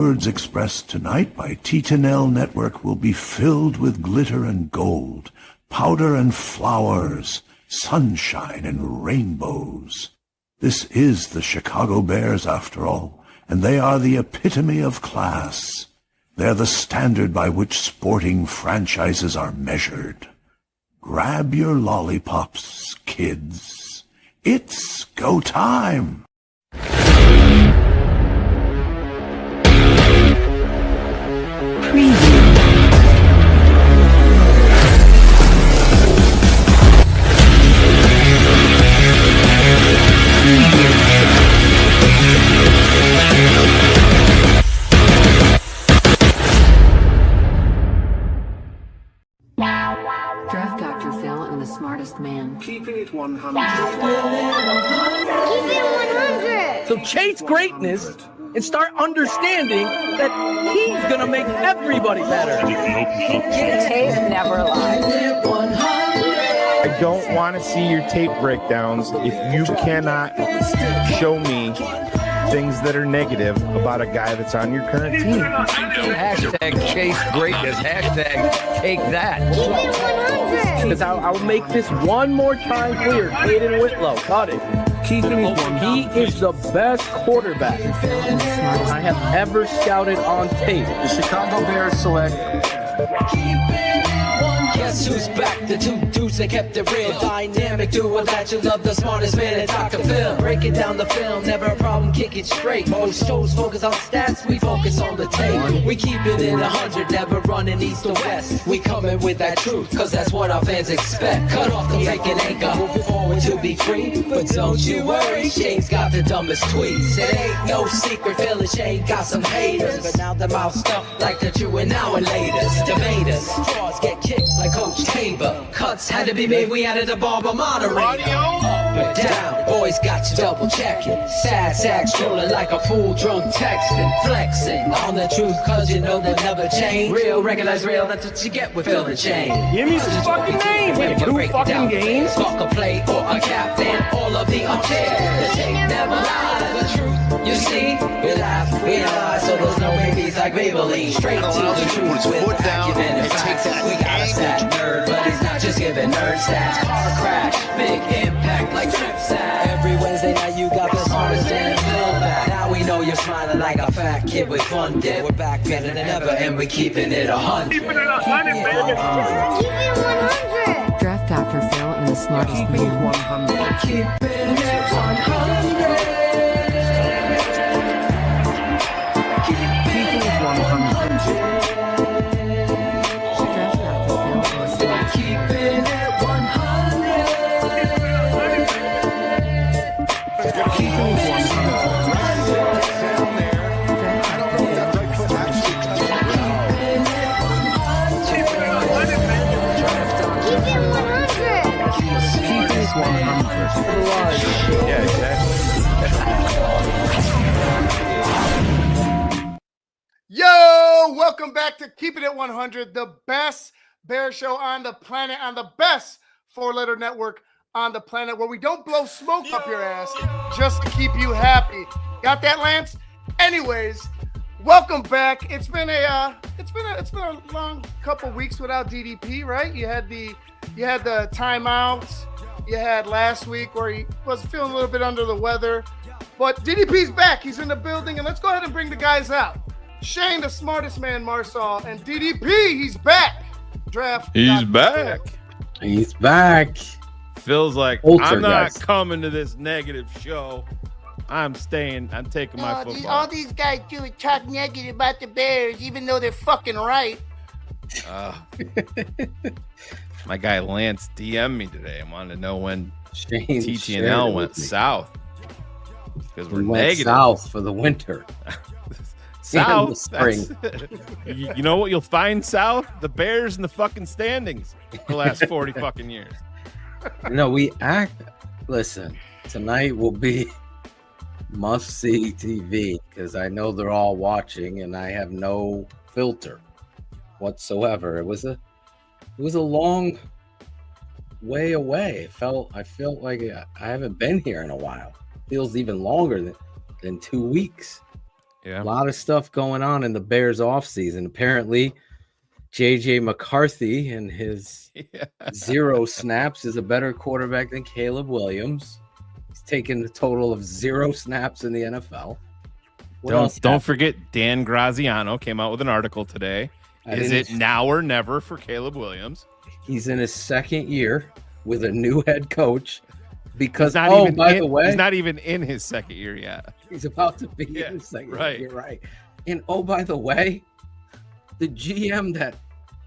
Words expressed tonight by TTNL Network will be filled with glitter and gold, powder and flowers, sunshine and rainbows. This is the Chicago Bears, after all, and they are the epitome of class. They're the standard by which sporting franchises are measured. Grab your lollipops, kids. It's go time! Draft Dr. Phil and the smartest man. Keeping it 100. Keep it 100. So chase greatness and start understanding that he's gonna make everybody better. Tape never lies. I don't want to see your tape breakdowns if you cannot show me things that are negative about a guy that's on your current team. Hashtag chase greatness. Hashtag take that. Keep it 100. Because I'll make this one more time clear. Caden Whitlow, cut it. Keeping it 100. He is the best quarterback I have ever scouted on tape. The Chicago Bears select. Guess who's back? The two dudes that kept it real. Dynamic duo that you love, the smartest man at Dr. Phil. Breaking down the film, never a problem, kick it straight. Most shows focus on stats, we focus on the tape. We keep it in 100, never running east or west. We coming with that truth, cause that's what our fans expect. Cut off the fake and anchor, moving forward to be free. But don't you worry, Shane's got the dumbest tweets. It ain't no secret, Phil and Shane got some haters. But now them out stuff like the true and now and latest. Debaters, straws get kicked like Coach Tabor. Cuts had to be made, we added a barber moderator. Up and down, boys got you double checking. Sad sacks strolling like a fool drunk texting. Flexing on the truth cause you know they'll never change. Real, recognize real, that's what you get with Phil and Shane. Give me some fucking names. We have 2 fucking games. Fuck a play or a captain, all of the unfair. The tape never lies, the truth you see. We laugh, we lie, so there's no maybes like Maybelline. Straight to the truth with acumen and facts. We got a stat nerd, but he's not just giving nerd stats. Car crash, big impact like trip sack. Every Wednesday night you got the smartest man Phil back. Now we know you're smiling like a fat kid with fun dip. We're back better than ever and we're keeping it 100. Keep it 100. Draft Dr. Phil and the smartest Keeping it man. 100. Keeping it 100. Keeping it 100. Draft Dr. Phil and the smartest Keeping it 100. Keeping it 100. Keep it 100. Keeping it 100. Yeah, exactly. Yo, welcome back to Keeping It 100, the best bear show on the planet, on the best four-letter network on the planet, where we don't blow smoke up your ass just to keep you happy. Got that, Lance? Anyways, welcome back. It's been a long couple weeks without DDP, right? You had the timeouts. You had last week where he was feeling a little bit under the weather, but DDP's back. He's in the building, and let's go ahead and bring the guys out. Shane, the smartest man, Marsal, and DDP, he's back. Draft. He's back. He's back. Feels like Poltergeist. I'm not coming to this negative show. I'm staying. I'm taking my football. All these guys do is talk negative about the Bears, even though they're fucking right. My guy Lance DM'd me today. I wanted to know when Shane TTNL went south because we're We went negative. south for the winter. South. the spring. You know what you'll find south? The Bears in the fucking standings the last 40 fucking years. Listen, tonight will be must-see TV because I know they're all watching and I have no filter whatsoever. It was a long way away. I felt like I haven't been here in a while. Feels even longer than 2 weeks. A lot of stuff going on in the Bears offseason. Apparently, JJ McCarthy and his 0 snaps is a better quarterback than Caleb Williams. He's taken a total of 0 snaps in the NFL. Don't forget Dan Graziano came out with an article today. Is it now or never for Caleb Williams? He's in his 2nd year with a new head coach because, the way, he's not even in his 2nd year yet. He's about to be in his 2nd right. year. Right. And by the way, the GM that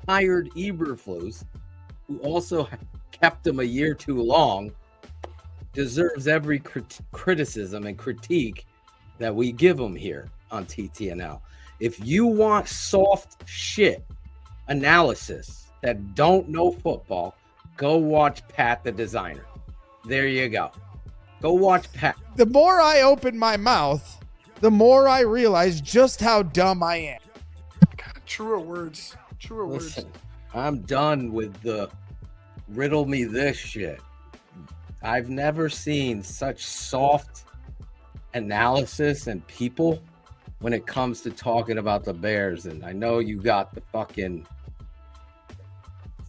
hired Eberflus, who also kept him a year too long, deserves every criticism and critique that we give him here on TTNL. If you want soft shit analysis that don't know football, go watch Pat the Designer. There you go. Go watch Pat. The more I open my mouth, the more I realize just how dumb I am. God, truer words. Listen, I'm done with the riddle me this shit. I've never seen such soft analysis and people when it comes to talking about the Bears. And I know you got the fucking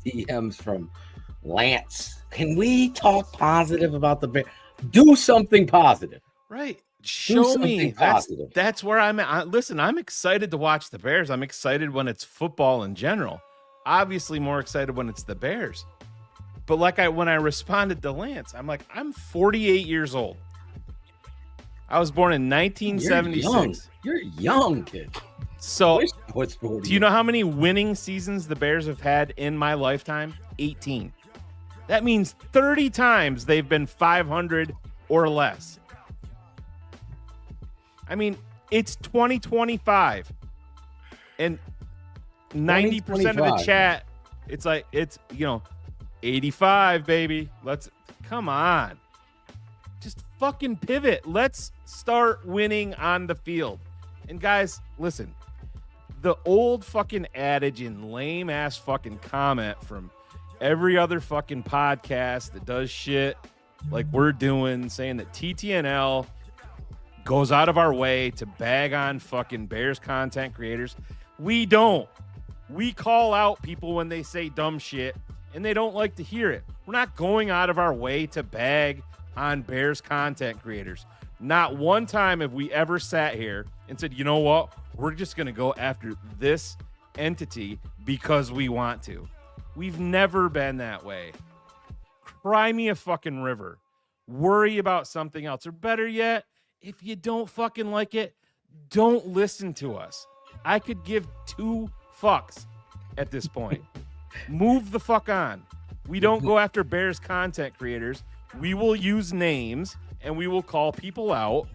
DMs from Lance. Can we talk positive about the Bears? Do something positive. Right. Show me. That's where I'm at. Listen, I'm excited to watch the Bears. I'm excited when it's football in general. Obviously more excited when it's the Bears. But when I responded to Lance, I'm like, I'm 48 years old. I was born in 1976. You're young, kid. So, do you know how many winning seasons the Bears have had in my lifetime? 18. That means 30 times they've been 500 or less. I mean, it's 2025. And 90% of the chat, it's 85, baby. Come on. Just fucking pivot. Let's start winning on the field. And guys, listen, the old fucking adage and lame ass fucking comment from every other fucking podcast that does shit like we're doing, saying that TTNL goes out of our way to bag on fucking Bears content creators. We don't. We call out people when they say dumb shit and they don't like to hear it. We're not going out of our way to bag on Bears content creators. Not one time have we ever sat here and said, you know what? We're just going to go after this entity because we want to. We've never been that way. Cry me a fucking river. Worry about something else. Or better yet, if you don't fucking like it, don't listen to us. I could give 2 fucks at this point. Move the fuck on. We don't go after Bears content creators. We will use names and we will call people out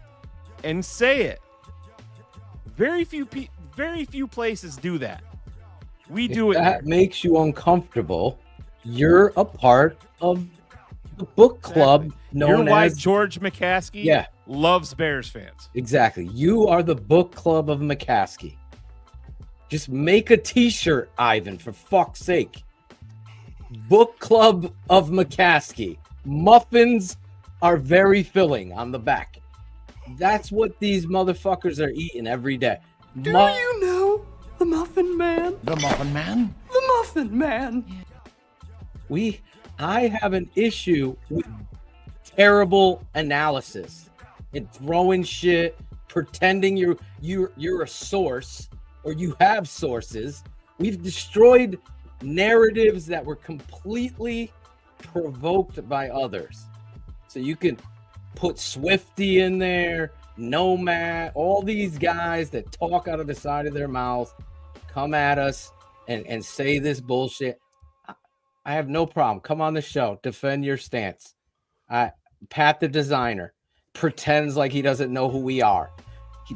and say it. Very few places do that. We do it. That makes you uncomfortable. You're a part of the book club known Your wife, as George McCaskey, loves Bears fans. Exactly. You are the book club of McCaskey. Just make a t-shirt, Ivan, for fuck's sake. Book club of McCaskey. Muffins are very filling on the back. That's what these motherfuckers are eating every day. Do you know the Muffin Man? The Muffin Man? The Muffin Man. I have an issue with terrible analysis and throwing shit, pretending you're a source or you have sources. We've destroyed narratives that were completely provoked by others. So you can put Swifty in there, Nomad, all these guys that talk out of the side of their mouth, come at us and say this bullshit. I have no problem. Come on the show, defend your stance. Pat the Designer pretends like he doesn't know who we are.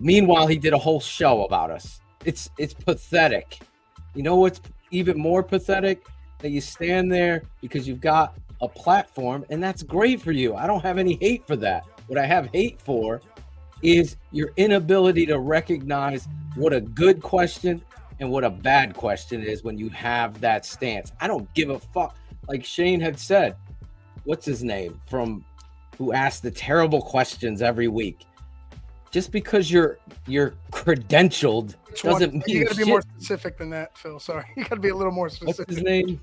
Meanwhile, he did a whole show about us. It's pathetic. You know what's even more pathetic? That you stand there because you've got a platform, and that's great for you. I don't have any hate for that. What I have hate for is your inability to recognize what a good question and what a bad question is when you have that stance. I don't give a fuck. Like Shane had said, what's his name from who asked the terrible questions every week? just because you're credentialed doesn't mean You gotta be shit. more specific than that, Phil. Sorry, you gotta be a little more What's specific. his name?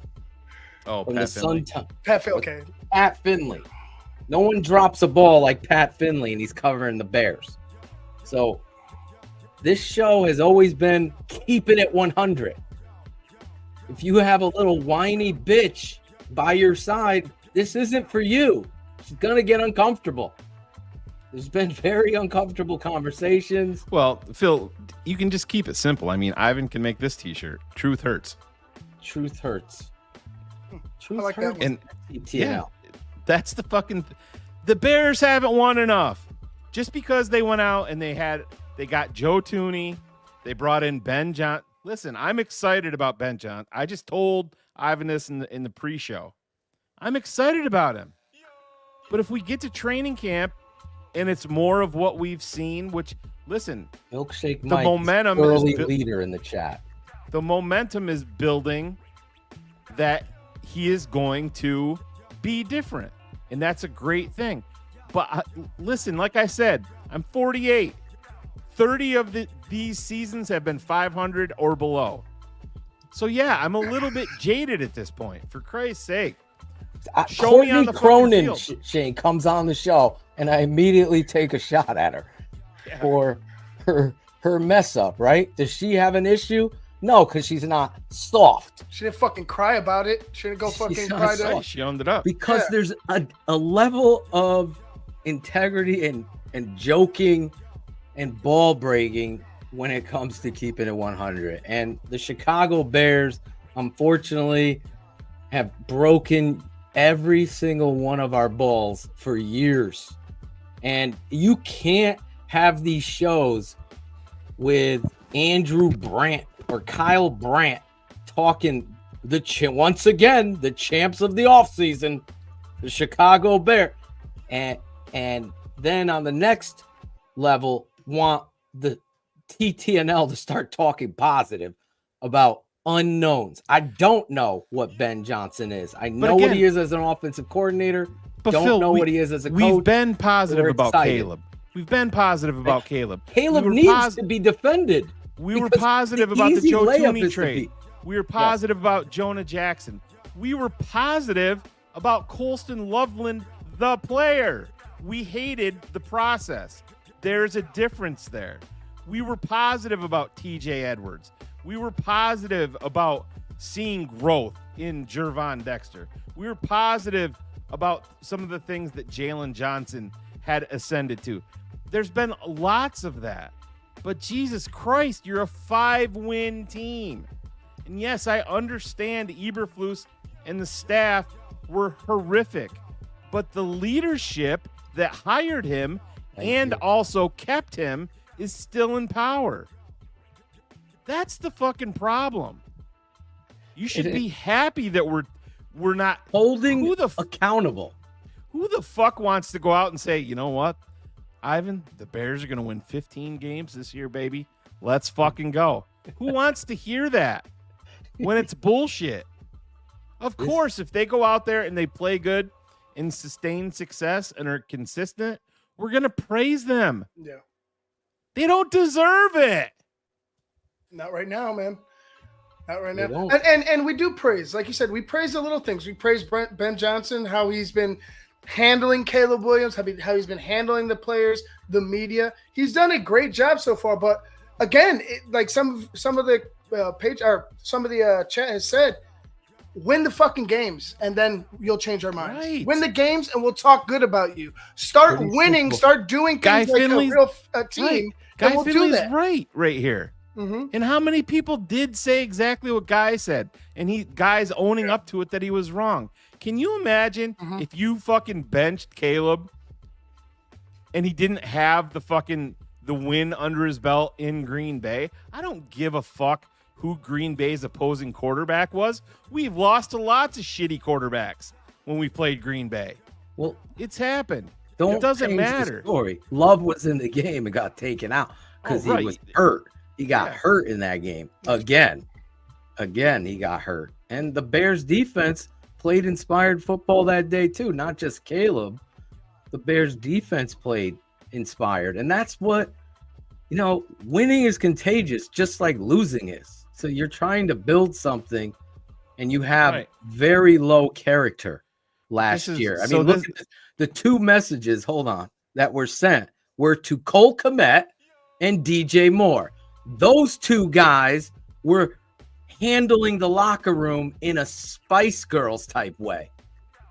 Oh, From Pat the Finley. Pat Phil. Okay. Pat Finley. No one drops a ball like Pat Finley, and he's covering the Bears. So this show has always been keeping it 100. If you have a little whiny bitch by your side, this isn't for you. She's gonna get uncomfortable. There's been very uncomfortable conversations. Well, Phil, you can just keep it simple. I mean, Ivan can make this T-shirt. Truth hurts. Truth hurts. Truth I like that hurts. one. And TTNL. yeah, that's the fucking. The Bears haven't won enough. Just because they went out and they got Joe Tooney, they brought in Ben John. Listen, I'm excited about Ben John. I just told Ivan this in the pre-show. I'm excited about him. But if we get to training camp and it's more of what we've seen, which, listen, Milkshake the Mike, momentum early is leader in the chat. The momentum is building that he is going to be different, and that's a great thing. But listen, like I said, I'm 48. 30 of these seasons have been 500 or below. So yeah, I'm a little bit jaded at this point. For Christ's sake, show me on the Cronin, fucking field. Shane comes on the show, and I immediately take a shot at her for her mess up. Right? Does she have an issue? No, because she's not soft. She didn't fucking cry about it. She didn't go fucking She's cry not to soft. She owned it up. Because there's a level of integrity and joking and ball breaking when it comes to keeping it 100. And the Chicago Bears, unfortunately, have broken every single one of our balls for years. And you can't have these shows with Andrew Brandt or Kyle Brandt talking once again, the champs of the offseason, the Chicago Bears. And then on the next level, want the TTNL to start talking positive about unknowns. I don't know what Ben Johnson is. I know what he is as an offensive coordinator. But Don't Phil, know what he is as a coach. We've been positive We're about excited. Caleb. We've been positive about Caleb. Caleb We were needs to be defended. We were because positive about the easy Joe layup Tooney is to trade. beat. We were positive about Jonah Jackson. We were positive about Colston Loveland, the player. We hated the process. There's a difference there. We were positive about TJ Edwards. We were positive about seeing growth in Jervon Dexter. We were positive about some of the things that Jalen Johnson had ascended to. There's been lots of that. But Jesus Christ, you're a 5-win team. And yes, I understand Eberflus and the staff were horrific. But the leadership that hired him and also kept him is still in power. That's the fucking problem. You should be happy that we're not holding accountable. Who the fuck wants to go out and say, you know what, Ivan, the Bears are going to win 15 games this year, baby. Let's fucking go. Who wants to hear that when it's bullshit? Of course, if they go out there and they play good and sustain success and are consistent, we're going to praise them. Yeah. They don't deserve it. Not right now, man. Not right They now. don't. And we do praise, like you said, we praise the little things. We praise Ben Johnson, how he's been handling Caleb Williams, how he's been handling the players, the media. He's done a great job so far. But again, like some of the chat has said, win the fucking games, and then you'll change our minds. Right. Win the games, and we'll talk good about you. Start Pretty winning. simple. Start doing Guy things like Finley's- a real team. Right. And Guy we'll do Finley's that. right here. Mm-hmm. And how many people did say exactly what Guy said? And Guy's owning up to it that he was wrong. Can you imagine if you fucking benched Caleb and he didn't have the win under his belt in Green Bay? I don't give a fuck who Green Bay's opposing quarterback was. We've lost to lots of shitty quarterbacks when we played Green Bay. Well, It's happened. don't It doesn't change the matter. story. Love was in the game and got taken out because Oh, right. he was hurt. He got Yeah. hurt in that game again. Again, he got hurt. And the Bears defense played inspired football that day too, not just Caleb. The Bears defense played inspired. And that's what you know, winning is contagious, just like losing is. So you're trying to build something, and you have very low character last year. I mean, look at the two messages, hold on, that were sent were to Cole Kmet and DJ Moore. Those two guys were handling the locker room in a Spice Girls type way.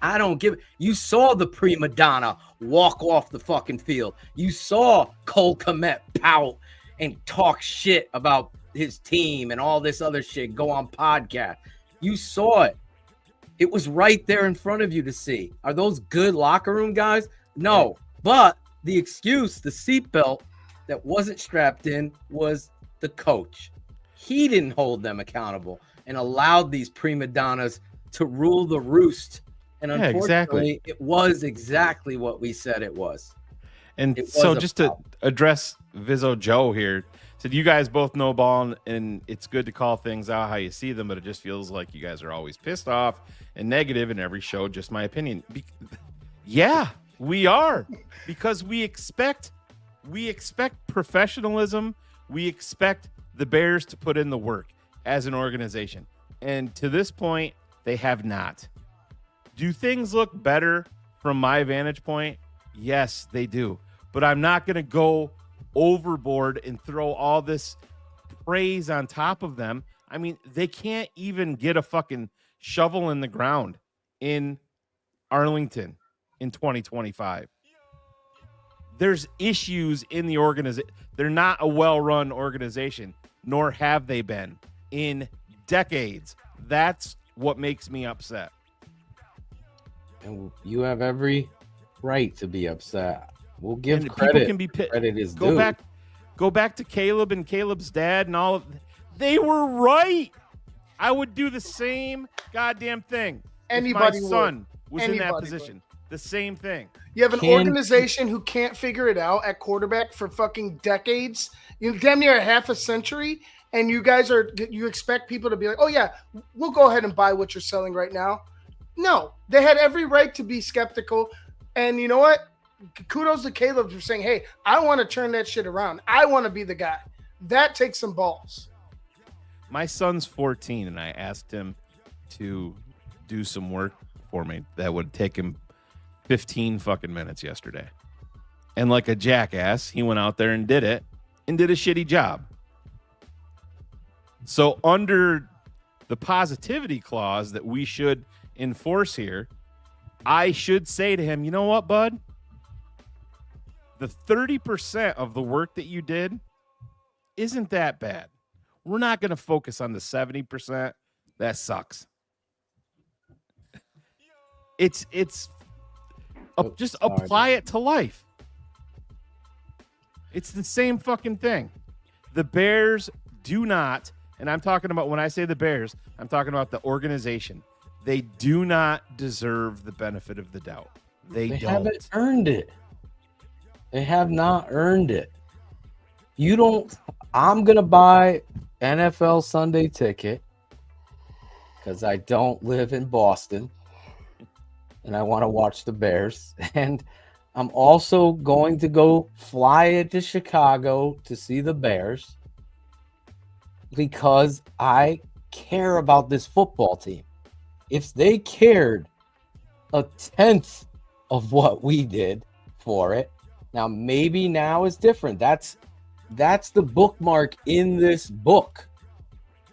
I don't give it. You saw the prima donna walk off the fucking field. You saw Cole Kmet pout and talk shit about his team and all this other shit, go on podcast. You saw it. It was right there in front of you to see. Are those good locker room guys? No. But the excuse, the seatbelt that wasn't strapped in, was the coach. He didn't hold them accountable and allowed these prima donnas to rule the roost. And unfortunately, it was exactly what we said it was. And so just to address Vizzo Joe here, said you guys both know ball, and it's good to call things out how you see them, but it just feels like you guys are always pissed off and negative in every show. Just my opinion. Yeah, we are, because we expect professionalism. We expect the Bears to put in the work as an organization. And to this point, they have not. Do things look better from my vantage point? Yes, they do. But I'm not going to go overboard and throw all this praise on top of them. I mean, they can't even get a fucking shovel in the ground in Arlington in 2025. There's issues in the organization. They're not a well-run organization, nor have they been in decades. That's what makes me upset. And you have every right to be upset. We'll give and credit. People can be credit is go due. Go back to Caleb and Caleb's dad and all of. They were right. I would do the same goddamn thing. Anybody if my son was in that Anybody position. The same thing. You have an organization who can't figure it out at quarterback for fucking decades. You damn near half a century, and you expect people to be like, oh yeah, we'll go ahead and buy what you're selling right now. No, they had every right to be skeptical. And you know what? Kudos to Caleb for saying, hey, I want to turn that shit around. I want to be the guy. That takes some balls. My son's 14, and I asked him to do some work for me that would take him 15 fucking minutes yesterday. And like a jackass, he went out there and did it and did a shitty job. So under the positivity clause that we should enforce here, I should say to him, you know what, bud? The 30% of the work that you did isn't that bad. We're not going to focus on the 70%. That sucks. Just apply it to life. It's the same fucking thing. The Bears do not, and I'm talking about, when I say the Bears, I'm talking about the organization. They do not deserve the benefit of the doubt. They don't. Haven't earned it. They have not earned it. You don't. I'm going to buy NFL Sunday ticket because I don't live in Boston and I want to watch the Bears. And I'm also going to go fly it to Chicago to see the Bears because I care about this football team. If they cared a tenth of what we did for it, now maybe now is different. That's the bookmark in this book,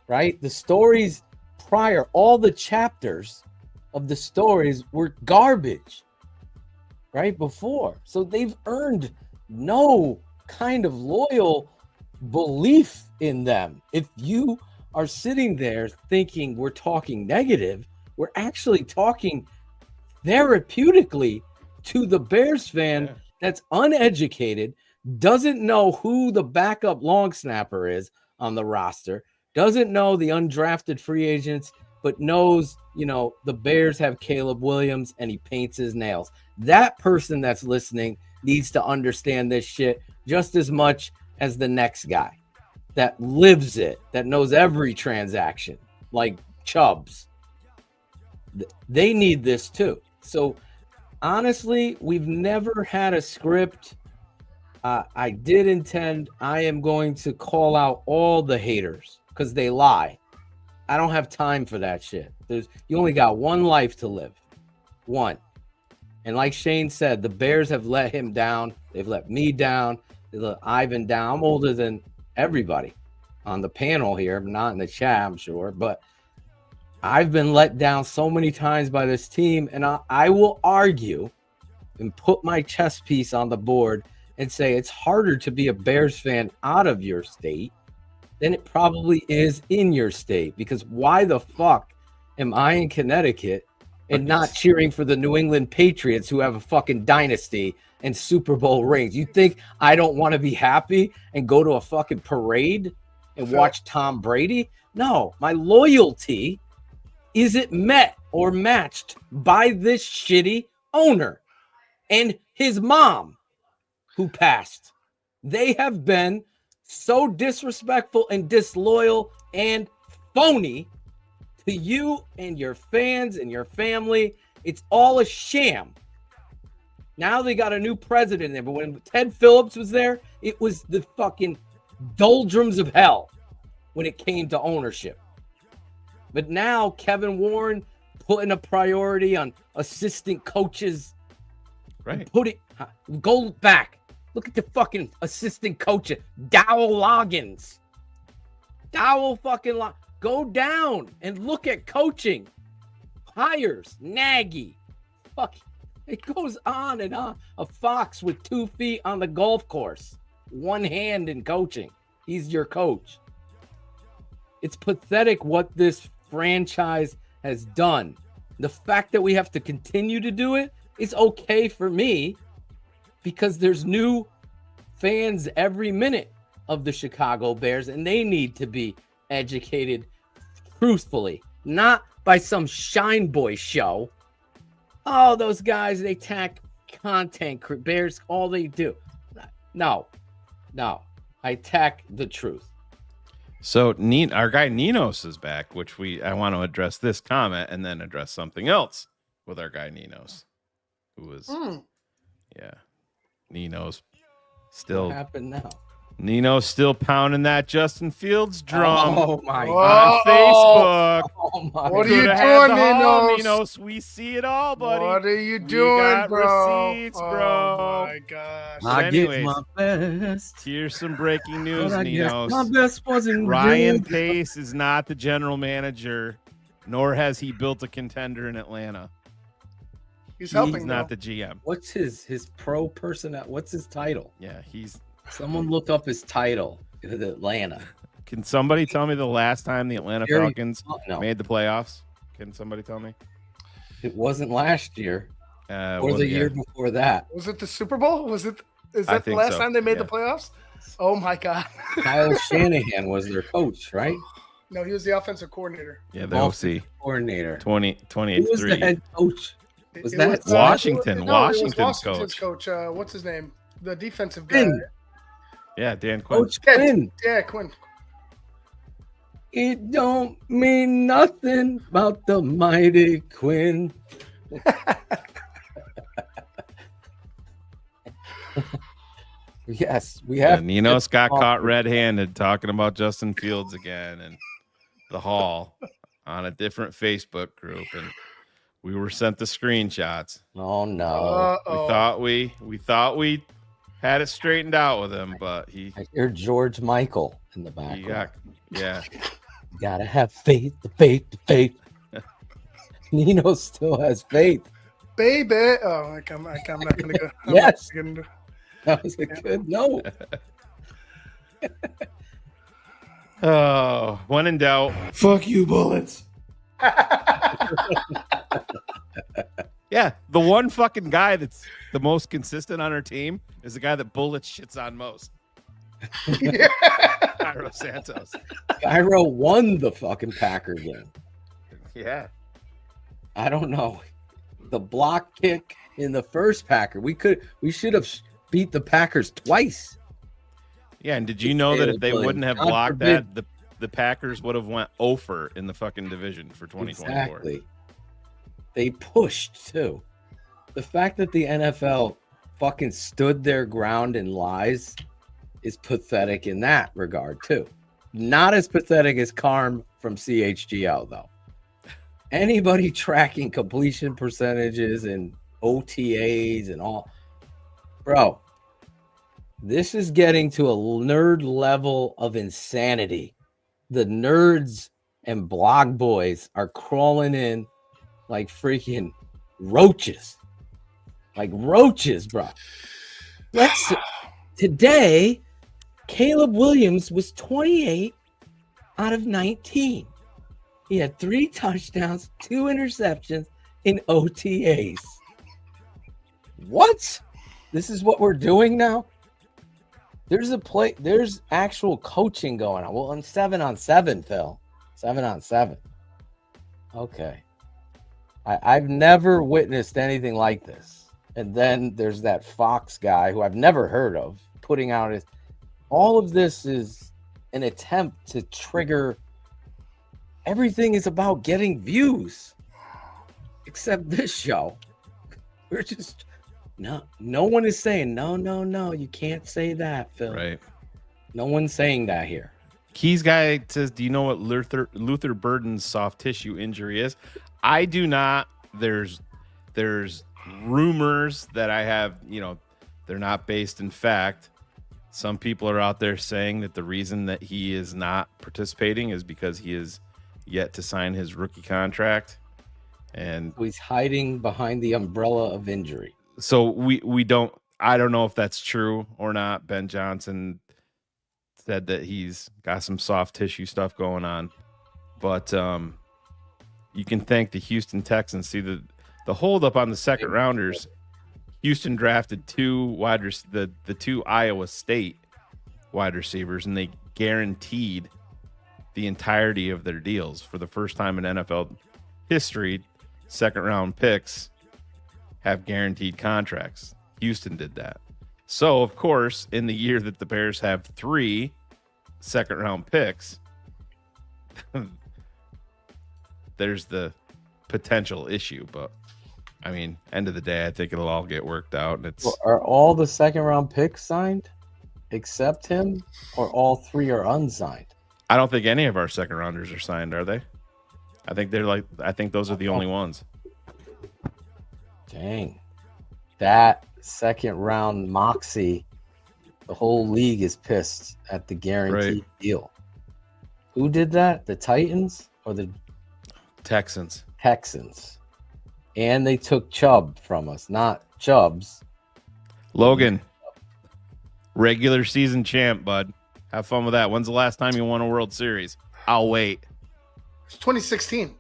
right? The stories prior, all the chapters of the stories were garbage, right? Before. So they've earned no kind of loyal belief in them. If you are sitting there thinking we're talking negative, we're actually talking therapeutically to the Bears fan that's uneducated, doesn't know who the backup long snapper is on the roster, doesn't know the undrafted free agents, but knows, the Bears have Caleb Williams and he paints his nails. That person that's listening needs to understand this shit just as much as the next guy that lives it, that knows every transaction, like Chubbs. They need this too. So honestly, we've never had a script. I did intend. I am going to call out all the haters because they lie. I don't have time for that shit. You only got one life to live. One. And like Shane said, the Bears have let him down. They've let me down. They let Ivan down. I'm older than everybody on the panel here. I'm not in the chat, I'm sure. But I've been let down so many times by this team. And I will argue and put my chess piece on the board and say it's harder to be a Bears fan out of your state than it probably is in your state. Because why the fuck am I in Connecticut and not cheering for the New England Patriots who have a fucking dynasty and Super Bowl rings? You think I don't want to be happy and go to a fucking parade and watch Tom Brady? No, my loyalty isn't met or matched by this shitty owner and his mom who passed. They have been so disrespectful and disloyal and phony to you and your fans and your family. It's all a sham. Now they got a new president there, but when Ted Phillips was there, it was the fucking doldrums of hell when it came to ownership. But now Kevin Warren putting a priority on assistant coaches. Right. Go back. Look at the fucking assistant coach, Dowell Loggins. Go down and look at coaching. Hires, Nagy. Fuck. It goes on and on. A fox with 2 feet on the golf course. One hand in coaching. He's your coach. It's pathetic what this franchise has done. The fact that we have to continue to do it is okay for me because there's new fans every minute of the Chicago Bears, and they need to be educated truthfully, not by some Shine Boy show. Oh, those guys, they tack content. Bears, all they do. No. I tack the truth. So our guy Ninos is back, which I want to address this comment and then address something else with our guy Ninos, who was, Ninos still. What happened now? Nino's still pounding that Justin Fields drum. Oh my on Facebook. Oh my! What are you doing, Ninos? We see it all, buddy. What are you We doing, got bro? receipts, bro. Oh my gosh! But I give anyways, my best. here's some breaking news, But I guess Ninos. my best wasn't Ryan good. Pace is not the general manager, nor has he built a contender in Atlanta. He's helping. He's not the GM. What's his pro person? What's his title? Yeah, he's. Someone look up his title in Atlanta. Can somebody tell me the last time the Atlanta Jerry Falcons No. made the playoffs? Can somebody tell me? It wasn't last year or Well, the yeah. year before that. Was it the Super Bowl? Is I that the think last so, time they made yeah. the playoffs? Oh my god! Kyle Shanahan was their coach, right? No, he was the offensive coordinator. Yeah, the OC. Coordinator. 28 Who was the head coach? Was It that Washington? No, it was Washington's Washington's coach. What's his name? The defensive guy. Quinn? Yeah, Dan Quinn. Coach Quinn. Yeah, Quinn. It don't mean nothing about the mighty Quinn. Yes, we have. Ninos got caught red-handed talking about Justin Fields again and the Hall on a different Facebook group, and we were sent the screenshots. Oh no! We thought we had it straightened out with him, but I hear George Michael in the background. Yeah. Gotta have faith, the faith. Nino still has faith. Baby. Oh, I'm not going to go. Yes. I'm not gonna- That was a good no. Oh, when in doubt, fuck you, bullets. Yeah, the one fucking guy that's the most consistent on our team is the guy that bullets shits on most. Yeah. Cairo Santos. Cairo won the fucking Packer game. Yeah. I don't know. The block kick in the first Packer. We should have beat the Packers twice. Yeah, and did you know that if they wouldn't have God blocked forbid. that, the Packers would have went 0 in the fucking division for 2024? Exactly. They pushed too. The fact that the NFL fucking stood their ground in lies is pathetic in that regard too. Not as pathetic as Carm from CHGO though. Anybody tracking completion percentages and OTAs and all, bro, this is getting to a nerd level of insanity. The nerds and blog boys are crawling in like freaking roaches. Like roaches, bro. Today, Caleb Williams was 28 out of 19. He had 3 touchdowns, 2 interceptions in OTAs. What? This is what we're doing now? There's actual coaching going on. Well, on 7-on-7, Phil. 7-on-7. Okay. I've never witnessed anything like this. And then there's that Fox guy who I've never heard of putting out his. All of this is an attempt to trigger. Everything is about getting views, except this show. We're just no one is saying no. You can't say that, Phil. Right. No one's saying that here. Keys guy says, "Do you know what Luther Burden's soft tissue injury is?" I do not. There's rumors that I have. They're not based in fact. Some people are out there saying that the reason that he is not participating is because he is yet to sign his rookie contract, and he's hiding behind the umbrella of injury. So we don't. I don't know if that's true or not. Ben Johnson said that he's got some soft tissue stuff going on, but you can thank the Houston Texans. See the holdup on the second rounders. Houston drafted the 2 Iowa State wide receivers, and they guaranteed the entirety of their deals for the first time in NFL history. Second round picks have guaranteed contracts. Houston did that. So, of course, in the year that the Bears have 3 second round picks, there's the potential issue. But I mean, end of the day, I think it'll all get worked out. And Are all the second round picks signed except him, or all 3 are unsigned? I don't think any of our second rounders are signed, are they? I think those are the only ones. Dang. That second round moxie, the whole league is pissed at the guaranteed deal. Who did that? The Titans or the Texans? Texans. And they took Chubb from us, not Chubbs. Logan, regular season champ, bud. Have fun with that. When's the last time you won a World Series? I'll wait. It's 2016.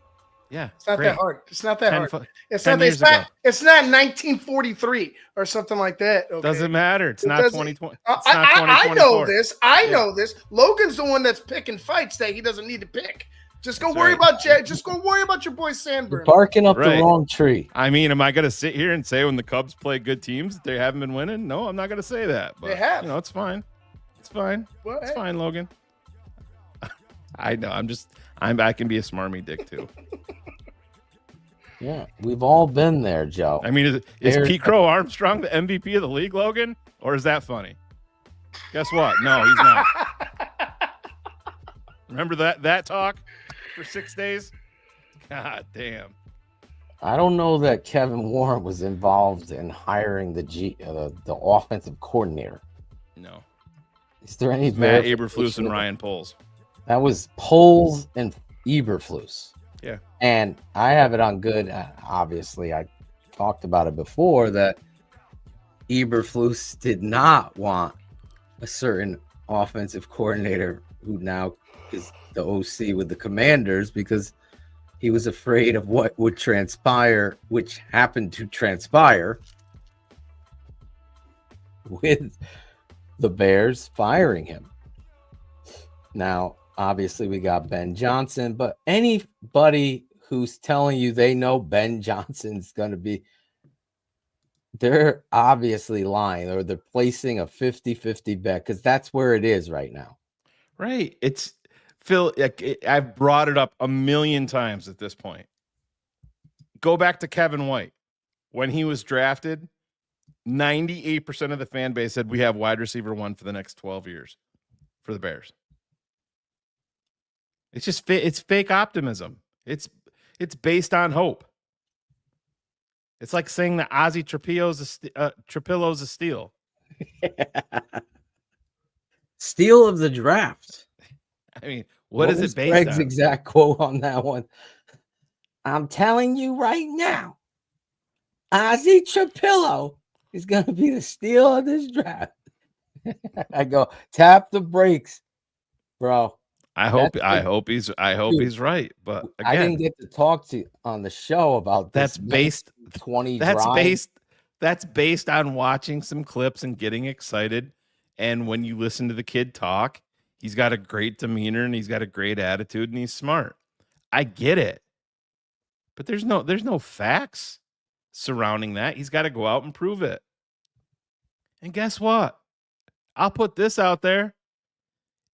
Yeah, it's not that hard. It's not that hard. It's not 1943 or something like that. Okay? Doesn't matter. It's not 2020. I know this. I know this. Logan's the one that's picking fights that he doesn't need to pick. Just go worry about Just go worry about your boy Sandberg. You're barking up the wrong tree. I mean, am I going to sit here and say when the Cubs play good teams that they haven't been winning? No, I'm not going to say that. But, they have. It's fine. It's fine. Well, it's fine, Logan. I know. I can be a smarmy dick too. Yeah, we've all been there, Joe. I mean, is Pete Crow Armstrong the MVP of the league, Logan? Or is that funny? Guess what? No, he's not. Remember that talk for 6 days? God damn. I don't know that Kevin Warren was involved in hiring the offensive coordinator. No. Is there any Matt Eberflus and Ryan Poles? That was Poles and Eberflus. Yeah. And I have it on good. Obviously, I talked about it before that Eberflus did not want a certain offensive coordinator who now is the OC with the Commanders because he was afraid of what would transpire, which happened to transpire with the Bears firing him. Now, obviously, we got Ben Johnson, but anybody who's telling you they know Ben Johnson's going to be, they're obviously lying, or they're placing a 50-50 bet because that's where it is right now. Right. It's Phil. I've brought it up a million times at this point. Go back to Kevin White when he was drafted. 98% of the fan base said we have wide receiver 1 for the next 12 years for the Bears. It's just it's fake optimism. It's based on hope. It's like saying that Ozzy Trapillo's a steal. Steal of the draft. I mean, what is was it based Greg's on? exact quote on that one? I'm telling you right now, Ozzy Trapillo is going to be the steal of this draft. I go, tap the brakes, bro. I hope he's right, but again, I didn't get to talk to you on the show about this. That's based 20 that's based on watching some clips and getting excited. And when you listen to the kid talk, he's got a great demeanor and he's got a great attitude and he's smart. I get it. But there's no facts surrounding that. He's got to go out and prove it. And guess what? I'll put this out there.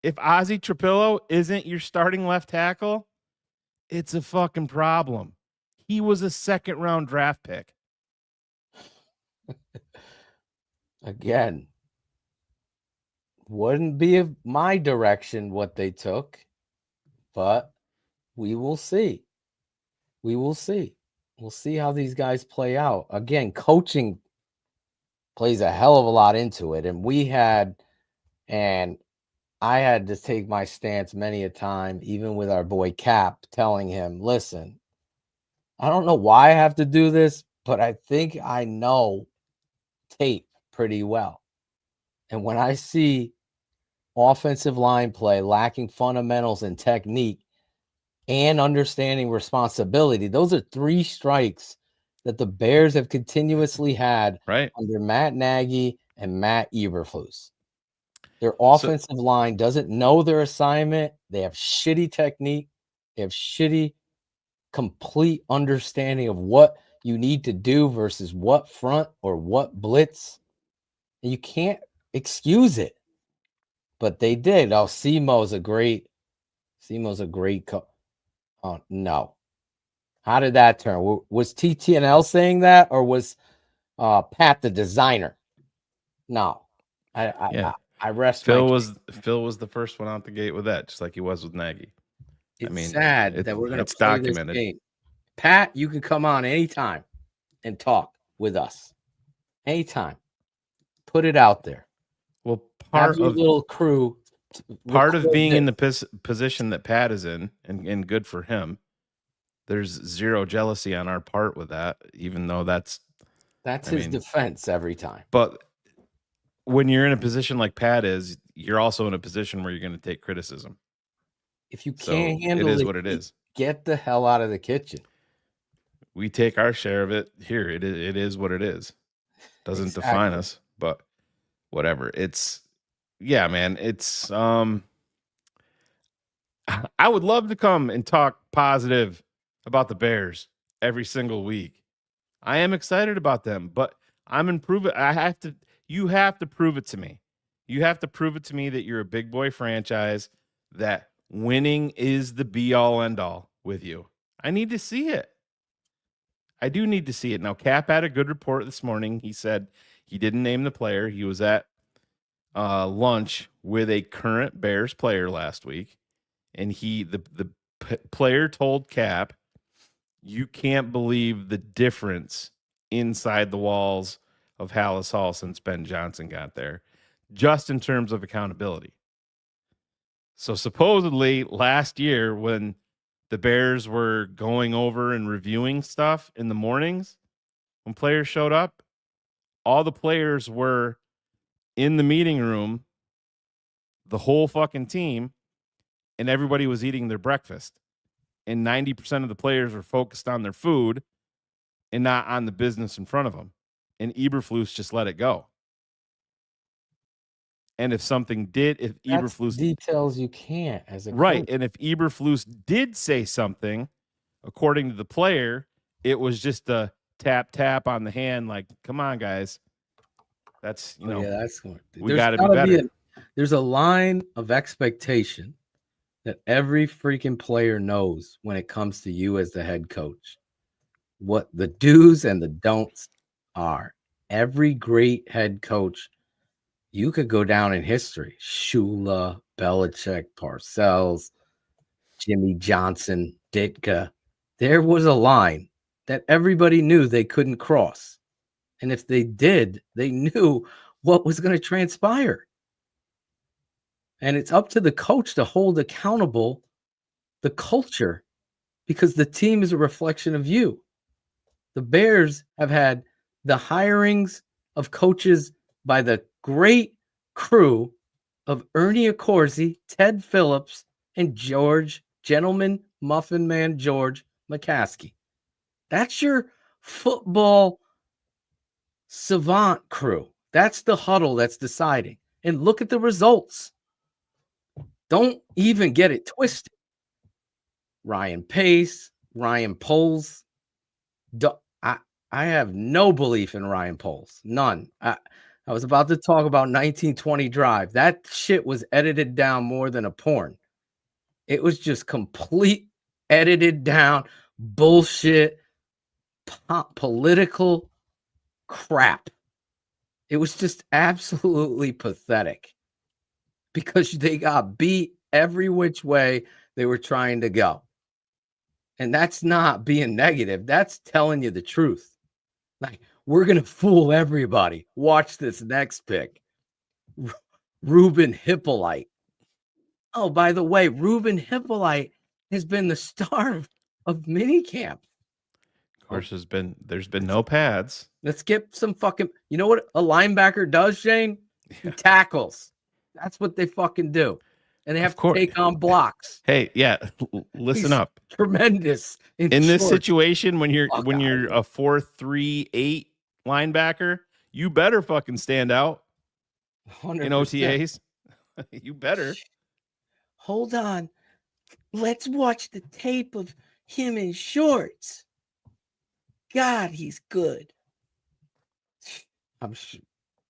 If Ozzy Trapillo isn't your starting left tackle, it's a fucking problem. He was a second-round draft pick. Again, wouldn't be my direction what they took, but we will see. We will see. We'll see how these guys play out. Again, coaching plays a hell of a lot into it. And I had to take my stance many a time, even with our boy Cap, telling him, listen, I don't know why I have to do this, but I think I know tape pretty well. And when I see offensive line play lacking fundamentals and technique and understanding responsibility, those are 3 strikes that the Bears have continuously had under Matt Nagy and Matt Eberflus. Their offensive line doesn't know their assignment. They have shitty technique. They have shitty complete understanding of what you need to do versus what front or what blitz. And you can't excuse it. But they did. Oh, Simo's a great coach. Oh, no. How did that turn? Was TTNL saying that, or was Pat the designer? No. I rest Phil was the first one out the gate with that, just like he was with Nagy. It's sad that we're going to play documented. This game. Pat, you can come on anytime and talk with us. Anytime. Put it out there. Well, part of little crew. Part of being in the position that Pat is in, and good for him, there's zero jealousy on our part with that, even though that's his defense every time. But when you're in a position like Pat is, you're also in a position where you're going to take criticism. If you can't handle it, is what it is. Get the hell out of the kitchen. We take our share of it here. It is what it is. Doesn't define us, but whatever. Yeah, man. It's I would love to come and talk positive about the Bears every single week. I am excited about them, but I'm improving. You have to prove it to me. You have to prove it to me that you're a big boy franchise, that winning is the be all end all with you. I need to see it. I do need to see it. Now, Cap had a good report this morning. He said he didn't name the player. He was at lunch with a current Bears player last week, and the player told Cap, you can't believe the difference inside the walls of Hallis Hall since Ben Johnson got there, just in terms of accountability. So supposedly last year, when the Bears were going over and reviewing stuff in the mornings, when players showed up, all the players were in the meeting room, the whole fucking team, and everybody was eating their breakfast. And 90% of the players were focused on their food and not on the business in front of them. And Eberflus just let it go. And if something did, if That's Eberflus details you can't as a right, coach. and if Eberflus did say something, according to the player, it was just a tap on the hand, like, come on, guys. That's that's smart. We got to be better. There's a line of expectation that every freaking player knows when it comes to you as the head coach, what the do's and the don'ts are. every great head coach you could go down in history. Shula, Belichick, Parcells, Jimmy Johnson, Ditka. There was a line that everybody knew they couldn't cross. And if they did, they knew what was going to transpire. And it's up to the coach to hold accountable the culture, because the team is a reflection of you. The Bears have had the hirings of coaches by the great crew of Ernie Accorsi, Ted Phillips, and Gentleman Muffin Man George McCaskey. That's your football savant crew. That's the huddle that's deciding. And look at the results. Don't even get it twisted. Ryan Pace, Ryan Poles. I have no belief in Ryan Poles. None. I was about to talk about 1920 Drive. That shit was edited down more than a porn. It was just complete edited down bullshit, political crap. It was just absolutely pathetic because they got beat every which way they were trying to go. And that's not being negative. That's telling you the truth. Like, we're going to fool everybody. Watch this next pick. Ruben Hippolyte. Oh, by the way, Ruben Hippolyte has been the star of minicamp. Of course, there's been no pads. Let's get some fucking, you know what a linebacker does, Shane? He tackles. That's what they fucking do. And they have to take on blocks. Hey, yeah, listen He's up. Tremendous. In this situation, when you're a 4-3-8 linebacker, you better fucking stand out 100%. in OTAs. You better. Hold on. Let's watch the tape of him in shorts. God, he's good.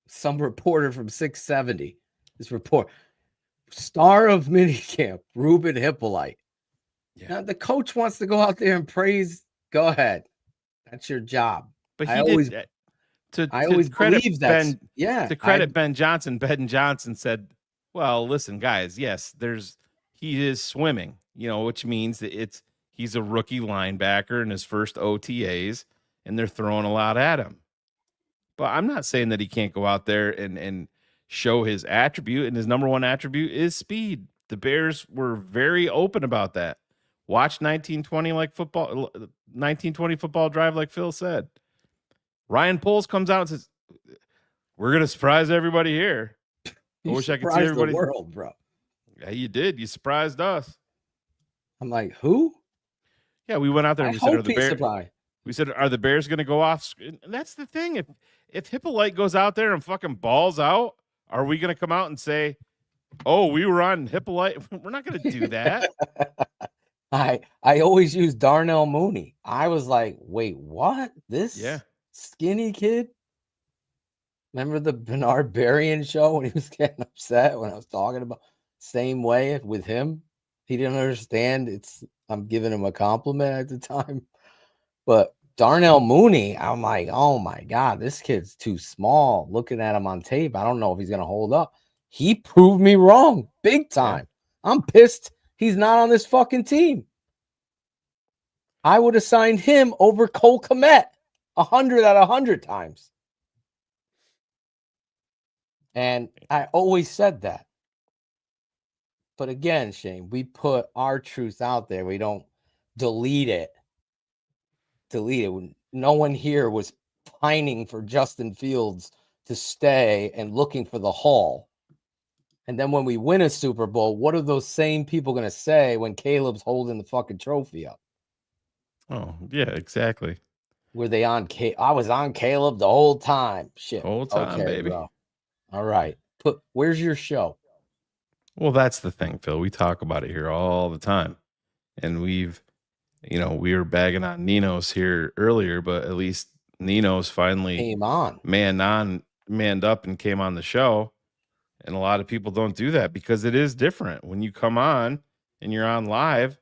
Some reporter from 670. This report. Star of minicamp, Ruben Hippolyte. Yeah. Now, the coach wants to go out there and praise. Go ahead. That's your job. But I always believe that. Yeah. To credit Ben Johnson said, well, listen, guys, yes, he is swimming, which means that he's a rookie linebacker in his first OTAs, and they're throwing a lot at him. But I'm not saying that he can't go out there and show his attribute, and his number one attribute is speed. The Bears were very open about that. Watch 1920 football drive, like Phil said. Ryan Poles comes out and says, "We're gonna surprise everybody here." I wish I could see everybody. The world, bro. Yeah, you did. You surprised us. I'm like, who? Yeah, we went out there and we said, "Are the Bears going to go off?" And that's the thing. If Hippolyte goes out there and fucking balls out, are we going to come out and say, "Oh, we were on Hippolyte"? We're not going to do that. I always use Darnell Mooney. I was like, wait, what? This skinny kid? Remember the Bernard Berrien show when he was getting upset when I was talking about same way with him? He didn't understand. I'm giving him a compliment at the time. But Darnell Mooney, I'm like, oh my God, this kid's too small. Looking at him on tape, I don't know if he's going to hold up. He proved me wrong big time. Yeah. I'm pissed he's not on this fucking team. I would have signed him over Cole Kmet 100 out of 100 times. And I always said that. But again, Shane, we put our truth out there. We don't delete it. No one here was pining for Justin Fields to stay and looking for the haul. And then when we win a Super Bowl, what are those same people going to say when Caleb's holding the fucking trophy up? Oh, yeah, exactly. Were they on I was on Caleb the whole time. Shit. Whole time, okay, baby. Bro. All right. Where's your show? Well, that's the thing, Phil. We talk about it here all the time. And we were bagging on Nino's here earlier, but at least Nino's finally came on, manned up and came on the show. And a lot of people don't do that because it is different. When you come on and you're on live,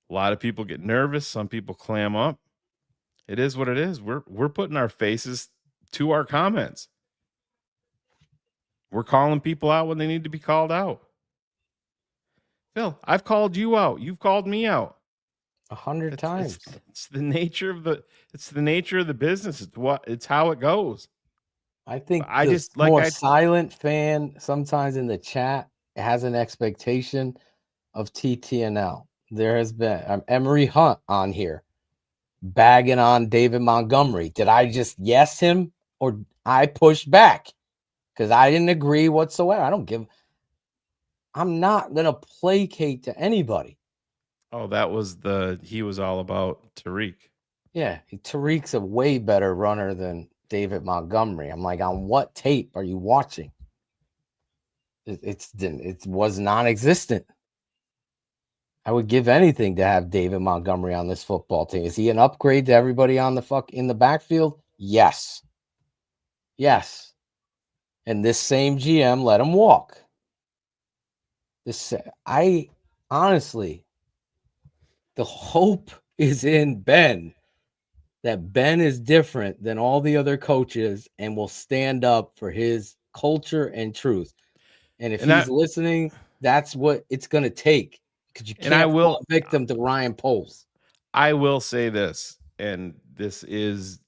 a lot of people get nervous. Some people clam up. It is what it is. We're putting our faces to our comments. We're calling people out when they need to be called out. Phil, I've called you out. You've called me out 100 times. It's the nature of the business. It's how it goes. I think I the just like more silent fan sometimes in the chat has an expectation of TTNL. There has been Emery Hunt on here bagging on David Montgomery. Did I just yes him or I pushed back? Because I didn't agree whatsoever. I'm not going to placate to anybody. Oh, he was all about Tariq. Yeah, Tariq's a way better runner than David Montgomery. I'm like, on what tape are you watching? It was non-existent. I would give anything to have David Montgomery on this football team. Is he an upgrade to everybody on in the backfield? Yes. Yes. And this same GM let him walk. I honestly, the hope is in Ben, that Ben is different than all the other coaches and will stand up for his culture and truth. And if he's listening, that's what it's going to take, because you can't fall victim to Ryan Poles. I will say this, and this is,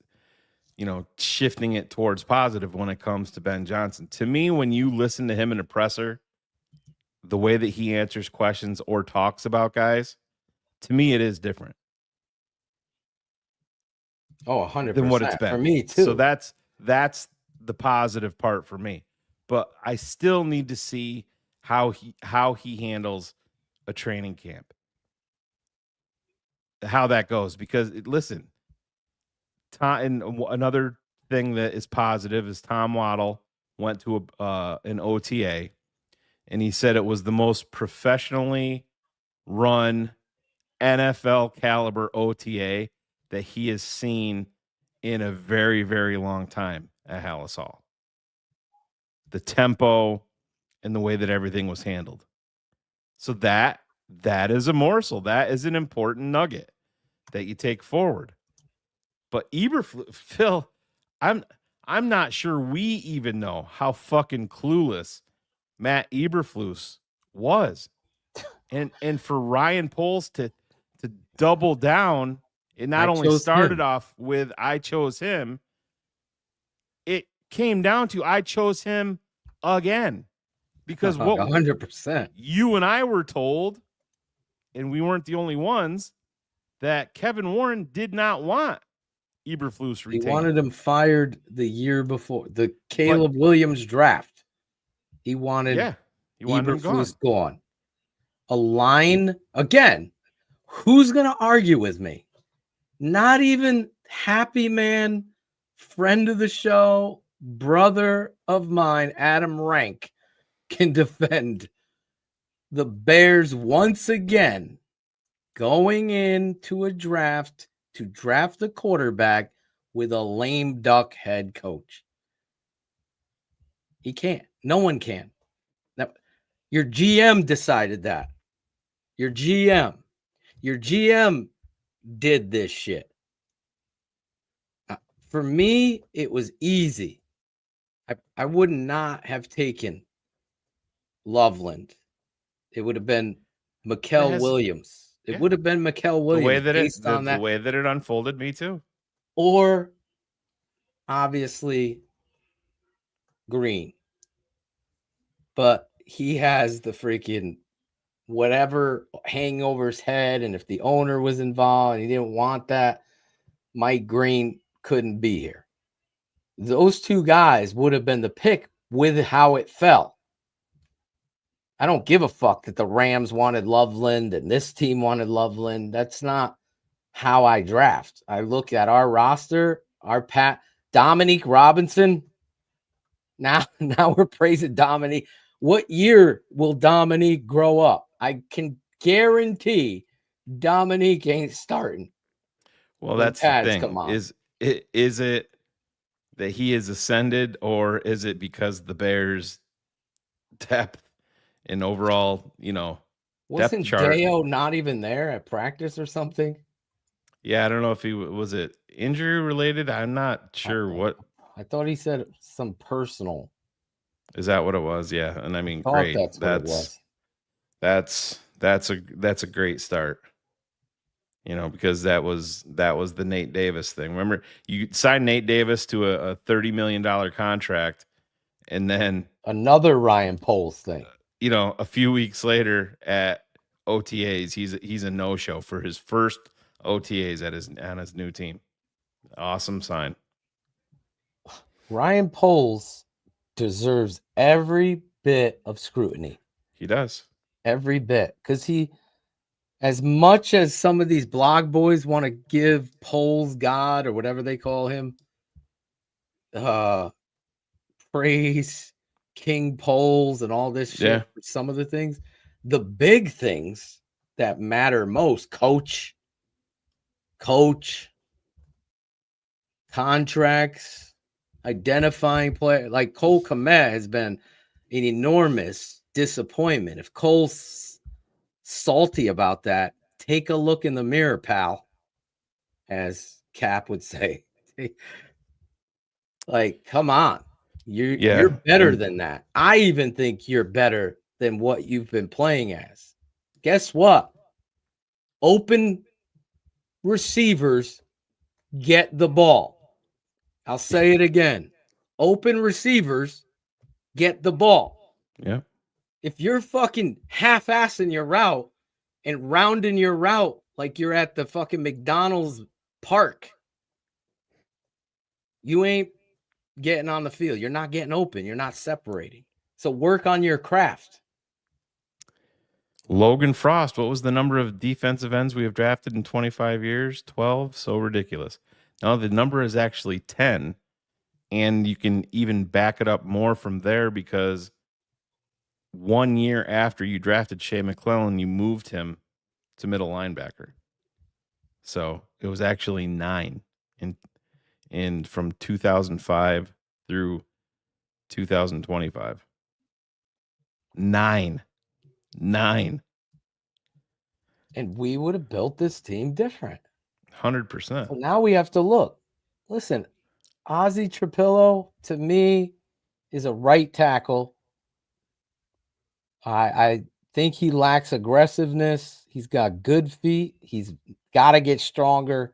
shifting it towards positive when it comes to Ben Johnson. To me, when you listen to him in a presser, the way that he answers questions or talks about guys, to me, it is different. Oh, 100%. Than what it's been. For me, too. So that's the positive part for me. But I still need to see how he handles a training camp. How that goes. Because, listen, and another thing that is positive is Tom Waddle went to an OTA, and he said it was the most professionally run NFL caliber OTA that he has seen in a very, very long time at Hallis Hall. The tempo and the way that everything was handled. So that is a morsel. That is an important nugget that you take forward. But Eberflus, Phil, I'm not sure we even know how fucking clueless Matt Eberflus was. And for Ryan Poles to double down, it not only started off with I chose him, it came down to I chose him again. Because what 100% you and I were told, and we weren't the only ones, that Kevin Warren did not want Eberflus retained. He wanted him fired the year before the Caleb Williams draft. He wanted Eberflus gone. A line again. Who's going to argue with me? Not even Happy Man, friend of the show, brother of mine, Adam Rank, can defend the Bears once again going into a draft to draft a quarterback with a lame duck head coach. He can't. No one can. Now, your GM decided that. Your GM did this shit. For me, it was easy. I would not have taken Loveland. It would have been Mikael Williams. It would have been Mikael Williams. The way that it unfolded, me too. Or obviously Green. But he has the freaking whatever hanging over his head, and if the owner was involved and he didn't want that, Mike Green couldn't be here. Those two guys would have been the pick with how it fell. I don't give a fuck that the Rams wanted Loveland and this team wanted Loveland. That's not how I draft. I look at our roster, Dominique Robinson. Now we're praising Dominique. What year will Dominique grow up? I can guarantee Dominique ain't starting. Well, that's the thing. Is it that he is ascended, or is it because the Bears' depth and overall, wasn't depth chart? Deo not even there at practice or something? Yeah, I don't know if he was it injury related. I'm not sure what. I thought he said some personal. Is that what it was? Yeah, and I mean, Thought great. that's what it was. That's a great start. You know, because that was the Nate Davis thing. Remember, you signed Nate Davis to a $30 million contract, and then Another Ryan Poles thing. you know, a few weeks later at OTAs, he's a no-show for his first OTAs on his new team. Awesome sign. Ryan Poles deserves every bit of scrutiny. He does. Every bit. Because as much as some of these blog boys want to give Poles God or whatever they call him, praise King Poles and all this shit for some of the things, the big things that matter most, coach, contracts, identifying player, like Cole Kmet has been an enormous disappointment. If Cole's salty about that, take a look in the mirror, pal, as Cap would say. Like, come on. You're better than that. I even think you're better than what you've been playing as. Guess what? Open receivers get the ball. I'll say it again. Open receivers get the ball. Yeah. If you're fucking half-assing your route and rounding your route like you're at the fucking McDonald's park, you ain't getting on the field. You're not getting open. You're not separating. So work on your craft. Logan Frost, what was the number of defensive ends we have drafted in 25 years? 12? So ridiculous. Now the number is actually 10. And you can even back it up more from there because 1 year after you drafted Shea McClellan, you moved him to middle linebacker. So it was actually 9 in from 2005 through 2025. 9. And we would have built this team different. 100%. So now we have to look. Listen, Ozzie Trapillo, to me, is a right tackle. I think he lacks aggressiveness. He's got good feet. He's got to get stronger.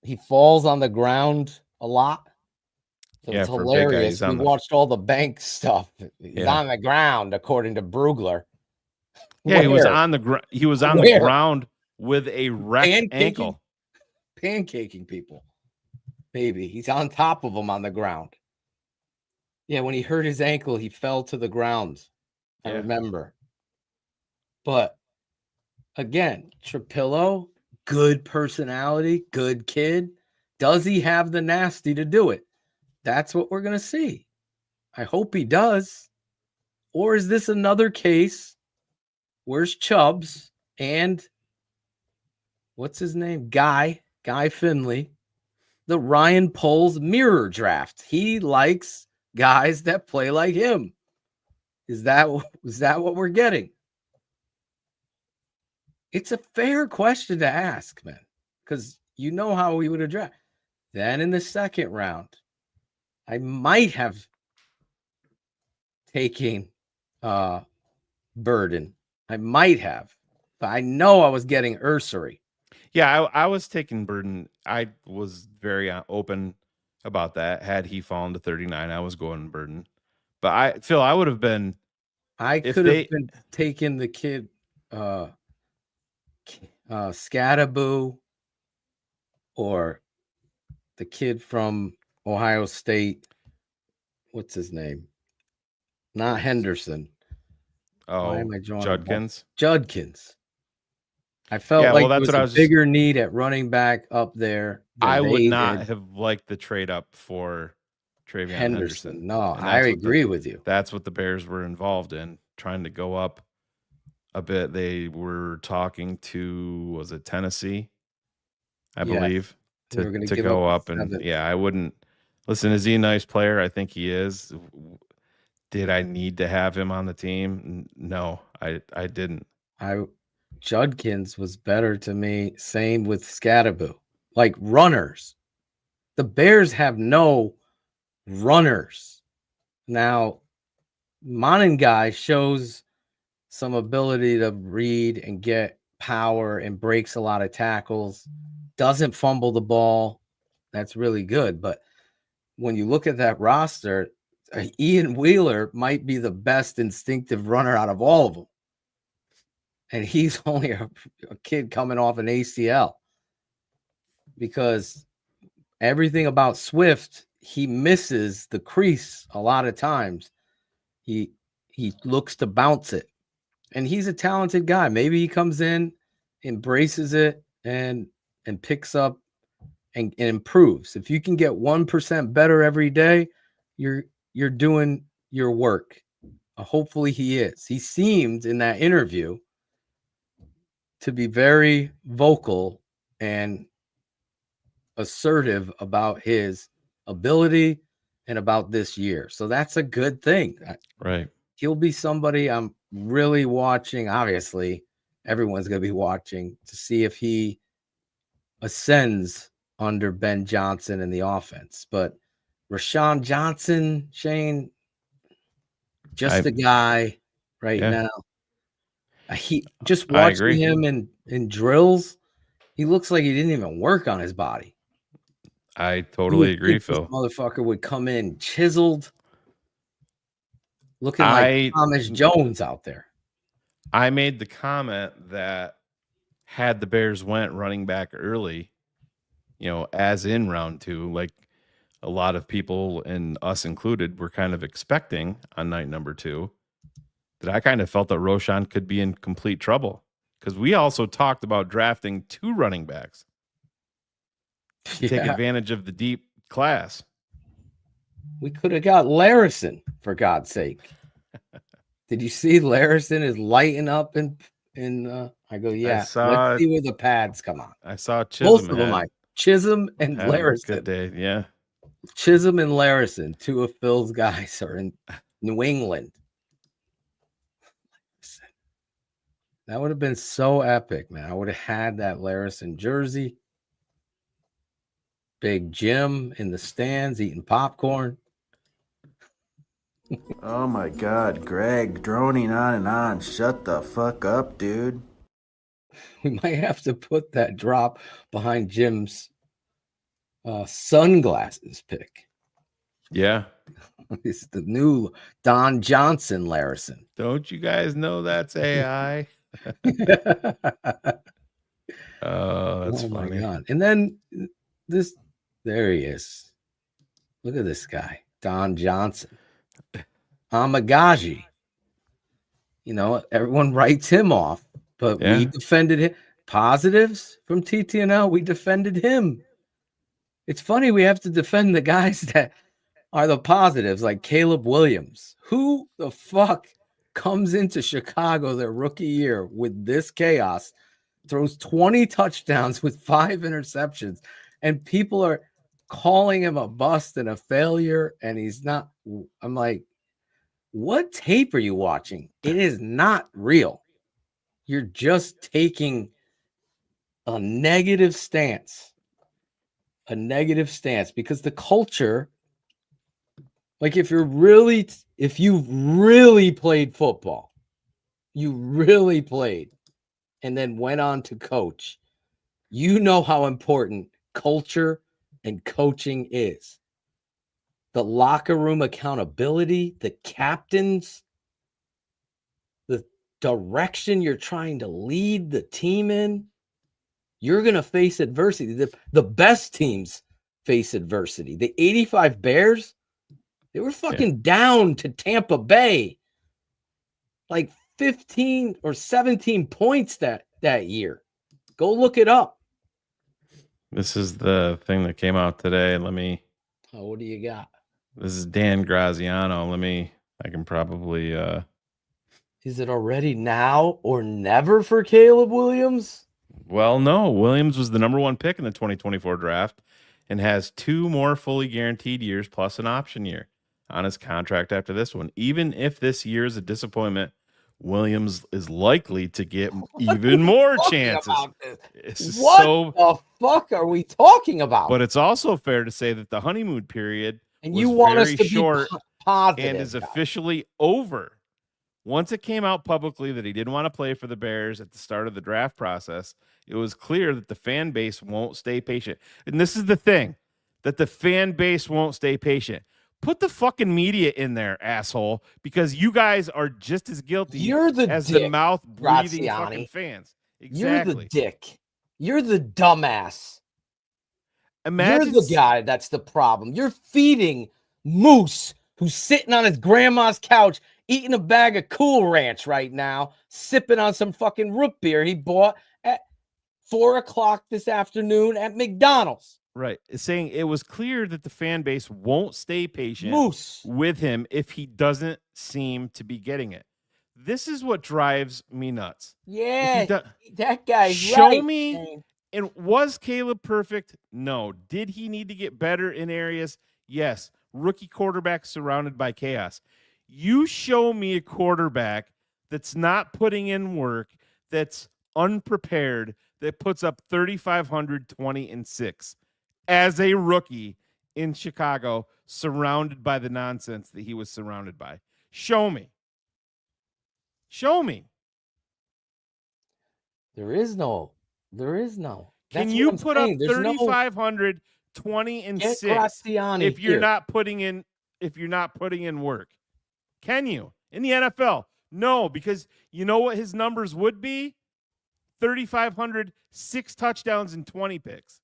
He falls on the ground a lot. So it's hilarious. We watched all the bank stuff. He's on the ground, according to Brugler. Yeah, he was on the ground. He was on the ground with a wrecked ankle. Pancaking people. Maybe he's on top of them on the ground. Yeah, when he hurt his ankle, he fell to the ground. I remember. But again, Trapillo, good personality, good kid. Does he have the nasty to do it? That's what we're going to see. I hope he does. Or is this another case? Where's Chubbs and what's his name? Guy Finley, the Ryan Poles mirror draft. He likes guys that play like him. Is that what we're getting? It's a fair question to ask, man, because you know how we would have drafted. Then in the second round, I might have taken Burden. I might have, but I know I was getting Ursary. Yeah, I was taking Burden. I was very open about that. Had he fallen to 39, I was going Burden. But Phil, I would have been. I could have been taking the kid, Scattaboo, or the kid from Ohio State. What's his name? Not Henderson. Oh, why am I drawing Judkins? Judkins. I felt like there was a bigger need at running back up there. I would not have liked the trade up for Travion Henderson. No, I agree with you. That's what the Bears were involved in, trying to go up a bit. They were talking to, was it Tennessee? I believe to go up. And I wouldn't listen. Is he a nice player? I think he is. Did I need to have him on the team? No, I didn't. Judkins was better to me. Same with Scattaboo. Like runners. The Bears have no runners. Now, Monangai shows some ability to read and get power and breaks a lot of tackles, doesn't fumble the ball. That's really good. But when you look at that roster, Ian Wheeler might be the best instinctive runner out of all of them. And he's only a kid coming off an ACL, because everything about Swift, he misses the crease a lot of times. He looks to bounce it. And he's a talented guy. Maybe he comes in, embraces it, and picks up and improves. If you can get 1% better every day, you're doing your work. Hopefully he is. He seemed in that interview to be very vocal and assertive about his ability and about this year. So that's a good thing. Right. He'll be somebody I'm really watching. Obviously, everyone's going to be watching to see if he ascends under Ben Johnson in the offense. But Rashawn Johnson, Shane, just a guy now. He just watching him in drills, he looks like he didn't even work on his body. I totally agree, Phil. This motherfucker would come in chiseled, looking like Thomas Jones out there. I made the comment that had the Bears went running back early, as in round 2, like a lot of people, and us included, were kind of expecting on night number 2, that I kind of felt that Roschon could be in complete trouble, because we also talked about drafting 2 running backs to take advantage of the deep class. We could have got Larison, for God's sake. Did you see Larison is lighting up in I go, yeah. Let's see where the pads come on. I saw Chisholm. Both of them, Chisholm and Larison. Good day, yeah. Chisholm and Larison, 2 of Phil's guys, are in New England. That would have been so epic, man. I would have had that Larison jersey. Big Jim in the stands eating popcorn. Oh my God, Greg, droning on and on. Shut the fuck up, dude. We might have to put that drop behind Jim's sunglasses pick. Yeah. It's the new Don Johnson Larison. Don't you guys know that's AI? Oh, that's funny. My God. And then there he is. Look at this guy, Don Johnson. Amagaji. Everyone writes him off, but we defended him. Positives from TTNL, we defended him. It's funny we have to defend the guys that are the positives, like Caleb Williams. Who the fuck comes into Chicago their rookie year with this chaos, throws 20 touchdowns with 5 interceptions, and people are calling him a bust and a failure, and he's not? I'm like, what tape are you watching? It is not real. You're just taking a negative stance. Because the culture, like if you've really played football, and then went on to coach, how important culture and coaching is. The locker room accountability, the captains, the direction you're trying to lead the team in. You're going to face adversity. The best teams face adversity. The 85 Bears, they were fucking down to Tampa Bay like 15 or 17 points that year. Go look it up. This is the thing that came out today. What do you got? This is Dan Graziano. I can probably Is it already now or never for Caleb Williams? Well, no. Williams was the number 1 pick in the 2024 draft and has 2 more fully guaranteed years plus an option year on his contract after this one. Even if this year is a disappointment, Williams is likely to get even more chances. What the fuck are we talking about? But it's also fair to say that the honeymoon period and was you want very us to short be positive and is guys. officially over. Once it came out publicly that he didn't want to play for the Bears at the start of the draft process, it was clear that the fan base won't stay patient. And this is the thing, that the fan base won't stay patient. Put the fucking media in there, asshole, because you guys are just as guilty You're the as dick, the mouth-breathing Graziani. fucking fans. Exactly. You're the dick. You're the dumbass. Imagine You're the guy that's the problem. You're feeding Moose, who's sitting on his grandma's couch eating a bag of Cool Ranch right now, sipping on some fucking root beer he bought at 4 o'clock this afternoon at McDonald's. Right. It's saying it was clear that the fan base won't stay patient Moose. with him if he doesn't seem to be getting it. This is what drives me nuts. Yeah, that guy's show right, me. man. And was Caleb perfect? No. Did he need to get better in areas? Yes. Rookie quarterback surrounded by chaos. You show me a quarterback that's not putting in work, that's unprepared, that puts up 3,500, 20, and 6 as a rookie in Chicago, surrounded by the nonsense that he was surrounded by. Show me. Show me. There is no. Can you put up 3,500, 20, and 6 if you're not putting in work? Can you? In the NFL? No, because you know what his numbers would be? 3,500, 6 touchdowns and 20 picks.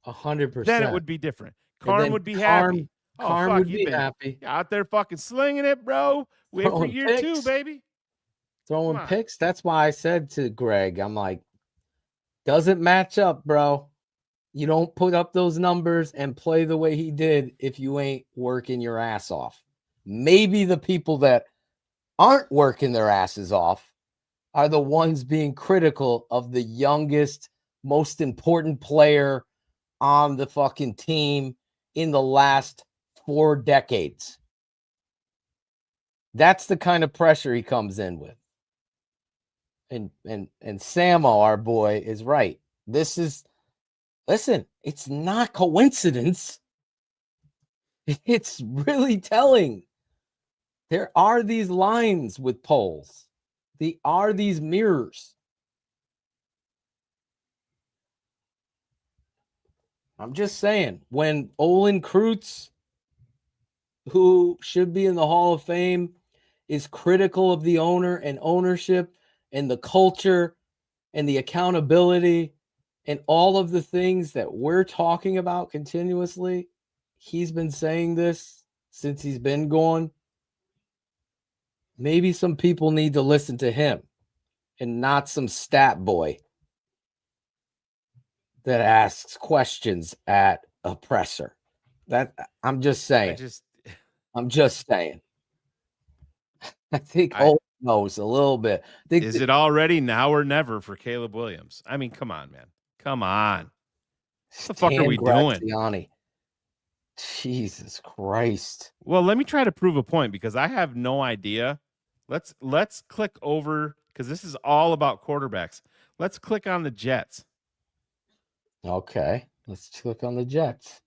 100%. Then it would be different. Carm would be happy. Carm would be happy. Out there fucking slinging it, bro. Wait for year 2, baby. Throwing picks. That's why I said to Greg, I'm like, doesn't match up, bro. You don't put up those numbers and play the way he did if you ain't working your ass off. Maybe the people that aren't working their asses off are the ones being critical of the youngest, most important player on the fucking team in the last 4 decades. That's the kind of pressure he comes in with. And Samo, our boy, is right. Listen, it's not coincidence. It's really telling. There are these lines with polls. There are these mirrors. I'm just saying, when Olin Kreutz, who should be in the Hall of Fame, is critical of the owner and ownership and the culture and the accountability and all of the things that we're talking about continuously, he's been saying this since he's been gone. Maybe some people need to listen to him and not some stat boy that asks questions at a presser. I'm just saying. I'm just saying. I think Olin knows a little bit. Is it already now or never for Caleb Williams? I mean, come on, man. Come on. What the fuck are we doing? Jesus Christ. Well, let me try to prove a point because I have no idea. Let's click over because this is all about quarterbacks. Let's click on the Jets. Okay. Let's click on the Jets.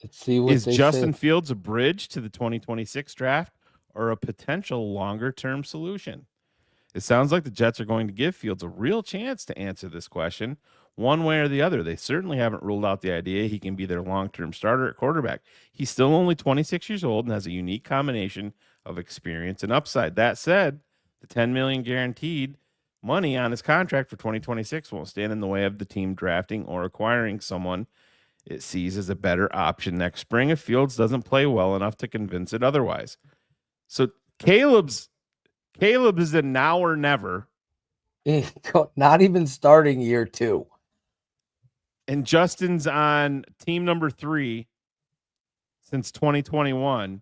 Let's see what is Justin Fields a bridge to the 2026 draft or a potential longer-term solution? It sounds like the Jets are going to give Fields a real chance to answer this question one way or the other. They certainly haven't ruled out the idea he can be their long-term starter at quarterback. He's still only 26 years old and has a unique combination of experience and upside. That said, the $10 million guaranteed money on his contract for 2026 won't stand in the way of the team drafting or acquiring someone it sees as a better option next spring if Fields doesn't play well enough to convince it otherwise. So Caleb is a now or never. Not even starting year 2. And Justin's on team number 3 since 2021.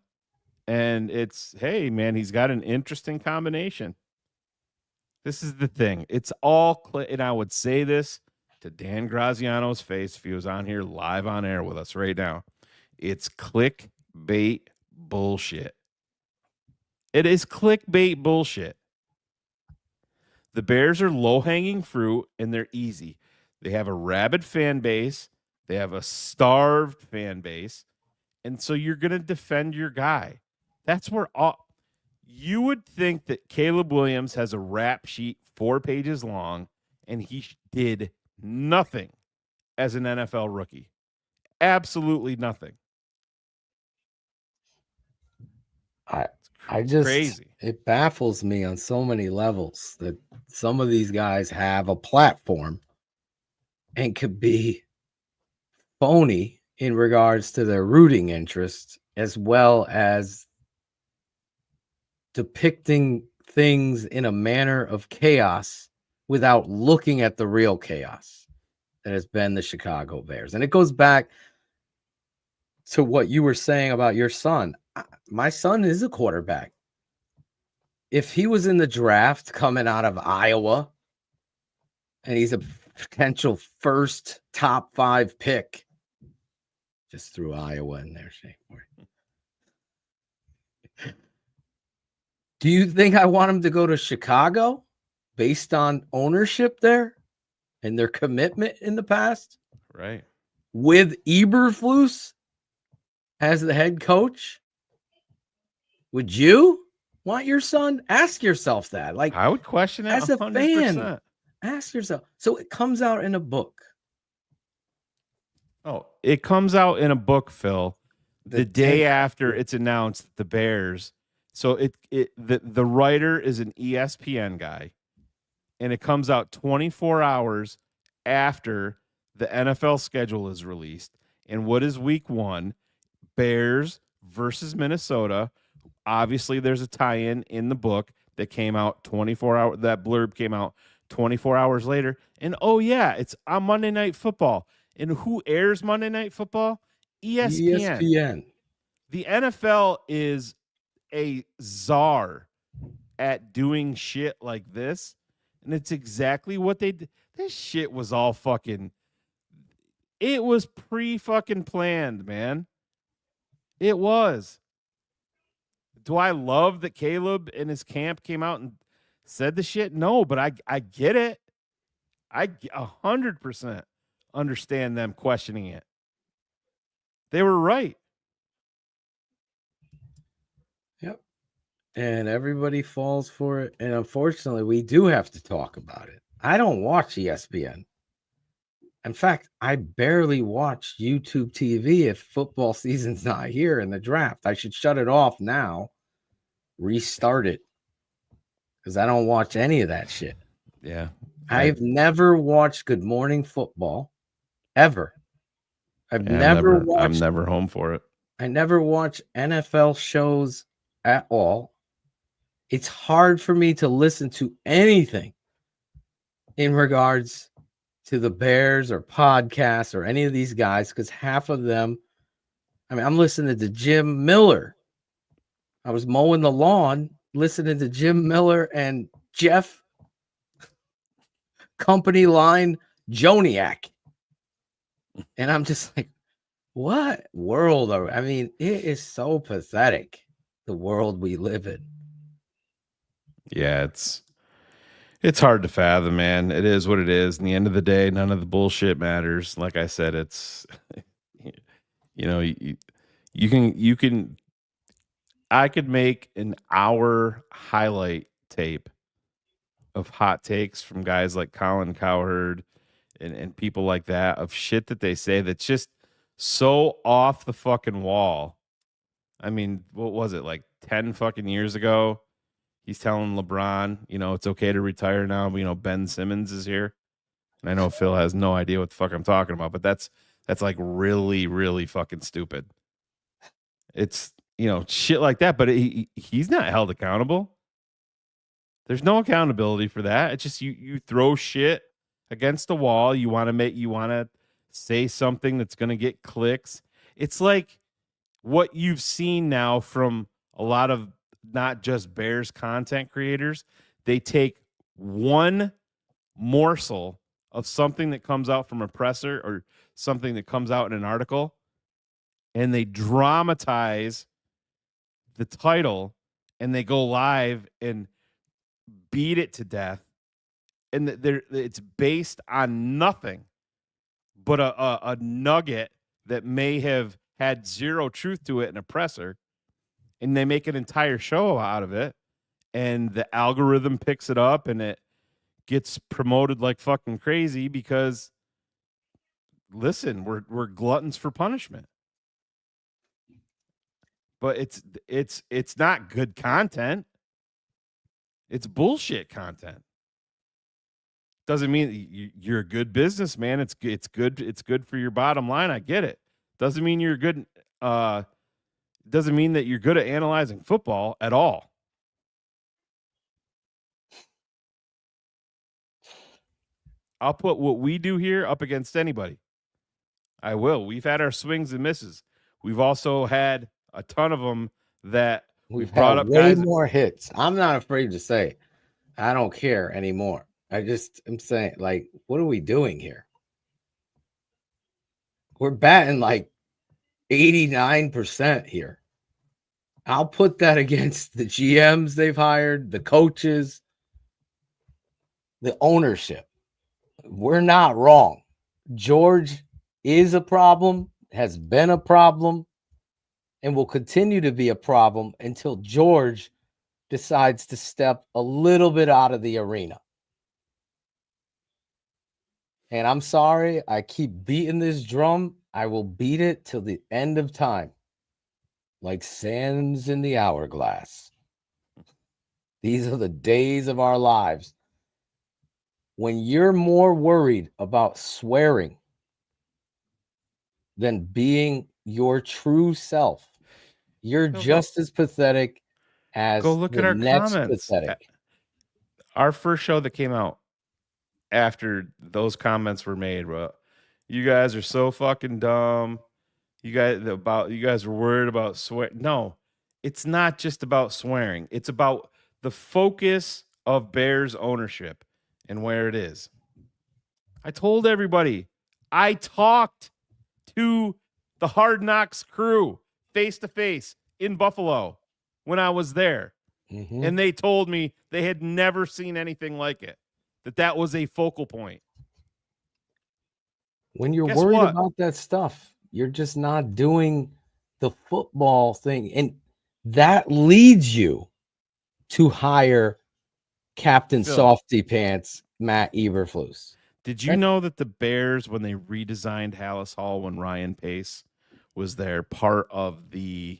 And it's, hey, man, he's got an interesting combination. This is the thing. It's all, and I would say this to Dan Graziano's face if he was on here live on air with us right now. It's clickbait bullshit. It is clickbait bullshit. The Bears are low-hanging fruit, and they're easy. They have a rabid fan base. They have a starved fan base. And so you're going to defend your guy. That's where you would think that Caleb Williams has a rap sheet 4 pages long, and he did nothing as an NFL rookie. Absolutely nothing. I just crazy. It baffles me on so many levels that some of these guys have a platform and could be phony in regards to their rooting interest, as well as depicting things in a manner of chaos without looking at the real chaos that has been the Chicago Bears. And it goes back to what you were saying about your son. My son is a quarterback. If he was in the draft coming out of Iowa and he's a potential first top 5 pick, just threw Iowa in there, Shane. Do you think I want him to go to Chicago based on ownership there and their commitment in the past? Right. With Eberflus as the head coach? Would you want your son? Ask yourself that. Like, I would question it as 100%. a fan. Ask yourself. So it comes out in a book. Oh, it comes out in a book, Phil, the day after it's announced that the Bears. So the writer is an ESPN guy, and it comes out 24 hours after the NFL schedule is released. And what is week 1? Bears versus Minnesota. Obviously, there's a tie-in in the book that came out 24 hours. That blurb came out 24 hours later. And oh yeah, it's on Monday Night Football. And who airs Monday Night Football? ESPN. ESPN. The NFL is a czar at doing shit like this. And it's exactly what they did. This shit was all fucking, it was pre-fucking planned, man. It was. Do I love that Caleb and his camp came out and said the shit? No, but I get it. I 100% understand them questioning it. They were right. Yep. And everybody falls for it. And unfortunately, we do have to talk about it. I don't watch ESPN. In fact, I barely watch YouTube TV if football season's not here in the draft. I should shut it off now, restart it, because I don't watch any of that shit. Yeah. I've never watched Good Morning Football, ever. I'm never home for it. I never watch NFL shows at all. It's hard for me to listen to anything in regards to the Bears or podcasts or any of these guys, because half of them, I mean, I'm listening to Jim Miller. I was mowing the lawn, listening to Jim Miller and Jeff Company Line Joniak. And I'm just like, what world are we? I mean, it is so pathetic, the world we live in. Yeah, it's hard to fathom, man. It is what it is. In the end of the day, none of the bullshit matters. Like I said, it's you can I could make an hour highlight tape of hot takes from guys like Colin Cowherd and people like that, of shit that they say that's just so off the fucking wall. I mean, what was it, like 10 fucking years ago? He's telling LeBron, it's okay to retire now. Ben Simmons is here. And I know Phil has no idea what the fuck I'm talking about, but that's like really, really fucking stupid. It's, shit like that, but he's not held accountable. There's no accountability for that. It's just you throw shit against the wall. You want to say something that's going to get clicks. It's like what you've seen now from a lot of not just Bears content creators. They take one morsel of something that comes out from a presser or something that comes out in an article, and they dramatize the title, and they go live and beat it to death and it's based on nothing but a nugget that may have had zero truth to it, an oppressor, and they make an entire show out of it, and the algorithm picks it up and it gets promoted like fucking crazy because, listen, we're gluttons for punishment. But it's not good content. It's bullshit content. Doesn't mean you're a good businessman. It's good. It's good for your bottom line. I get it. Doesn't mean you're good. Doesn't mean that you're good at analyzing football at all. I'll put what we do here up against anybody. I will. We've had our swings and misses. We've also had a ton of them that we've brought had up way guys. more hits. I'm not afraid to say it. I don't care anymore. I'm saying, like, what are we doing here? We're batting like 89% here. I'll put that against the GMs they've hired, the coaches, the ownership. We're not wrong. George is a problem, has been a problem, and will continue to be a problem until George decides to step a little bit out of the arena. And I'm sorry, I keep beating this drum. I will beat it till the end of time, like sands in the hourglass. These are the days of our lives. When you're more worried about swearing than being your true self, you're just as pathetic as Go look the at our next comments. pathetic. Our first show that came out after those comments were made, bro. You guys are so fucking dumb. You guys were worried about swear. No, it's not just about swearing. It's about the focus of Bears ownership and where it is. I told everybody. I talked to the Hard Knocks crew face to face in Buffalo when I was there. Mm-hmm. And they told me they had never seen anything like it, that was a focal point. When you're Guess worried what? about that stuff, you're just not doing the football thing. And that leads you to hire Captain Phil. Softy Pants, Matt Eberflus. Did you know that the Bears, when they redesigned Hallis Hall when Ryan Pace was there, part of the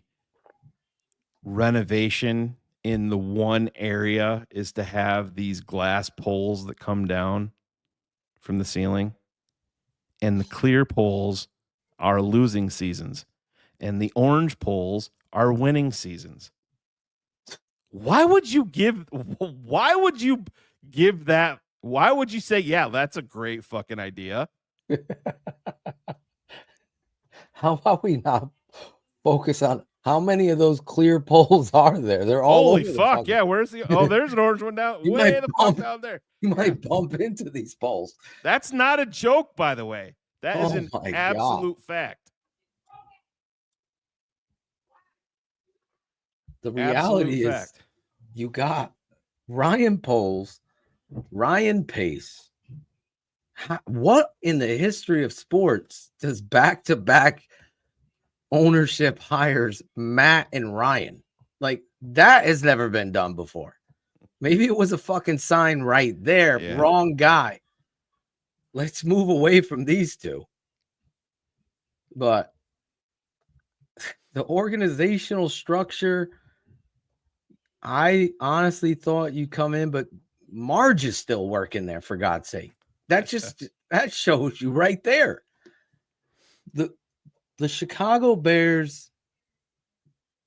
renovation in the one area is to have these glass poles that come down from the ceiling? And the clear poles are losing seasons, and the orange poles are winning seasons. Why would you give that? Why would you say, yeah, that's a great fucking idea? How about we not focus on how many of those clear poles are there? They're all Holy over the fuck. fucking- Yeah, where's the there's an orange one down. You Way might the bump- fuck down there. You might bump into these poles. That's not a joke, by the way. That is Oh an my absolute fact. The reality Absolute is fact. you got Ryan Poles, Ryan Pace. What in the history of sports does back-to-back ownership hires Matt and Ryan? Like, that has never been done before. Maybe it was a fucking sign right there. Yeah. Wrong guy. Let's move away from these two. But the organizational structure, I honestly thought you'd come in, but Marge is still working there, for God's sake. That shows you right there. The Chicago Bears,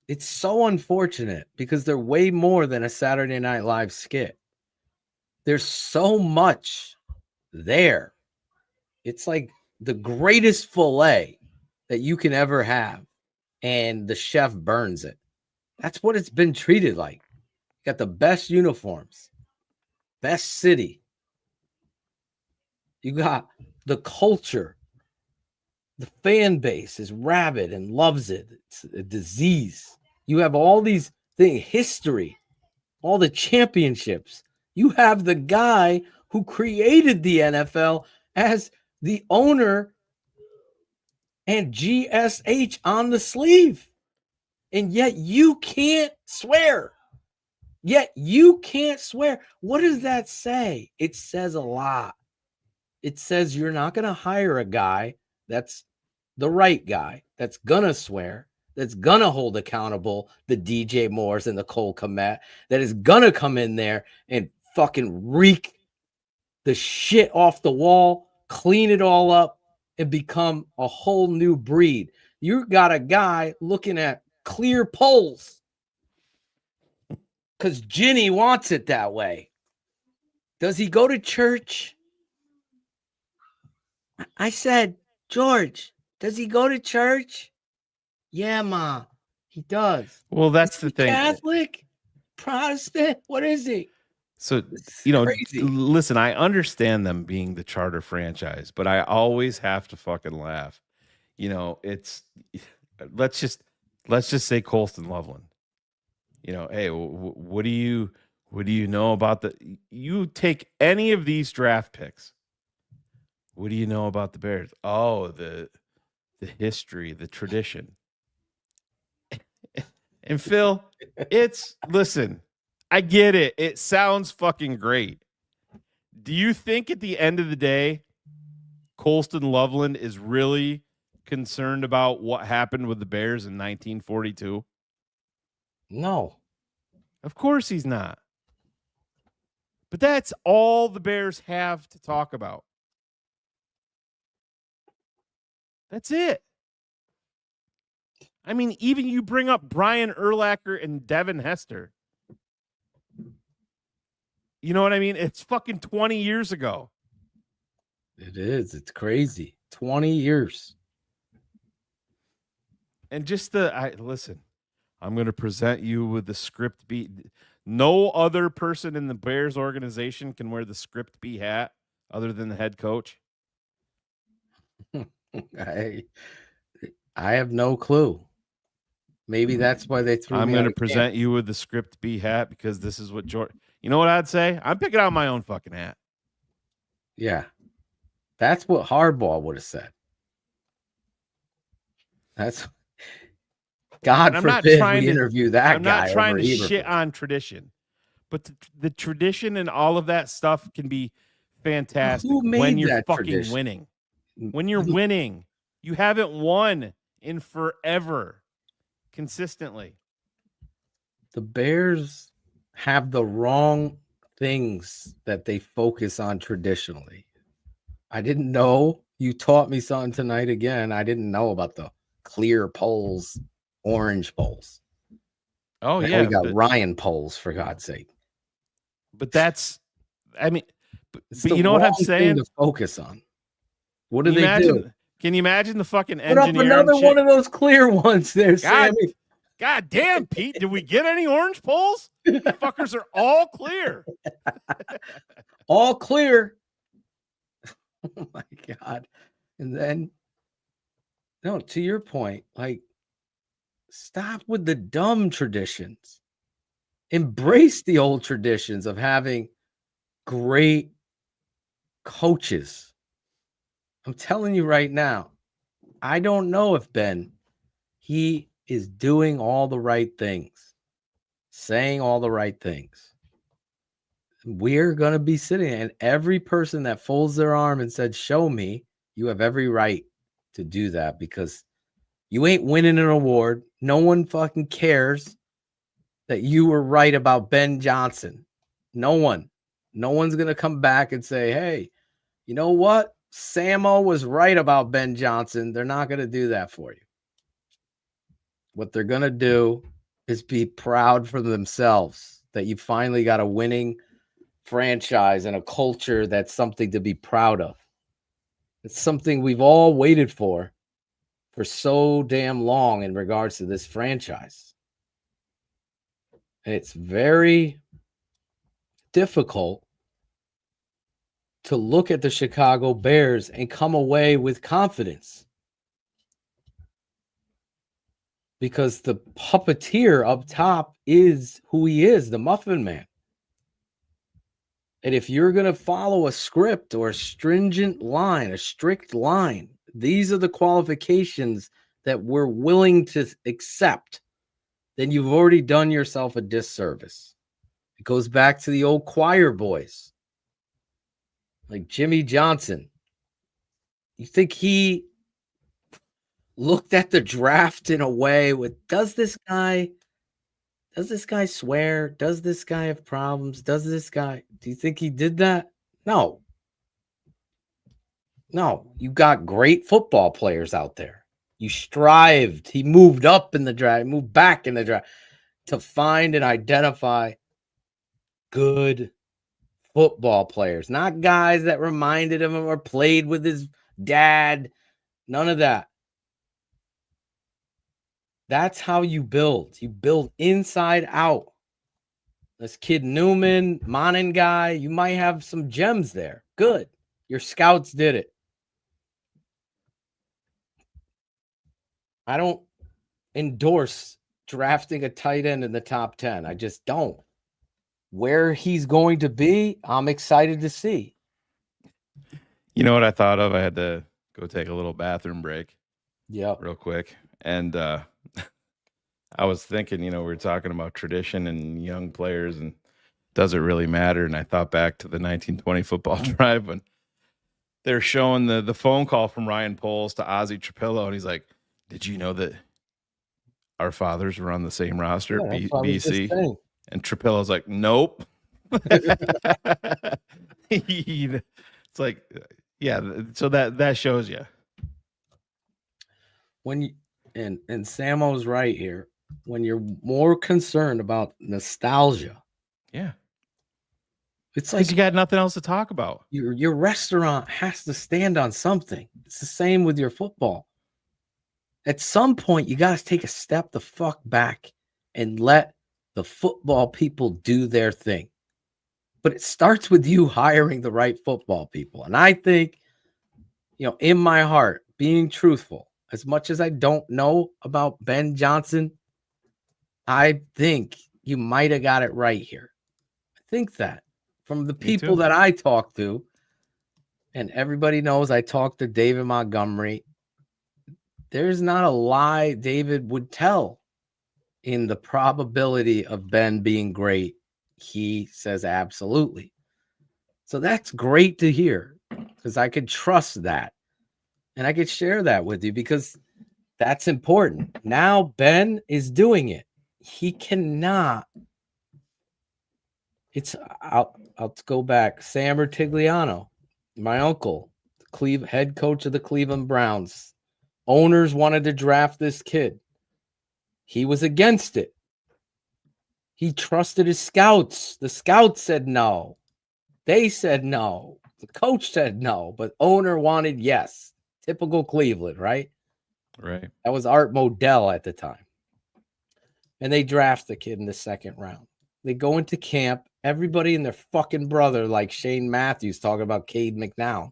it's so unfortunate because they're way more than a Saturday Night Live skit. There's so much there. It's like the greatest filet that you can ever have, and the chef burns it. That's what it's been treated like. Got the best uniforms, best city. You got the culture. The fan base is rabid and loves it. It's a disease. You have all these things, history, all the championships. You have the guy who created the NFL as the owner and GSH on the sleeve. And yet you can't swear. Yet you can't swear. What does that say? It says a lot. It says you're not going to hire a guy that's the right guy, that's going to swear, that's going to hold accountable the DJ Moores and the Cole Kmet, that is going to come in there and fucking reek the shit off the wall, clean it all up, and become a whole new breed. You got a guy looking at clear polls because Ginny wants it that way. Does he go to church? I said, George, does he go to church? Yeah, Ma, he does. Well, that's the thing. Catholic? Protestant? What is he? So, It's you know, crazy. listen, I understand them being the charter franchise, but I always have to fucking laugh. You know, it's let's just say Colston Loveland. You know, hey, what do you know about you take any of these draft picks? What do you know about the Bears? Oh, the history, the tradition. And Phil, listen, I get it. It sounds fucking great. Do you think at the end of the day, Colston Loveland is really concerned about what happened with the Bears in 1942? No. Of course he's not. But that's all the Bears have to talk about. That's it. I mean, even you bring up Brian Urlacher and Devin Hester. You know what I mean? It's fucking 20 years ago. It is. It's crazy. 20 years. And just listen, I'm going to present you with the script B. No other person in the Bears organization can wear the script B hat other than the head coach. I have no clue. Maybe that's why they threw me. I'm going to present you with the script B hat because this is what George. You know what I'd say? I'm picking out my own fucking hat. Yeah, that's what Hardball would have said. That's God forbid we interview that guy. I'm not trying to shit on tradition, but the tradition and all of that stuff can be fantastic when you're fucking winning. When you're winning, you haven't won in forever. Consistently. The Bears have the wrong things that they focus on traditionally. I didn't know. You taught me something tonight again. I didn't know about the clear poles, orange poles. Oh, now yeah. We got Ryan poles, for God's sake. But that's, I mean, but you know what I'm saying? To focus on. What do they do? Can you imagine the fucking Put up another one of those clear ones there, Sammy. God damn, Pete. Did we get any orange poles? The fuckers are all clear. All clear. Oh, my God. And then, no, to your point, like, stop with the dumb traditions. Embrace the old traditions of having great coaches. I'm telling you right now, I don't know if he is doing all the right things, saying all the right things. We're going to be sitting, and every person that folds their arm and said, show me, you have every right to do that because you ain't winning an award. No one fucking cares that you were right about Ben Johnson. No one's going to come back and say, hey, you know what? Samo was right about Ben Johnson. They're not going to do that for you. What they're going to do is be proud for themselves that you finally got a winning franchise and a culture that's something to be proud of. It's something we've all waited for so damn long in regards to this franchise. And it's very difficult to look at the Chicago Bears and come away with confidence. Because the puppeteer up top is who he is, the Muffin Man. And if you're going to follow a script or a stringent line, a strict line, these are the qualifications that we're willing to accept, then you've already done yourself a disservice. It goes back to the old choir boys, like Jimmy Johnson. You think he looked at the draft in a way with, does this guy swear? Does this guy have problems? Do you think he did that? No. You got great football players out there. You strived. He moved up in the draft, moved back in the draft to find and identify good football players, not guys that reminded him or played with his dad. None of that. That's how you build. You build inside out. This kid Newman, Monin guy, you might have some gems there. Good. Your scouts did it. I don't endorse drafting a tight end in the top 10. I just don't. Where he's going to be, I'm excited to see. You know what I thought of? I had to go take a little bathroom break. Yeah. Real quick. And I was thinking, we were talking about tradition and young players and does it really matter? And I thought back to the 1920 football drive when they're showing the phone call from Ryan Poles to Ozzie Trapillo. And he's like, did you know that our fathers were on the same roster at BC? And Trapillo's like, nope. It's like, yeah. So that shows you. When you, and Samo's right here. When you're more concerned about nostalgia. Yeah. It's like you got nothing else to talk about. Your restaurant has to stand on something. It's the same with your football. At some point, you got to take a step the fuck back and let the football people do their thing. But it starts with you hiring the right football people. And I think, in my heart, being truthful, as much as I don't know about Ben Johnson, I think you might have got it right here. I think that from the people that I talk to, and everybody knows I talk to David Montgomery, there's not a lie David would tell in the probability of Ben being great. He says absolutely. So that's great to hear because I could trust that. And I could share that with you because that's important. Now Ben is doing it. He cannot. I'll go back. Sam Rutigliano, my uncle, head coach of the Cleveland Browns. Owners wanted to draft this kid. He was against it. He trusted his scouts. The scouts said no. They said no. The coach said no, but owner wanted yes. Typical Cleveland, right? Right. That was Art Modell at the time. And they draft the kid in the second round. They go into camp. Everybody and their fucking brother, like Shane Matthews talking about Cade McNown,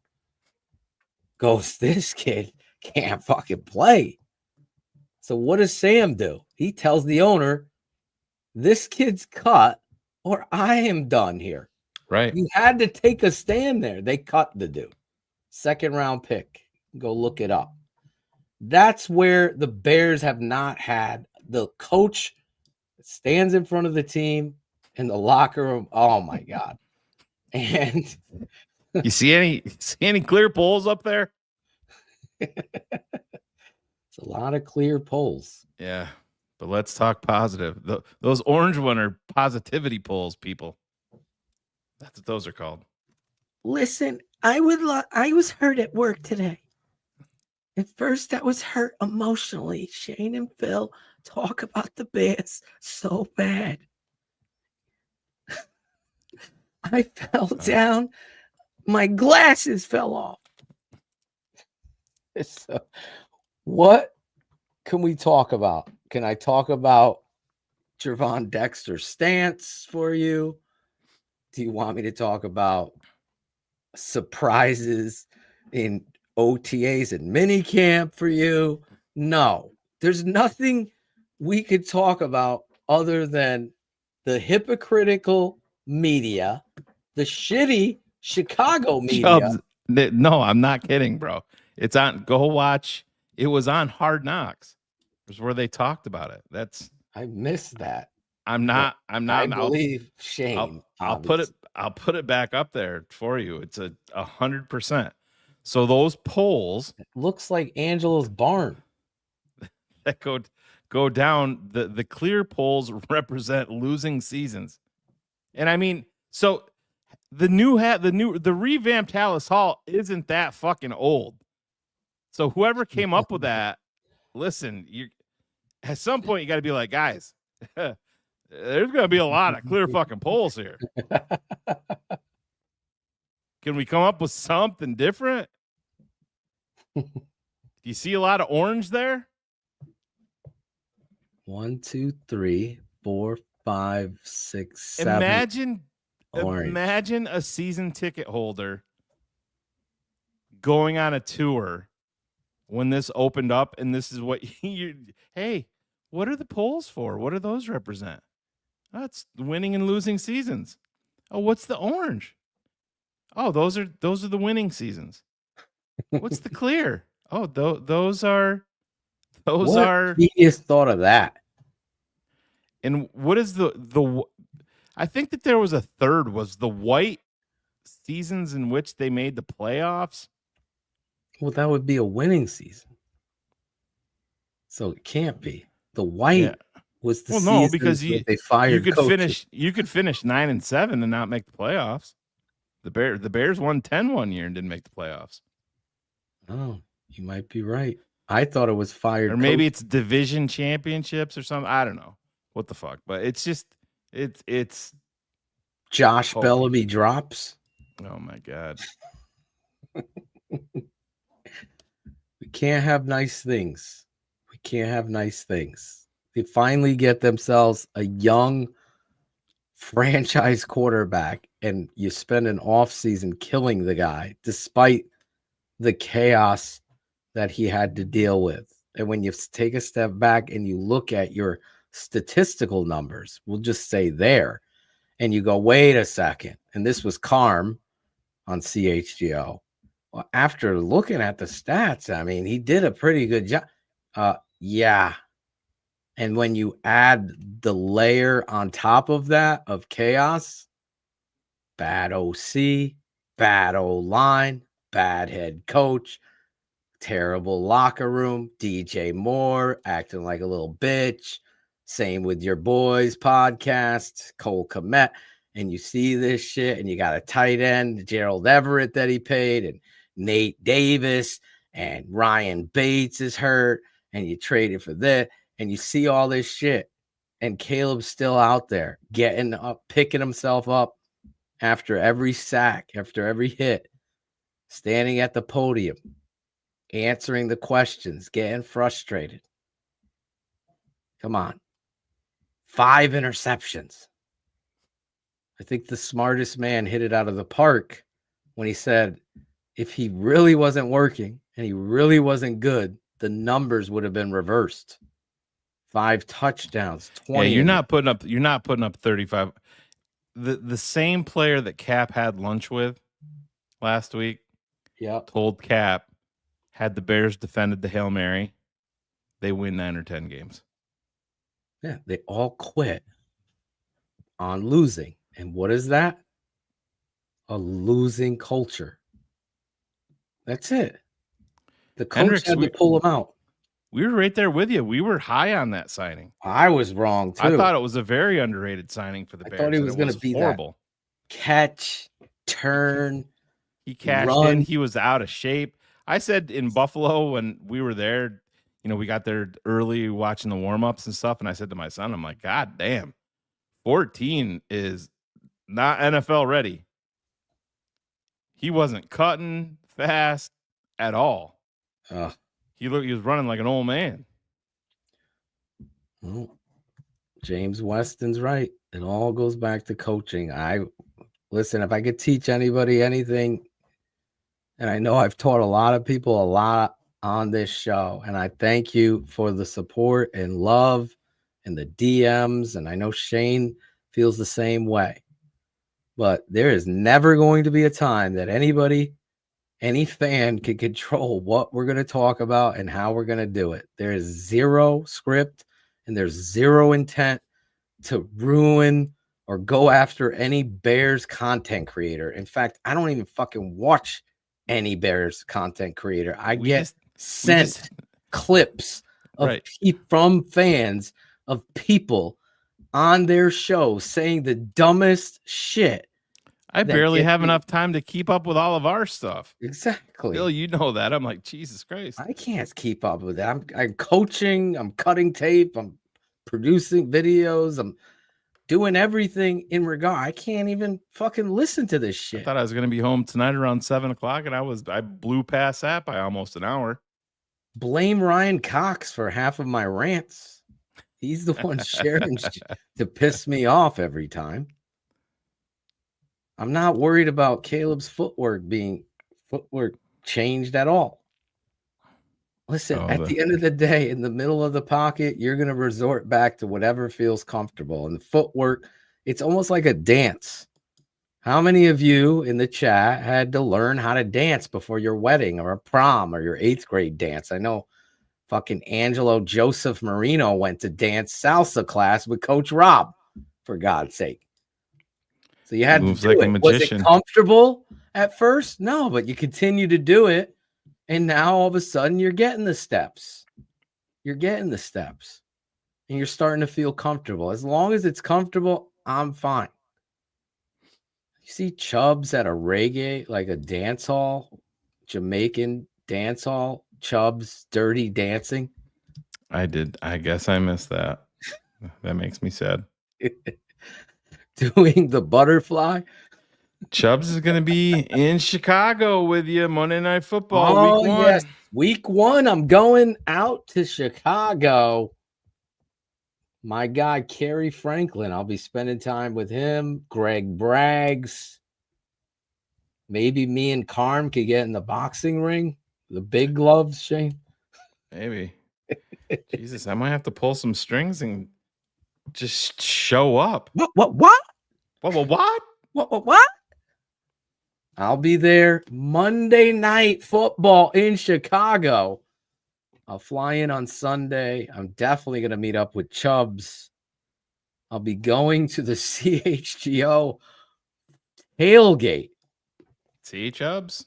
goes, this kid can't fucking play. So what does Sam do? He tells the owner, this kid's cut or I am done here. Right. You had to take a stand there. They cut the dude. Second round pick. Go look it up. That's where the Bears have not had the coach that stands in front of the team in the locker room. Oh my God. And you see any clear polls up there? It's a lot of clear polls. Yeah. But let's talk positive. Those orange one are positivity polls, people. That's what those are called. Listen, I was hurt at work today. At first, I was hurt emotionally. Shane and Phil talk about the Bears so bad. I fell down. My glasses fell off. So, what can we talk about? Can I talk about Gervon Dexter's stance for you? Do you want me to talk about surprises in OTAs and minicamp for you? No, there's nothing we could talk about other than the hypocritical media, the shitty Chicago media. Chubbs, no, I'm not kidding, bro. It's on. Go watch. It was on Hard Knocks. It was where they talked about it. I missed that. I'm not. I believe Shane. I'll put it back up there for you. It's 100%. So those polls looks like Angela's barn that go down. The clear polls represent losing seasons, and I mean, so the revamped Hallis Hall isn't that fucking old. So whoever came up with that, listen, at some point you got to be like, guys, there's going to be a lot of clear fucking polls here. Can we come up with something different? Do you see a lot of orange there? 1, 2, 3, 4, 5, 6, 7. Imagine a season ticket holder going on a tour when this opened up, and this is what hey, what are the polls for? What do those represent? That's winning and losing seasons. Oh, what's the orange? Oh, those are the winning seasons. What's the clear? Oh, those are. Genius thought of that. And what is the? I think that there was a third. Was the white seasons in which they made the playoffs? Well, that would be a winning season. So it can't be. The white was the season because they fired. You could finish 9-7 and not make the playoffs. The Bears won 10 one year and didn't make the playoffs. Oh, you might be right. I thought it was fired. Or maybe it's division championships or something. I don't know what the fuck, but it's just it's Josh Bellamy drops. Oh my God. We can't have nice things. We can't have nice things. They finally get themselves a young franchise quarterback, and you spend an offseason killing the guy despite the chaos that he had to deal with. And when you take a step back and you look at your statistical numbers, we'll just say there, and you go, wait a second. And this was Carm on CHGO. Well, after looking at the stats, I mean, he did a pretty good job. Yeah. And when you add the layer on top of that of chaos, bad OC, bad O-line, bad head coach, terrible locker room, DJ Moore acting like a little bitch. Same with your boys podcast, Cole Kmet. And you see this shit, and you got a tight end, Gerald Everett, that he paid, and Nate Davis, and Ryan Bates is hurt, and you traded for that, and you see all this shit, and Caleb's still out there getting up, picking himself up after every sack, after every hit, standing at the podium, answering the questions, getting frustrated. Come on. 5 interceptions. I think the smartest man hit it out of the park when he said if he really wasn't working and he really wasn't good, the numbers would have been reversed. 5 touchdowns, 20. Yeah, you're not putting up 35. The same player that Cap had lunch with last week, told Cap, had the Bears defended the Hail Mary, they win 9 or 10 games. Yeah, they all quit on losing. And what is that? A losing culture. That's it. The coach had to pull them out. We were right there with you. We were high on that signing. I was wrong, too. I thought it was a very underrated signing for the Bears. I thought he was going to be horrible. Catch, turn. He cashed in. He was out of shape. I said in Buffalo when we were there, we got there early watching the warm-ups and stuff, and I said to my son, I'm like, God damn, 14 is not NFL ready. He wasn't cutting fast at all. He was running like an old man. Well, James Weston's right. It all goes back to coaching. Listen, if I could teach anybody anything, and I know I've taught a lot of people a lot on this show, and I thank you for the support and love and the DMs, and I know Shane feels the same way. but there is never going to be a time that anybody, any fan can control what we're going to talk about and how we're going to do it. There is zero script and there's zero intent to ruin or go after any Bears content creator. In fact, I don't even fucking watch any Bears content creator. I get sent clips of from fans of people on their show saying the dumbest shit. I barely have enough time to keep up with all of our stuff. Exactly. Bill, you know that. I'm like, Jesus Christ. I can't keep up with that. I'm coaching, I'm cutting tape, I'm producing videos, I'm doing everything in regard. I can't even fucking listen to this shit. I thought I was going to be home tonight around 7:00, and I blew past that by almost an hour. Blame Ryan Cox for half of my rants. He's the one sharing to piss me off every time. I'm not worried about Caleb's footwork changed at all. Listen, at the end of the day, in the middle of the pocket, you're going to resort back to whatever feels comfortable. And the footwork, it's almost like a dance. How many of you in the chat had to learn how to dance before your wedding or a prom or your 8th grade dance? I know fucking Angelo Joseph Marino went to dance salsa class with Coach Rob, for God's sake. So you had to do it. Was it comfortable at first? No, but you continue to do it. And now all of a sudden you're getting the steps. You're getting the steps. And you're starting to feel comfortable. As long as it's comfortable, I'm fine. You see Chubbs at a reggae, like a dance hall, Jamaican dance hall, Chubbs Dirty Dancing. I did. I guess I missed that. That makes me sad. Doing the butterfly. Chubbs is going to be in Chicago with you Monday Night Football week 1. Yes. Week 1, I'm going out to Chicago. My guy, Kerry Franklin. I'll be spending time with him. Greg Braggs. Maybe me and Carm could get in the boxing ring. The big gloves, Shane. Maybe. Jesus, I might have to pull some strings and just show up. What? What? I'll be there Monday Night Football in Chicago. I'll fly in on Sunday. I'm definitely going to meet up with Chubbs. I'll be going to the CHGO tailgate. See, Chubbs?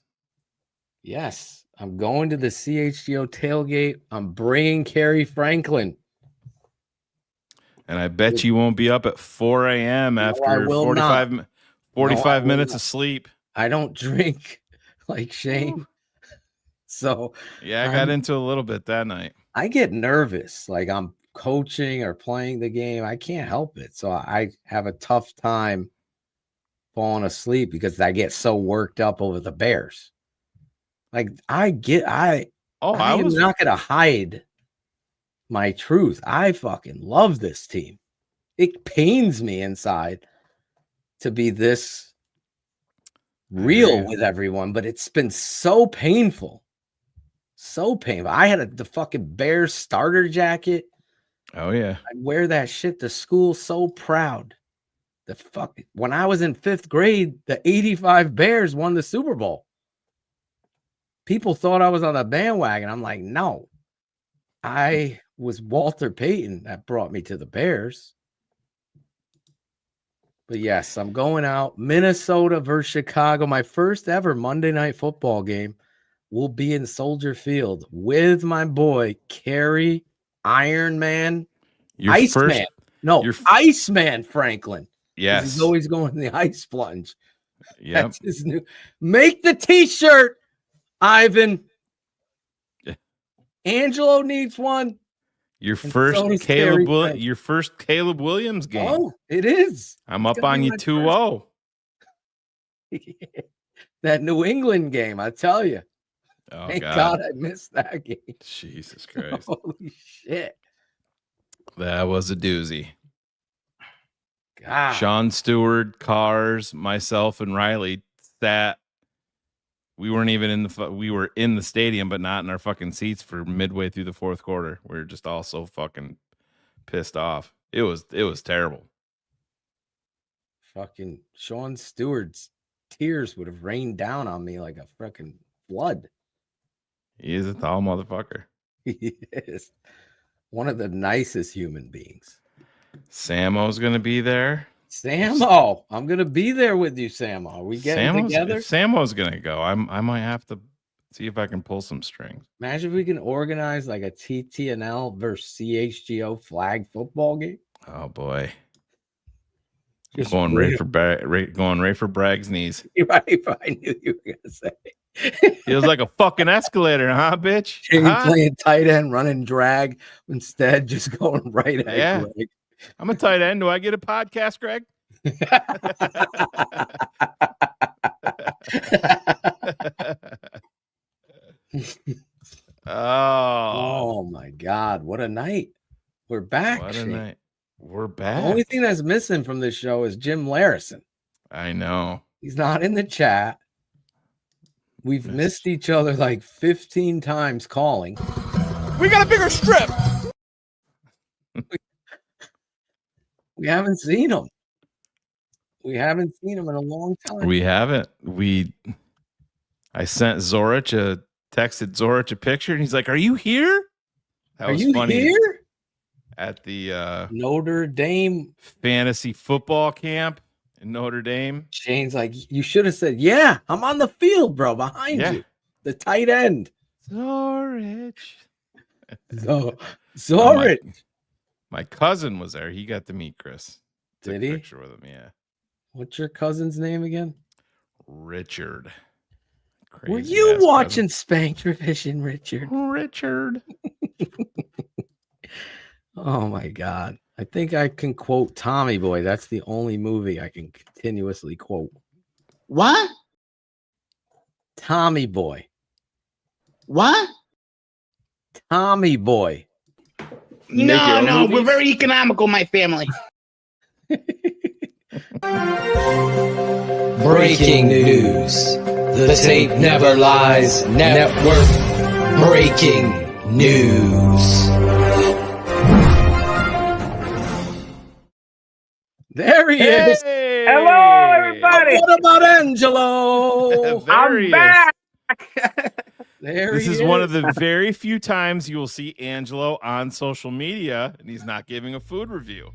Yes, I'm going to the CHGO tailgate. I'm bringing Kerry Franklin. And I bet you won't be up at 4 a.m. after 45 minutes of sleep. I don't drink like Shane. So yeah, I got into a little bit that night. I get nervous. Like I'm coaching or playing the game. I can't help it. So I have a tough time falling asleep because I get so worked up over the Bears. Like I'm not going to hide my truth. I fucking love this team. It pains me inside to be this real with everyone, but it's been so painful. So painful. I had the fucking Bears starter jacket. Oh, yeah. I'd wear that shit to school so proud. When I was in 5th grade, the 85 Bears won the Super Bowl. People thought I was on the bandwagon. I'm like, no. I was Walter Payton that brought me to the Bears. But yes, I'm going out. Minnesota versus Chicago. My first ever Monday Night Football game will be in Soldier Field with my boy, Kerry Iron Man. Iceman. Iceman Franklin. Yes. He's always going the ice plunge. Yeah. That's his new. Make the t-shirt, Ivan. Yeah. Angelo needs one. Your first Caleb Williams game. Oh, it is. I'm up on you 2-0. That New England game, I tell you. Oh, Thank God I missed that game. Jesus Christ. Holy shit. That was a doozy. God. Sean Stewart, Cars, myself, and Riley sat. We weren't even we were in the stadium, but not in our fucking seats for midway through the 4th quarter. We were just all so fucking pissed off. It was terrible. fucking Sean Stewart's tears would have rained down on me like a freaking flood. He is a tall motherfucker. He is one of the nicest human beings. Samo's gonna be there. Samo, I'm gonna be there with you, Samo. Are we getting together? If Samo's gonna go, I might have to see if I can pull some strings. Imagine if we can organize like a TTNL versus CHGO flag football game. Oh boy. Just Going really- right for Bragg's knees. Right, I knew you were gonna say. Feels like a fucking escalator, huh, bitch? Shane Huh? playing tight end, running drag, instead just going right at Yeah. Greg. I'm a tight end. Do I get a podcast, Greg? Oh my God, what a night. We're back. What a Shane. night. We're The back. only thing that's missing from this show is Jim Larison. I know. He's not in the chat. We've missed each other like 15 times calling. We got a bigger strip. We haven't seen him. We haven't seen him in a long time. We haven't. I texted Zorich a picture, and he's like, "Are you here?" That Are was you funny. here? At the Notre Dame fantasy football camp in Notre Dame. Shane's like, you should have said, "Yeah, I'm on the field, bro, behind Yeah. you, the tight end." Zorich. Zorich. My cousin was there. He got to meet Chris. Took Did a he? picture with him, yeah. What's your cousin's name again? Richard. Were Crazy you ass watching Spank Revision, Richard? Richard. Oh my God. I think I can quote Tommy Boy. That's the only movie I can continuously quote. What? Tommy Boy. What? Tommy Boy. No, we're very economical, my family. Breaking news. The tape never lies. Network breaking news. There he is. Hello, everybody. What about Angelo? There he is. There This he is one of the very few times you will see Angelo on social media, and he's not giving a food review.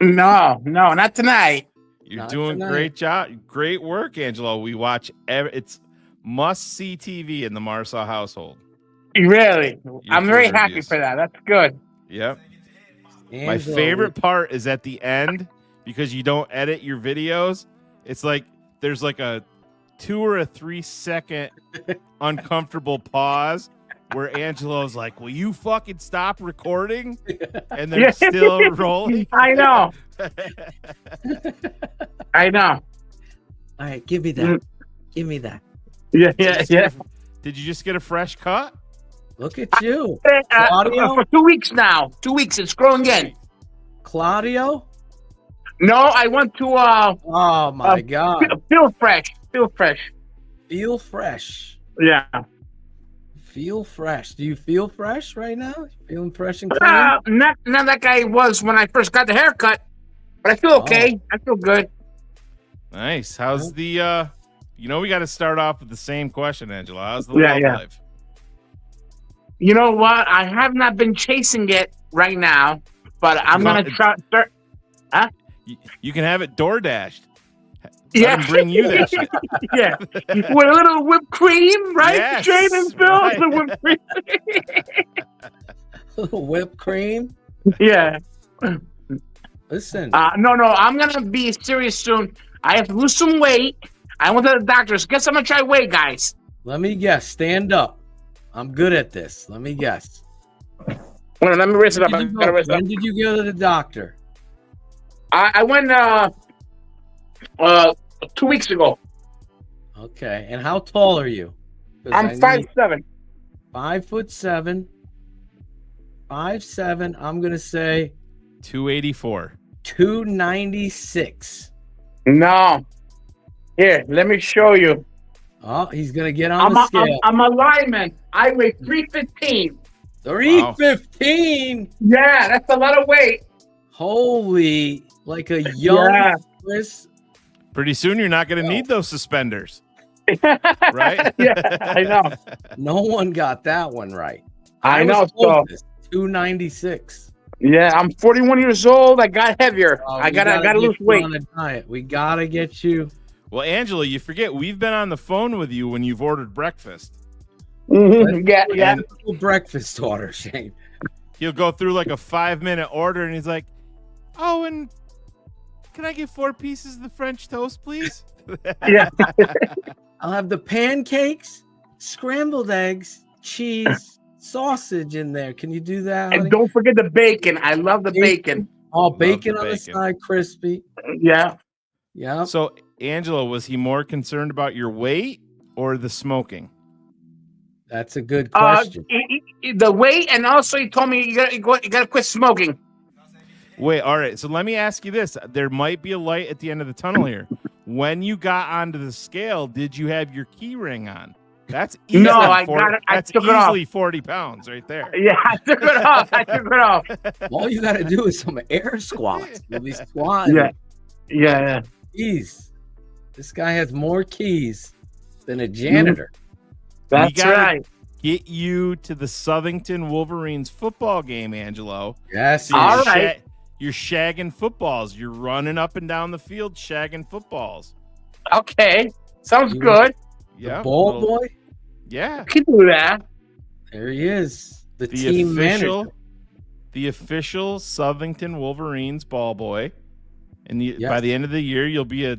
No, not tonight. You're Not doing tonight. great job. Great work, Angelo. We watch it's must-see TV in the Marsaw household. Really? I'm food very happy reviews. for that. That's good. Yep. My Angelo, favorite part is at the end because you don't edit your videos. It's like there's like a 2 or a 3 second uncomfortable pause where Angelo's like, "Will you fucking stop recording?" And they're Yeah. still rolling. I know. I know. All right, give me that. Give me that. Yeah. Did you just get a fresh cut? Look at you. For 2 weeks now. 2 weeks. It's growing in. Claudio? No, I went to Oh my God. Feel fresh. Feel fresh. Feel fresh. Yeah. Feel fresh. Do you feel fresh right now? Feeling fresh and clean? Not that guy was when I first got the haircut, but I feel okay. I feel good. Nice. How's the we got to start off with the same question, Angelo. How's the Yeah, love life? You know what? I have not been chasing it right now, but I'm Well, gonna try. Start. Huh? You can have it door dashed. Yeah. Let 'em bring you that shit. Yeah, with a little whipped cream, right? Yes, Jane and Phil, right. the whipped cream. Whipped cream? Yeah. Listen. No, I'm gonna be serious soon. I have to lose some weight. I went to the doctors. Guess I'm gonna try weight, guys. Let me guess. Stand up. I'm good at this. Let me guess. Hold on, let me raise it up. When did you go to the doctor? I went 2 weeks ago. Okay. And how tall are you? 'Cause I I'm need- 5'7". 5'7". 5'7". I'm gonna say 284. 296. No. Here, let me show you. Oh, he's gonna get on the scale. I'm a lineman. I weigh 315. 315. Yeah, that's a lot of weight. Holy, like a young, Yeah. Chris. Pretty soon, you're not going to need those suspenders, right? Yeah, I know. No one got that one right. I know. was So, closest, 296. yeah, I'm 41 years old. I got heavier. I We gotta get lose you weight. on a diet. We gotta get you. Well, Angela, you forget we've been on the phone with you when you've ordered breakfast. Mhm, yeah, yeah. And Breakfast order, Shane. he'll go through like a 5-minute order, and he's like, "Oh, and can I get 4 pieces of the French toast, please?" Yeah. I'll have the pancakes, scrambled eggs, cheese, sausage in there. Can you do that, honey? And don't forget the bacon. I love the bacon. Oh, bacon the on the bacon. side, crispy. Yeah. Yeah. So, Angela, was he more concerned about your weight or the smoking? That's a good question. The weight, and also he told me you gotta quit smoking. Wait, all right. So let me ask you this: there might be a light at the end of the tunnel here. When you got onto the scale, did you have your key ring on? That's easily No, I 40, got it. I that's took it off. easily 40 pounds right there. Yeah, I took it off. I took it off. All you got to do is some air squats. You'll be squatting. Yeah. Yeah. Keys. This guy has more keys than a janitor. That's we gotta right. Get you to the Southington Wolverines football game, Angelo. Yes. So All right. You're shagging footballs. You're running up and down the field shagging footballs. Okay. Sounds good. Yeah. Ball boy? Yeah. You can do that. There he is. The team manager. The official Southington Wolverines ball boy. And Yes. by the end of the year, you'll be a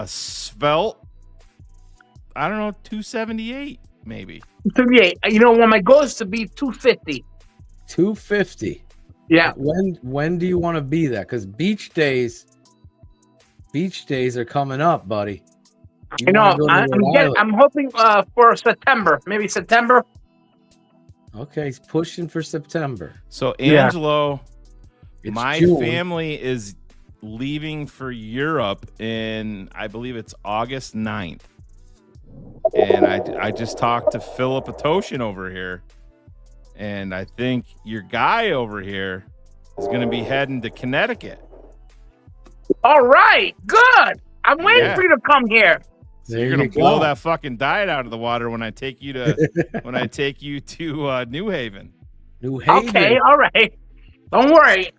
svelte, I don't know, 278 maybe. 38. You know, when my goal is to be 250. 250. Yeah. When do you want to be that? Because beach days are coming up, buddy. You You know, wanna go to Rhode Island. I'm hoping for September. Maybe September. Okay, he's pushing for September. So, Yeah. Angelo, It's my June. family is leaving for Europe in, I believe it's August 9th. And I just talked to Philip Atoshin over here. And I think your guy over here is going to be heading to Connecticut. All right. Good. I'm waiting Yeah. for you to come here. So you're going to blow that fucking diet out of the water when I take you to New Haven. New Haven. Okay. All right. Don't worry.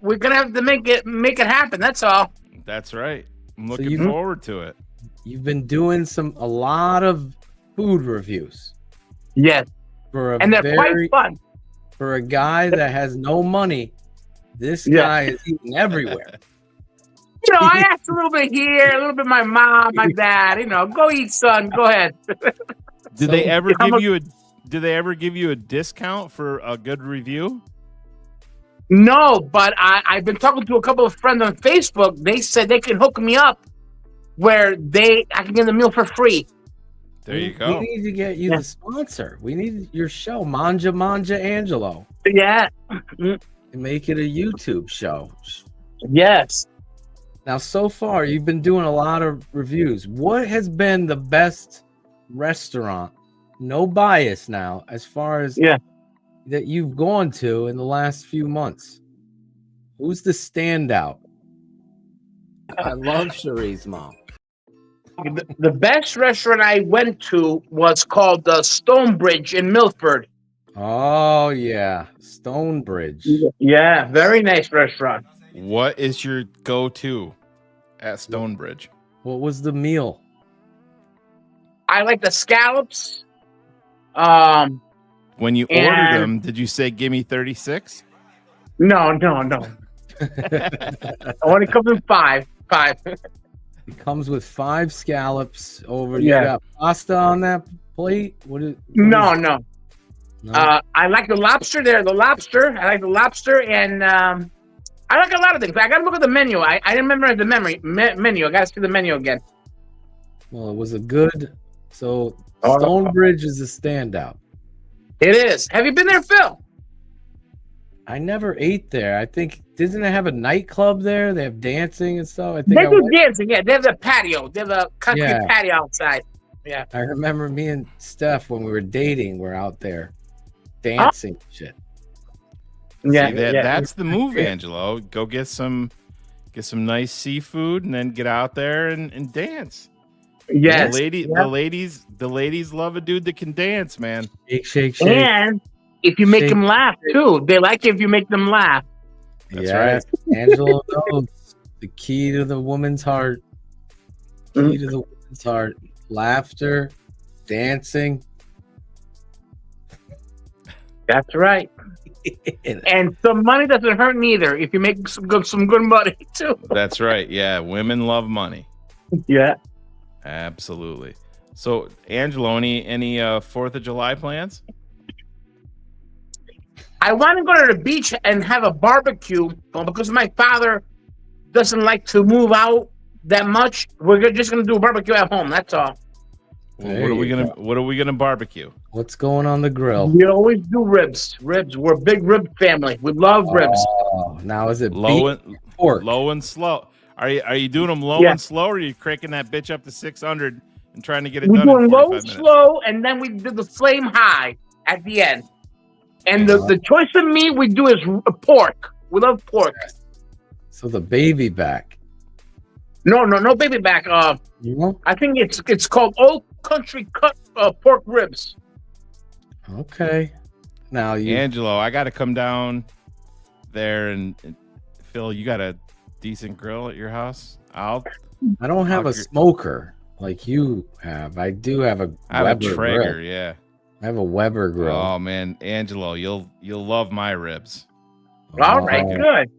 We're gonna have to make it happen. That's all. That's right. I'm So looking you- forward to it. You've been doing a lot of food reviews. Yes. And they're quite fun. For a guy that has no money, this Yeah. guy is eating everywhere. You know, I asked a little bit here, a little bit my mom, my dad. You know, go eat, son. Go ahead. Did they ever give you a discount for a good review? No, but I've been talking to a couple of friends on Facebook. They said they can hook me up where I can get the meal for free. There you go. We need to get you the sponsor. We need your show, Manja Angelo. Yeah. And make it a YouTube show. Yes. Now, so far, you've been doing a lot of reviews. What has been the best restaurant? No bias now, as far as that you've gone to in the last few months. Who's the standout? I love Cherie's mom. The best restaurant I went to was called the Stonebridge in Milford. Oh, yeah. Stonebridge. Yeah, very nice restaurant. What is your go-to at Stonebridge? What was the meal? I like the scallops. When you ordered them, did you say, "Give me 36"? No. I want to come in five. It comes with 5 scallops over. Yeah. You got pasta on that plate? No. I like the lobster there. I like the lobster, and I like a lot of things. I got to look at the menu. I didn't remember the menu. I got to see the menu again. Well, it was a good. So Stonebridge is a standout. It is. Have you been there, Phil? I never ate there. I think doesn't it have a nightclub there? They have dancing and stuff. I think They do dancing. Yeah, they have the patio. They have a concrete Yeah. patio outside. Yeah. I remember me and Steph when we were dating. We're out there dancing and shit. See, that's the move, Angelo. Go get some get some nice seafood, and then get out there and dance. Yes. The ladies love a dude that can dance, man. Shake, shake, shake. And if you make them laugh too, they like it if you make them laugh. That's right. Angelo knows the key to the woman's heart. Key to the woman's heart. Laughter, dancing. That's right. And some money doesn't hurt neither if you make some good money too. That's right. Yeah, women love money. Yeah. Absolutely. So, Angelo, any 4th of July plans? I want to go to the beach and have a barbecue, because my father doesn't like to move out that much. We're just going to do a barbecue at home. That's all. Well, what are we gonna barbecue? What's going on the grill? We always do ribs. We're a big rib family. We love ribs. Oh, now is it low beef or pork? Low and slow? Are you doing them low and slow, or are you cranking that bitch up to 600 and trying to get it done? We're doing in low, 45 minutes? slow, and then we do the flame high at the end. And the choice of meat we do is pork. We love pork. So the baby back. No baby back. I think it's called Old Country Cut pork ribs. Okay. Now Angelo, I got to come down there and Phil, you got a decent grill at your house? I don't have a smoker like you have. I do have a Traeger, grill. yeah. I have a Weber grill. Oh man, Angelo, you'll love my ribs. All right, good.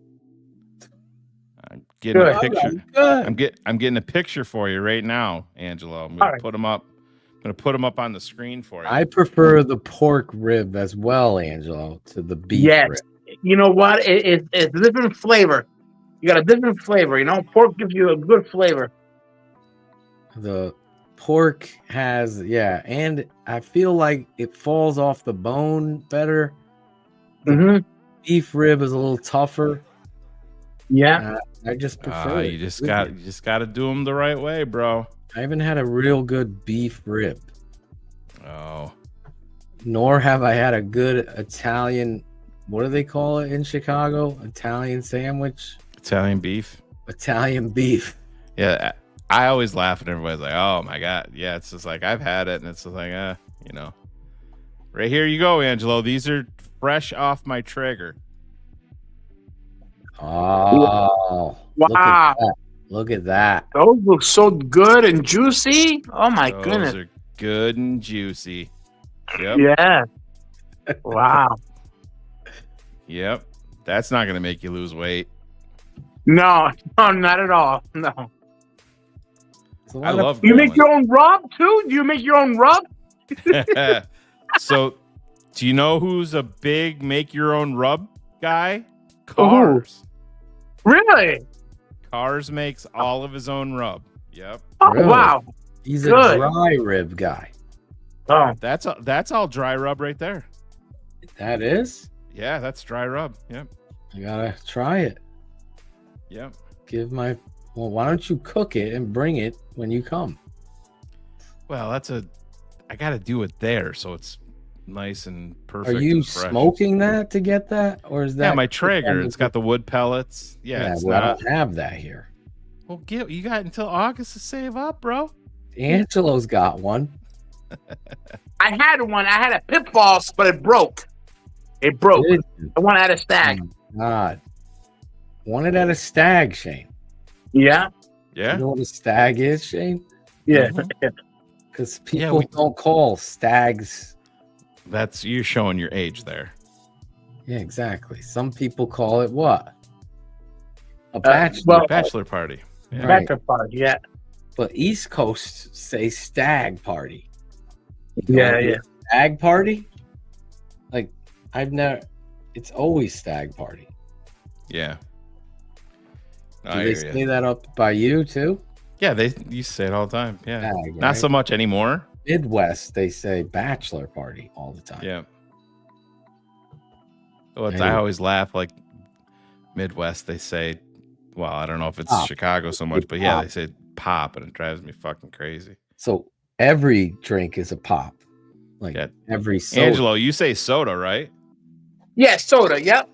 I'm getting a Good. picture. Good. I'm getting a picture for you right now, Angelo. I'm gonna put them up. I'm gonna put them up on the screen for you. I prefer the pork rib as well, Angelo, to the beef rib. You know what? It's a different flavor. You got a different flavor. You know, pork gives you a good flavor. The pork has, and I feel like it falls off the bone better. The beef rib is a little tougher. Yeah, I just prefer it. You just got to do them the right way, bro. I haven't had a real good beef rib. Oh. Nor have I had a good Italian. What do they call it in Chicago? Italian sandwich. Italian beef. Italian beef. Yeah, I always laugh and everybody's like, "Oh my god!" Yeah, it's just like I've had it, and it's just like, right here you go, Angelo. These are fresh off my Traeger. Oh, wow! Look at that. Those look so good and juicy. Oh my goodness! Those are good and juicy. Yep. Yeah. Wow. Yep. That's not gonna make you lose weight. No, not at all. No. I love. You make your own rub too? Do you make your own rub? So, do you know who's a big make your own rub guy? Cars. Really? Cars makes all of his own rub. Yep. Oh Really? wow. He's Good. a dry rib guy. Oh, that's all dry rub right there. That is? Yeah, that's dry rub. Yep. I gotta try it. Yep. Well, why don't you cook it and bring it when you come? Well, I got to do it there, so it's nice and perfect. Are you and fresh. smoking that to get that, or is that? Yeah, my Traeger. It's got the wood pellets. Yeah, it's well, not. I don't have that here. Well, you got until August to save up, bro. Angelo's got one. I had one. I had a pit boss, but it broke. It broke. I want to add a stag. God, wanted at a stag, Shane. Yeah. Yeah. You know what a stag is, Shane? Yeah. Because people don't call stags. That's you're showing your age there. Yeah, exactly. Some people call it what? A bachelor. Bachelor party. Yeah. Bachelor party. Yeah. But East Coast say stag party. Yeah. Stag party? Like it's always stag party. Yeah. Do they say that up by you too? Yeah, you say it all the time. Yeah. Stag, Not so much anymore. Midwest, they say bachelor party all the time. Yeah. Well, I always laugh like Midwest, they say, well, I don't know if it's Pop. Chicago so much, but yeah, they say pop and it drives me fucking crazy. So every drink is a pop. Like every soda. Angelo, you say soda, right? Yeah, soda. Yep.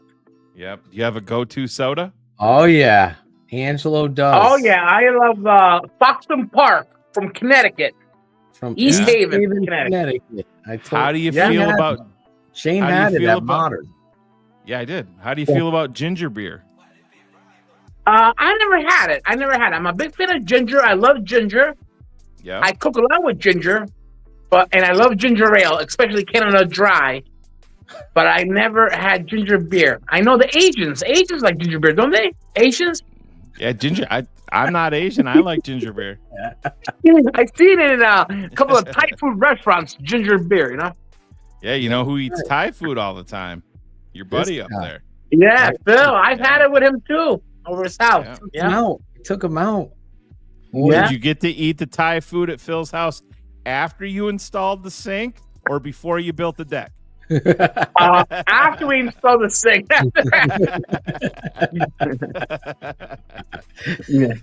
Yep. You have a go-to soda? Oh yeah. Angelo does. Oh yeah, I love Foxton Park from Connecticut, From East Haven, Connecticut. How do you feel about Shane how do you had it feel at about- Modern? Yeah, I did. How do you feel about ginger beer? I never had it. I'm a big fan of ginger. I love ginger. Yeah. I cook a lot with ginger, and I love ginger ale, especially Canada Dry. But I never had ginger beer. I know the Asians like ginger beer, don't they? Asians? Yeah, ginger. I'm not Asian. I like ginger beer. I've seen it in a couple of Thai food restaurants, ginger beer, you know? Yeah, you know who eats Thai food all the time? Your buddy up there. Yeah, Phil. I've had it with him too, over his house. Yeah. Took him out. Did you get to eat the Thai food at Phil's house after you installed the sink or before you built the deck? After we installed the sink. Yeah.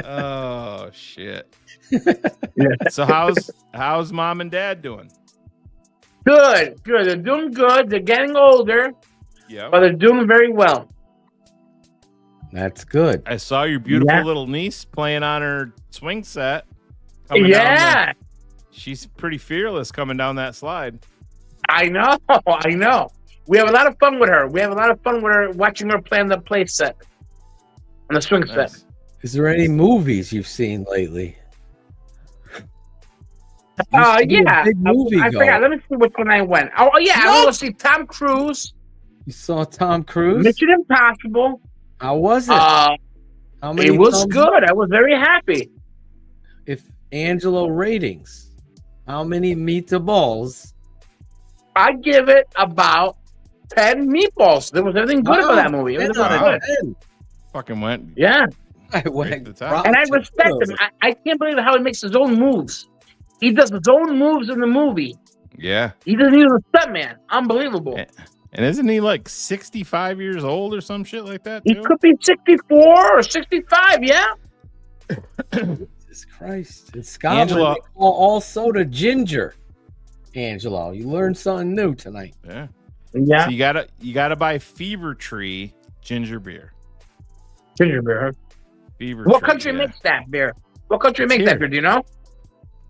Oh shit. Yeah. So how's mom and dad doing? Good. They're doing good. They're getting older. Yeah. But they're doing very well. That's good. I saw your beautiful Yeah. little niece playing on her swing set. Yeah. She's pretty fearless coming down that slide. I know. We have a lot of fun with her. Watching her play on the play set. On the swing set. Is there any movies you've seen lately? Yeah. Big movie I forgot. Let me see which one I went. Oh yeah, I went to see Tom Cruise. You saw Tom Cruise? Mission Impossible. How was it? How many it was thumbs good. up? I was very happy. If Angelo ratings, how many meatballs? I give it about 10 meatballs. There was everything good about that movie. It was about good. Fucking went. Yeah. I went. And I respect him. I can't believe how he makes his own moves. He does his own moves in the movie. Yeah. He doesn't use a stuntman. Unbelievable. And isn't he like 65 years old or some shit like that? He Too? could be 64 or 65, yeah. Jesus Christ. In Scotland, Angelo- they call all soda ginger. Angelo, you learned something new tonight. Yeah. Yeah. So you gotta buy Fever Tree ginger beer. Ginger beer, huh? Fever What Tree, country yeah. makes that beer? What country makes here. that beer? Do you know?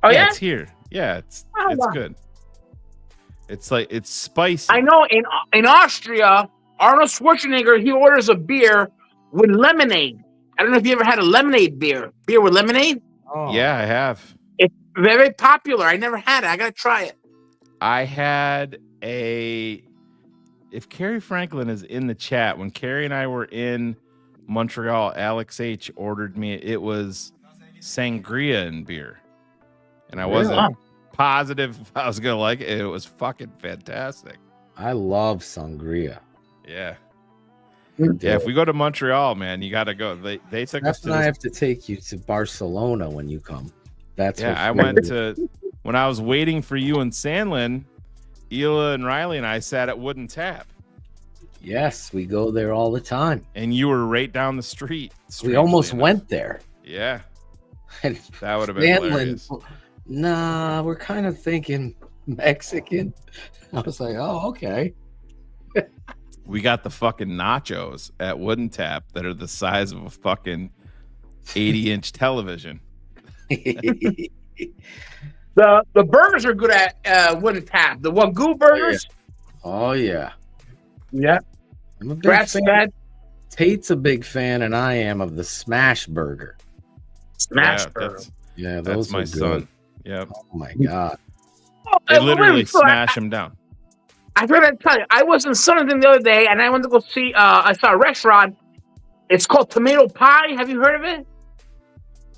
Oh, yeah? It's here. Yeah, it's Oh, wow. good. It's like it's spicy. I know in Austria, Arnold Schwarzenegger, he orders a beer with lemonade. I don't know if you ever had a lemonade beer. Beer with lemonade? Oh. Yeah, I have. It's very popular. I never had it. I got to try it. I had if Carrie Franklin is in the chat, when Carrie and I were in Montreal, Alex H ordered me, it was sangria and beer. And I wasn't positive if I was going to like it. It was fucking fantastic. I love sangria. Yeah. Yeah, if we go to Montreal, man, you got to go. They took us That's to when I this. have to take you to Barcelona when you come. That's Yeah, what I went to when I was waiting for you in Sandlin, Hila and Riley and I sat at Wooden Tap. Yes, we go there all the time. And you were right down the street. We almost went there. Yeah. And That would have been Sandlin, hilarious. nah, we're kind of thinking Mexican. I was like, oh, okay. We got the fucking nachos at Wooden Tap that are the size of a fucking 80-inch television. The burgers are good at Wooden Tap. The Wagyu burgers. Oh, yeah. Yeah. I'm a big Grass fan. fed. Tate's a big fan, and I am of the smash burger. Smash Yeah, burger. Yeah, That's those my are son. good. Yep. Oh, my God. They wait, literally wait, so smash him down. I forgot to tell you, I was in Sunderland the other day, and I went to go see. I saw a restaurant. It's called Tomato Pie. Have you heard of it?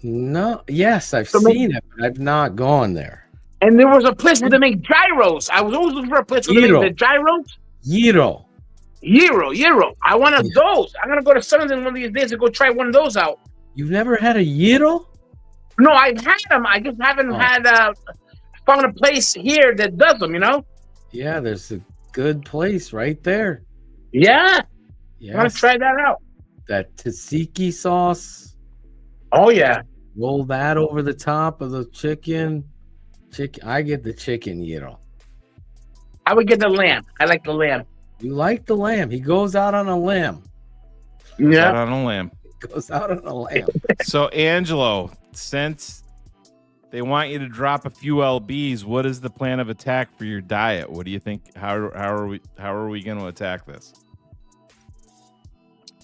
No, yes, I've So seen it, but I've not gone there. And there was a place where they make gyros. I was always looking for a place where they Gyro. make the gyros. Gyro. Gyro. I wanted those. I'm gonna go to Sunderland one of these days and go try one of those out. You've never had a gyro? No, I've had them. I just haven't had found a place here that does them. You know? Yeah, there's a good place right there. Yeah. Yes. I want to try that out. That tzatziki sauce. Oh yeah. Roll that over the top of the chicken. I get the chicken gyro. I would get the lamb. I like the lamb. You like the lamb. He goes out on a limb. Yeah. Out on a lamb. goes out on a lamp. So, Angelo, since they want you to drop a few lbs, what is the plan of attack for your diet? What do you think? How are we going to attack this?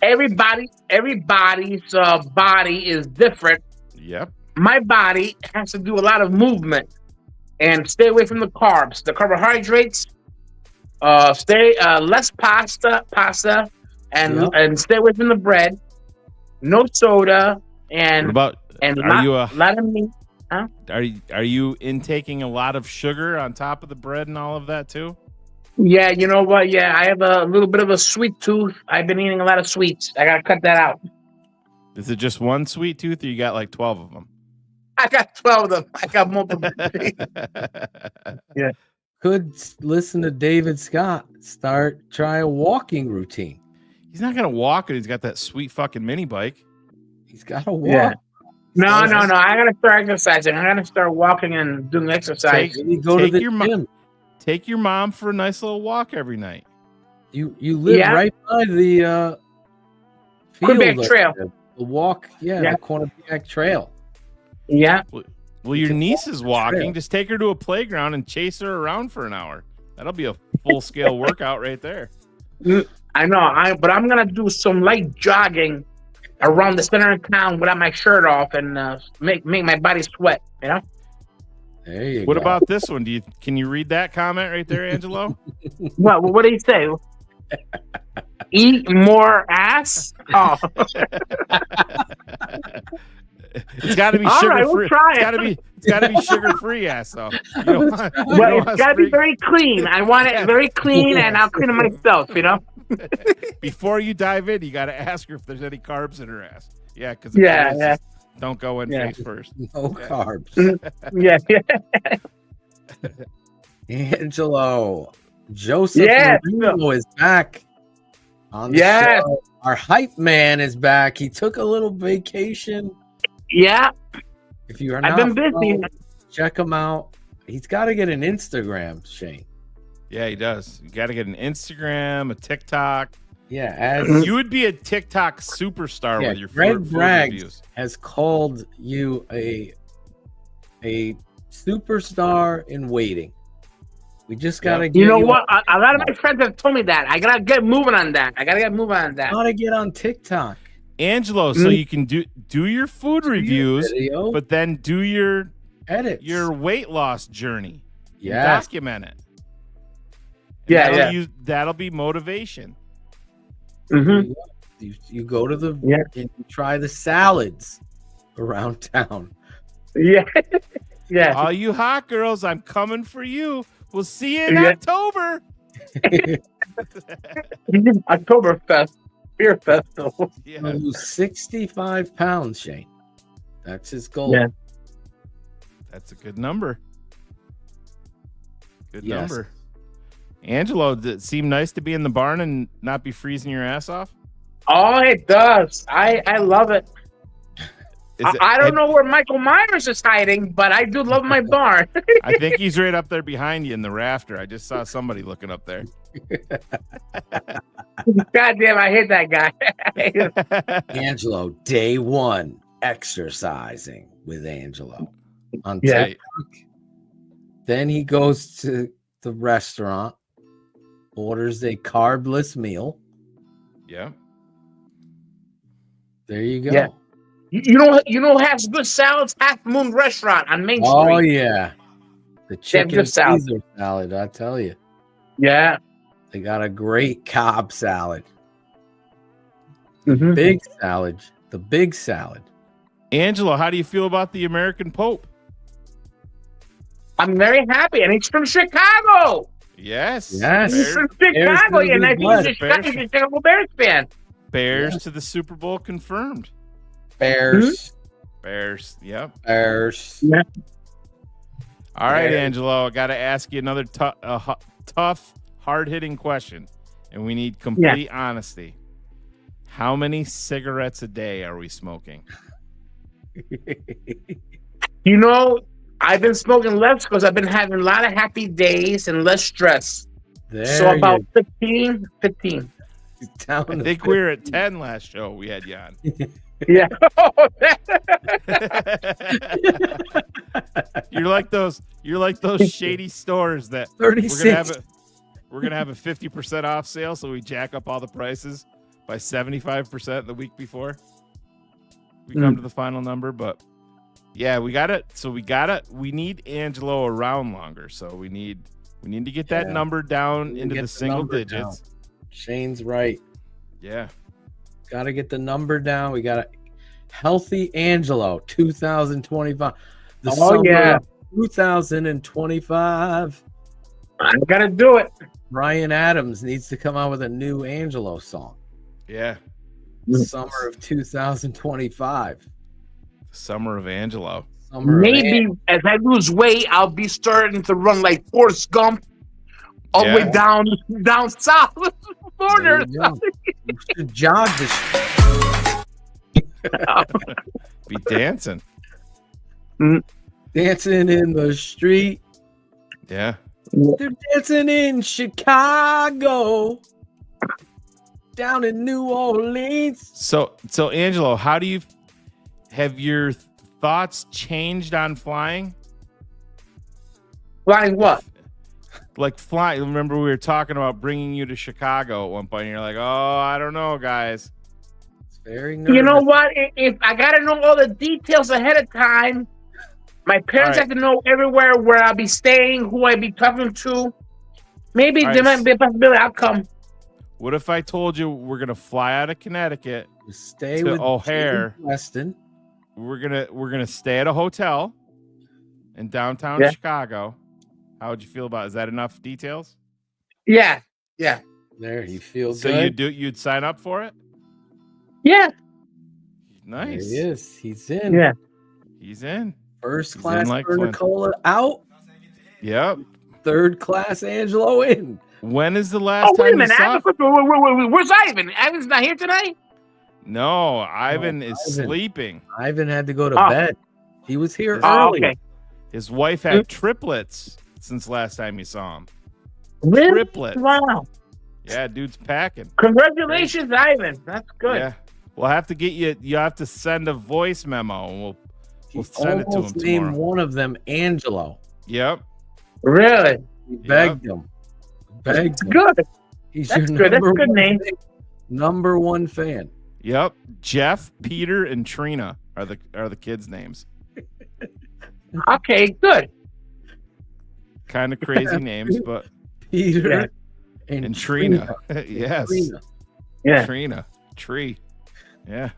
Everybody's body is different. Yep. My body has to do a lot of movement and stay away from the carbs, the carbohydrates. Stay less pasta, and stay away from the bread. No soda and what about lot of meat. Huh? Are you intaking a lot of sugar on top of the bread and all of that too? Yeah, you know what? Yeah, I have a little bit of a sweet tooth. I've been eating a lot of sweets. I gotta cut that out. Is it just one sweet tooth, or you got like 12 of them? I got 12 of them. I got multiple. Yeah. Could listen to David Scott. Try a walking routine. He's not gonna walk it. He's got that sweet fucking mini bike. He's got to walk. Yeah. No. I gotta start exercising. I gotta start walking and doing exercise. Take your mom for a nice little walk every night. You live right by the field Quebec Trail. The walk, the Quebec Trail. Yeah. Well, your niece is walking. Just take her to a playground and chase her around for an hour. That'll be a full-scale workout right there. I know. But I'm gonna do some light jogging around the center of town without my shirt off and make my body sweat. You know. There you What go. about this one? Can you read that comment right there, Angelo? What did he say? Eat more ass? Oh. It's got to be All sugar right, free. we'll try It's got to be sugar free ass though. It's got to be very clean. I want it very clean, and I'll clean it myself. You know. Before you dive in, you got to ask her if there's any carbs in her ass. Yeah, because don't go in face first. No carbs. Yeah. Angelo, Joseph Marino is back on the show. Our hype man is back. He took a little vacation. Yeah. If you are not, I've been busy. Check him out. He's got to get an Instagram, Shane. Yeah, he does. You got to get an Instagram, a TikTok. Yeah, as you would be a TikTok superstar with your Greg food Braggs reviews. has called you a superstar in waiting. We just gotta get. You know what? A lot of my friends have told me that. I gotta get moving on that. Gotta get on TikTok, Angelo, so you can do your food reviews, video. but then do your edits, your weight loss journey. Yeah, document it. That'll be motivation. Mm-hmm. You go to the and you try the salads around town. Yeah. Yeah. All you hot girls, I'm coming for you. We'll see you in October. Oktoberfest. Beer festival. Yeah. Lose 65 pounds, Shane. That's his goal. Yeah. That's a good number. Good number. Angelo, did it seem nice to be in the barn and not be freezing your ass off? Oh, it does. I love it. I don't know where Michael Myers is hiding, but I do love my barn. I think he's right up there behind you in the rafter. I just saw somebody looking up there. God damn, I hate that guy. Angelo, day one, exercising with Angelo on Yeah. TikTok. Then he goes to the restaurant, orders a carbless meal. Yeah. There you go. Yeah. You know who has good salads? Half Moon Restaurant on Main Street. Oh yeah, the chicken good salad. Caesar salad. I tell you. Yeah. They got a great Cobb salad. Mhm. Big salad. The big salad. Angelo, how do you feel about the American Pope? I'm very happy, and he's from Chicago. Yes. Yes. He's from Chicago, and I think he's a Chicago Bears fan. Bears to the Super Bowl confirmed. Bears. Bears. Yep. Bears. Yeah. All right, Bears. Angelo, I got to ask you another tough, hard-hitting question, and we need complete honesty. How many cigarettes a day are we smoking? You know, I've been smoking less because I've been having a lot of happy days and less stress. So about 15. I think we were at 10 last show we had you on. Yeah. You're like those shady stores that 36. we're gonna have a 50% off sale, so we jack up all the prices by 75% the week before we come to the final number. But yeah, we got it. So we need Angelo around longer. So we need to get that number down into the single digits. Down. Shane's right. Yeah. Got to get the number down. We got a healthy Angelo 2025. The summer of 2025. I gotta do it. Ryan Adams needs to come out with a new Angelo song. Yeah. Summer of 2025. Summer of Angelo. Maybe as I lose weight, I'll be starting to run like Forrest Gump all the way down south. Border. You should jog this. Be dancing. Dancing in the street. Yeah. They're dancing in Chicago. Down in New Orleans. So Angelo, how do you have your thoughts changed on flying? Flying what? Like flying. Remember we were talking about bringing you to Chicago at one point. And you're like, oh, I don't know, guys. It's very nervous. You know what? If I gotta know all the details ahead of time, my parents have to know everywhere where I'll be staying, who I'll be talking to. Maybe there might be a possibility I'll come. What if I told you we're gonna fly out of Connecticut, stay to with O'Hare, Weston? We're gonna stay at a hotel in downtown Chicago. How would you feel about it? Is that enough details? Yeah. There, you feel so good. you'd sign up for it? Yeah. Nice. There he is. He's in. Yeah. He's in. First He's class in like Nicola out. Yep. Third class Angelo in. When is the last Oh, wait a time minute. you saw? Where's Ivan? Ivan's not here tonight? No, Ivan is sleeping. Ivan had to go to bed. He was here early. Okay. His wife had triplets since last time you saw him. Really? Triplets. Wow. Yeah, dude's packing. Congratulations, Ivan. That's good. Yeah. We'll have to get you. You have to send a voice memo, and we'll send it to him Name tomorrow. one of them Angelo. Yep. Really? He begged him. Begged him. Good. He's That's your good. That's a number good one name. fan. Number one fan. Yep. Jeff, Peter, and Trina are the kids' names. Okay, good. Kind of crazy names, but Peter and Trina. Yes. Trina. Yeah. Trina. Tree. Yeah.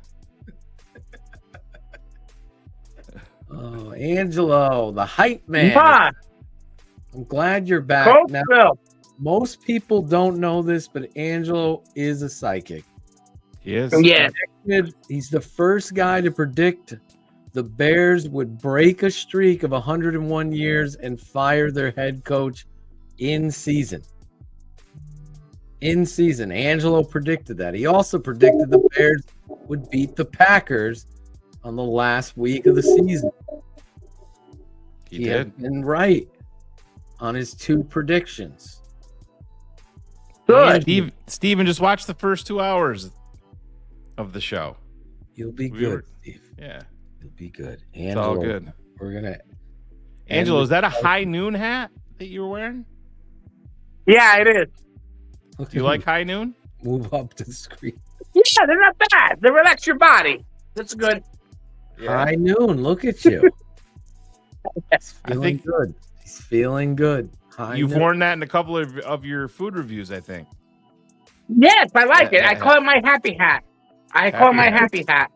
Oh, Angelo, the hype man. Come on. I'm glad you're back. Coach Now, Phil. most people don't know this, but Angelo is a psychic. He is. Yeah. He's the first guy to predict the Bears would break a streak of 101 years and fire their head coach in season. In season. Angelo predicted that. He also predicted the Bears would beat the Packers on the last week of the season. He had did. been right on his two predictions. Good. Steven, just watch the first 2 hours of the show. You'll be We good, were- Steve. Yeah. You'll be good. It's all good. We're gonna. Angelo, is that a high noon hat that you were wearing? Yeah, it is. Do you like high noon? Move up to the screen. Yeah, they're not bad. They relax your body. That's good. High noon. Look at you. He's I feeling think good. He's feeling good. High you've noon. worn that in a couple of your food reviews, I think. Yes, I like it. Yeah, I call it my happy hat. I call it my happy hat.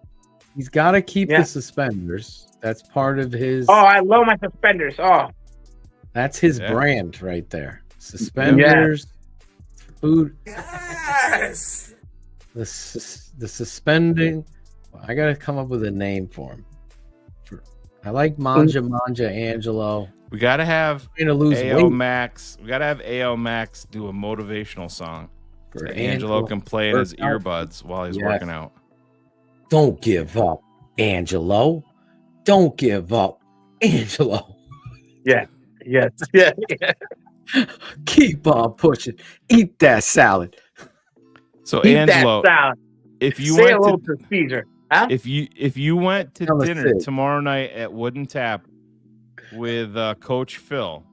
He's got to keep Yeah. the suspenders. That's part of his. Oh, I love my suspenders. Oh, That's his Yeah. brand right there. Suspenders, food. yes. The suspending. I got to come up with a name for him. I like Manja Angelo. We gotta have Trying to lose AO weight. Max. We gotta have AO Max do a motivational song. For So Angelo can play in his Workout. earbuds while he's Yes. working out. Don't give up, Angelo. Don't give up, Angelo. Yeah. Yes. Yeah. Yeah. Keep on pushing. Eat that salad. So Eat Angelo, that salad. if you Say went hello to to Caesar. If you went to Tell us dinner it. tomorrow night at Wooden Tap with Coach Phil,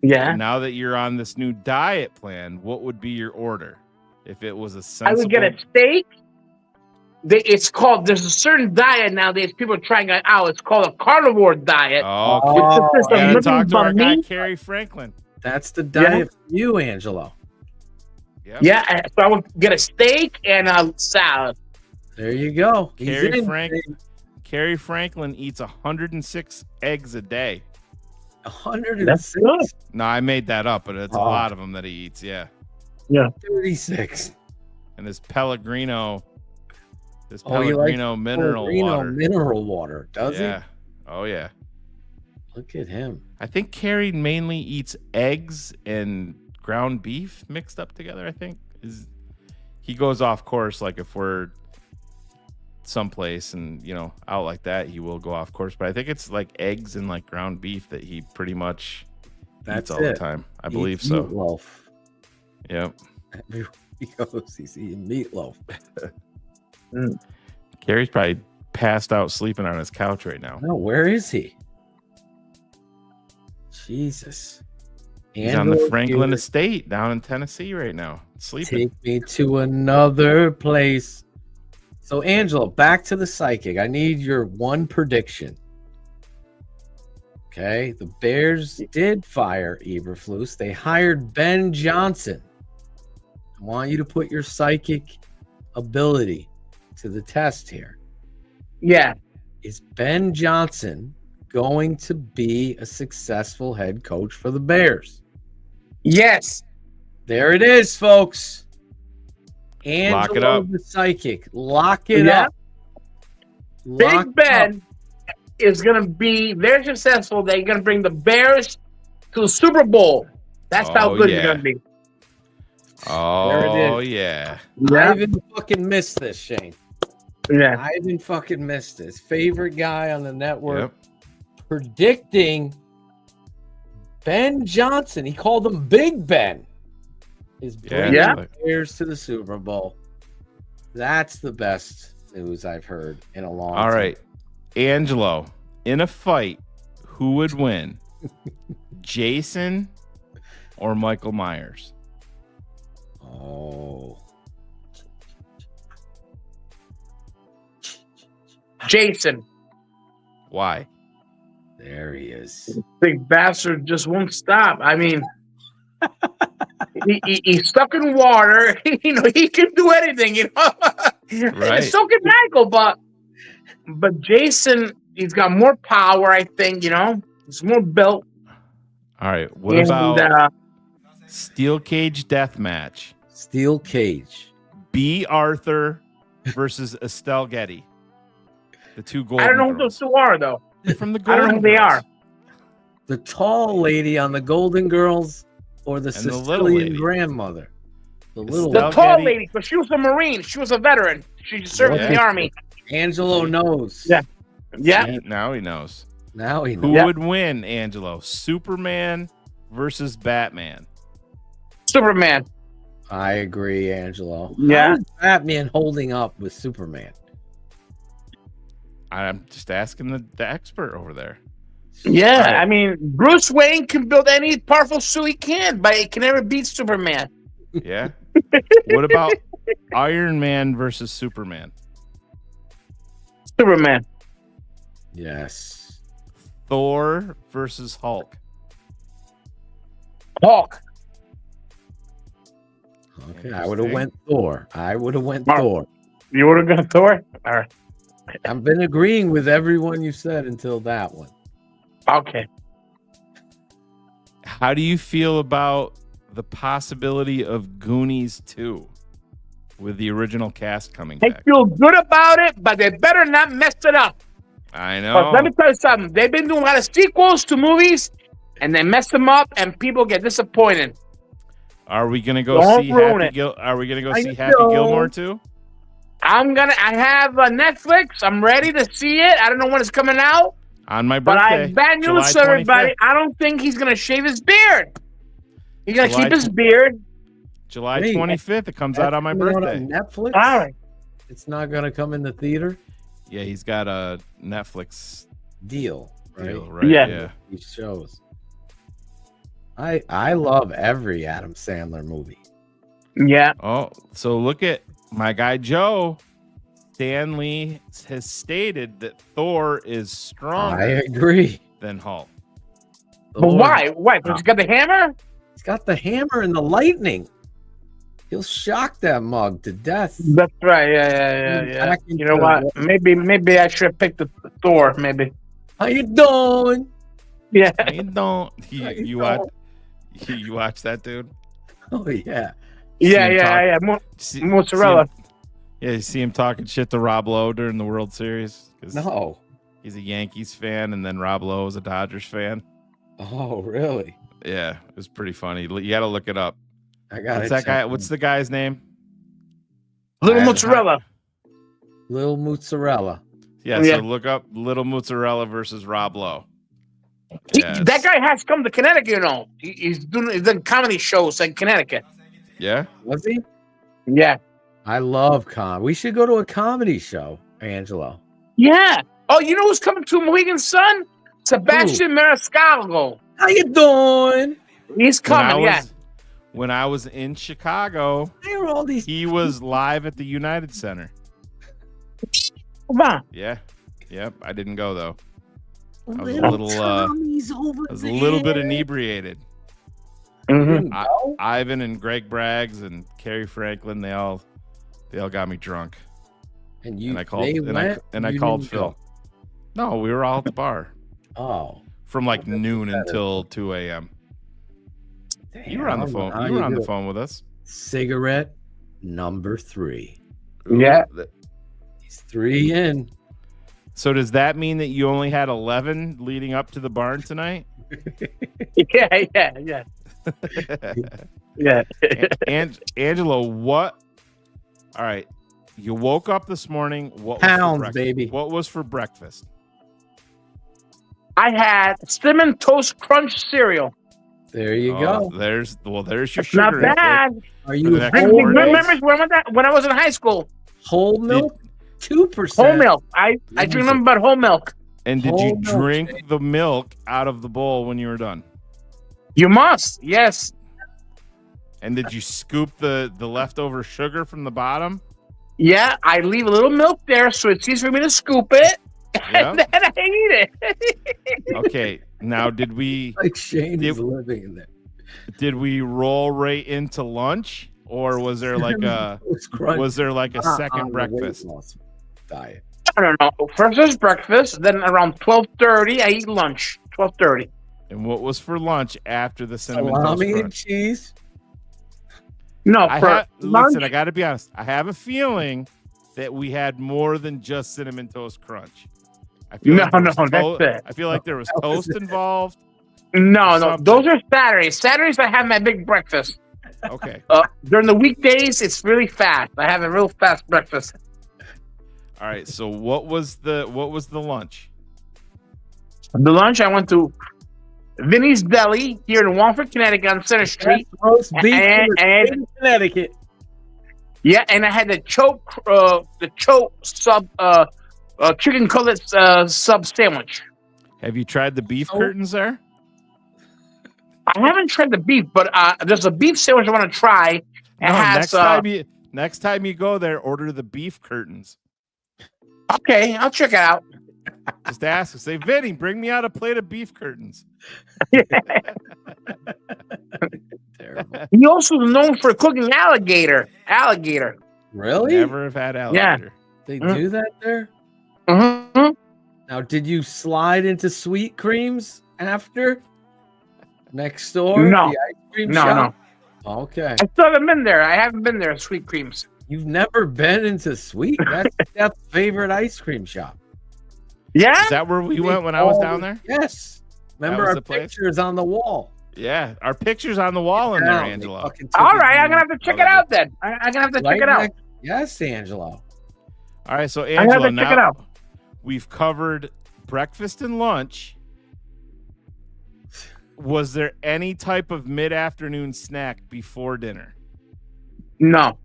Yeah. and now that you're on this new diet plan, what would be your order? If it was a I sensible, would get a steak. There's a certain diet nowadays people are trying it out. It's called a carnivore diet. Oh, which okay. consists of Gotta nothing talk to but our guy meat. Kerry Franklin. That's the diet for you, Angelo. Yep. Yeah, so I would get a steak and a salad. There you go. He's Kerry Franklin eats 106 eggs a day. 106? No, I made that up, but it's a lot of them that he eats. Yeah. Yeah. 36. And this Pellegrino. This He likes mineral water. Mineral water, does he? Yeah. Oh yeah. Look at him. I think Kerry mainly eats eggs and ground beef mixed up together. I think he goes off course. Like if we're someplace and out like that, he will go off course. But I think it's like eggs and like ground beef that he pretty much eats all the time. I believe so. Meatloaf. Yep. Everywhere he goes, he's eating meatloaf. Kerry's probably passed out sleeping on his couch right now. No, where is he? Jesus. He's on the Franklin estate down in Tennessee right now, sleeping. Take me to another place. So, Angelo, back to the psychic. I need your one prediction. Okay, the Bears did fire Eberflus. They hired Ben Johnson. I want you to put your psychic ability to the test here. Yeah. Is Ben Johnson going to be a successful head coach for the Bears? Yes. There it is, folks. Angelo Lock it up. the psychic. Lock it up. Big Ben is going to be very successful. They're going to bring the Bears to the Super Bowl. That's how good he's going to be. Oh, yeah. I even fucking missed this, Shane. Yeah. I even fucking missed this. Favorite guy on the network predicting Ben Johnson. He called him Big Ben. Is bringing the Bears to the Super Bowl. That's the best news I've heard in a long time. All right. Angelo, in a fight, who would win? Jason or Michael Myers? Oh. Jason. Why? There he is. Big bastard just won't stop. I mean, he's stuck in water. He can do anything. Right. And so can Michael, but Jason, he's got more power. I think he's more built. All right. What about steel cage death match? Steel cage. B. Arthur versus Estelle Getty. The two Golden I don't know Girls. who those two are though. They're from the I don't Golden know who they Girls. are. The tall lady on the Golden Girls or the And the little Sicilian lady. grandmother? The The tall lady, but she was a Marine. She was a veteran. She served in the Army. Angelo knows. Yeah. Now he knows. Now he knows. Who would win, Angelo? Superman versus Batman. Superman. I agree, Angelo. Yeah. How is Batman holding up with Superman? I'm just asking the expert over there. Yeah, I mean, Bruce Wayne can build any powerful suit he can, but he can never beat Superman. Yeah. What about Iron Man versus Superman? Superman. Yes. Thor versus Hulk. Hulk. Okay, I would have went Thor. Thor. You would have gone Thor? All right. I've been agreeing with everyone you said until that one. Okay. How do you feel about the possibility of Goonies 2 with the original cast coming They back? feel good about it, but they better not mess it up. I But know. let me tell you something. They've been doing a lot of sequels to movies, and they mess them up, and people get disappointed. Are we gonna go Don't see ruin Happy it. Are we gonna go I see Happy know. Gilmore too? I have Netflix. I'm ready to see it. I don't know when it's coming out. On my But birthday. I have bad July news to everybody. 25th. I don't think he's going to shave his beard. He's going to July keep his tw- beard. July Wait, 25th. It comes out on my That's coming birthday. on Netflix? All right. It's not going to come in the theater? Yeah, he's got a Netflix deal, right? Yeah. These shows. I love every Adam Sandler movie. Yeah. Oh, so look at my guy Joe. Stan Lee has stated that Thor is stronger. I agree. Than Hulk. But why? Why? Because he's got the hammer? He's got the hammer and the lightning. He'll shock that mug to death. That's right. Yeah. You know what? Maybe I should have picked the Thor. Maybe. How you doing? Yeah. You don't. You watch that, dude? Oh yeah. Yeah. Mozzarella. You see him talking shit to Rob Lowe during the World Series? No. He's a Yankees fan, and then Rob Lowe is a Dodgers fan. Oh, really? Yeah, it was pretty funny. You got to look it up. I got What's that guy? What's the guy's name? Little Mozzarella. Little Mozzarella. Yeah, so look up Little Mozzarella versus Rob Lowe. That guy has come to Connecticut, you know. He's doing comedy shows in Connecticut. Yeah? Was he? Yeah. I love We should go to a comedy show, Angelo. Yeah. Oh, you know who's coming to Mohegan Sun? Sebastian Maniscalco. How you doing? He's coming, When I was in Chicago, he was live at the United Center. Come on. Yeah. Yep. I didn't go though. I was a little bit inebriated. Mm-hmm. Ivan and Greg Braggs and Kerry Franklin, they all got me drunk. And I called Phil. No, we were all at the bar. Oh. From like noon until 2 a.m. You were on the phone. You were on the phone with us. Cigarette number 3. Yeah. He's 3 in. So does that mean that you only had 11 leading up to the barn tonight? Yeah. Yeah. And Angelo, what? All right. You woke up this morning. What Pounds, was for baby. What was for breakfast? I had Cinnamon Toast Crunch cereal. There you go. There's your sugar. Not bad. Are you remember when I was in high school? Whole milk? 2%. Whole milk. I remember about whole milk. And did you drink the milk out of the bowl when you were done? You must. Yes. And did you scoop the leftover sugar from the bottom? Yeah, I leave a little milk there so it's easy for me to scoop it. And then I eat it. Okay. Now, did we? Like Shane is living in there. Did we roll right into lunch, or was there like a second breakfast diet? I don't know. First is breakfast, then around 12:30 I eat lunch. 12:30. And what was for lunch after the cinnamon salami toast and crunch? cheese? No, listen, I got to be honest. I have a feeling that we had more than just cinnamon toast crunch. I feel that's it. I feel like there was toast involved. No, those are Saturdays. Saturdays I have my big breakfast. Okay. During the weekdays, it's really fast. I have a real fast breakfast. All right. So what was the lunch? The lunch I went to Vinny's Deli here in Wallingford, Connecticut, on Center Street. Roast beef in Connecticut. Yeah, and I had the choke sub chicken cutlet sub sandwich. Have you tried the beef curtains there? I haven't tried the beef, but there's a beef sandwich I want to try. Next time you go there, order the beef curtains. Okay, I'll check it out. Just ask. Say, Vinny, bring me out a plate of beef curtains. Terrible. He also is known for cooking alligator. Really? Never have had alligator. They do that there? Mm-hmm. Now, did you slide into sweet creams after? Next door? No. The ice cream shop? No. Okay. I still haven't been there. I haven't been there. Sweet creams. You've never been into sweet? That's Steph's favorite ice cream shop. Yeah? Is that where we went when I was down there? Yes. Remember our pictures on the wall. Yeah, our pictures on the wall in there, Angelo. All right, I'm going to have to check it out then. I'm going to have to check it out. Yes, Angelo. All right, so I'm Angelo, going to check it out. We've covered breakfast and lunch. Was there any type of mid-afternoon snack before dinner? No.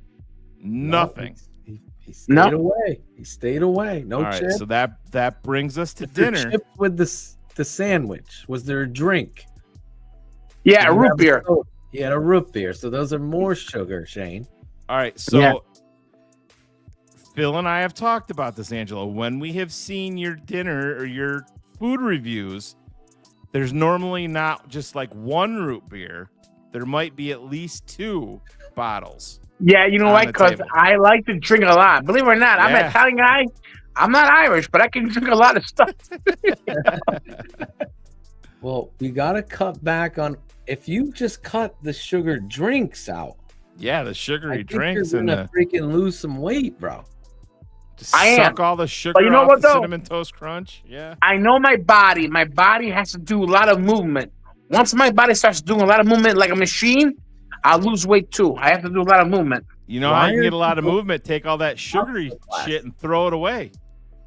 Nothing. He stayed away. He stayed away. No All right, chip. so that brings us to Was there dinner. chip with the sandwich. Was there a drink? Yeah, Did a you root have beer. soda? He had a root beer. So those are more sugar, Shane. All right, so Yeah. Phil and I have talked about this, Angelo. When we have seen your dinner or your food reviews, there's normally not just like one root beer. There might be at least 2 bottles. Yeah, you know on what? the Because table. I like to drink a lot. Believe it or not, I'm an Yeah. Italian guy. I'm not Irish, but I can drink a lot of stuff. Well, you got to cut back on. If you just cut the sugar drinks out, Yeah, the I sugary think drinks you're and gonna the freaking lose some weight, bro. just I suck am. all the sugar But you know off what, the though? cinnamon toast crunch. Yeah. I know my body. My body has to do a lot of movement. Once my body starts doing a lot of movement like a machine, I'll lose weight too. I have to do a lot of movement. You know how you can get a lot of movement? Take all that sugary shit and throw it away.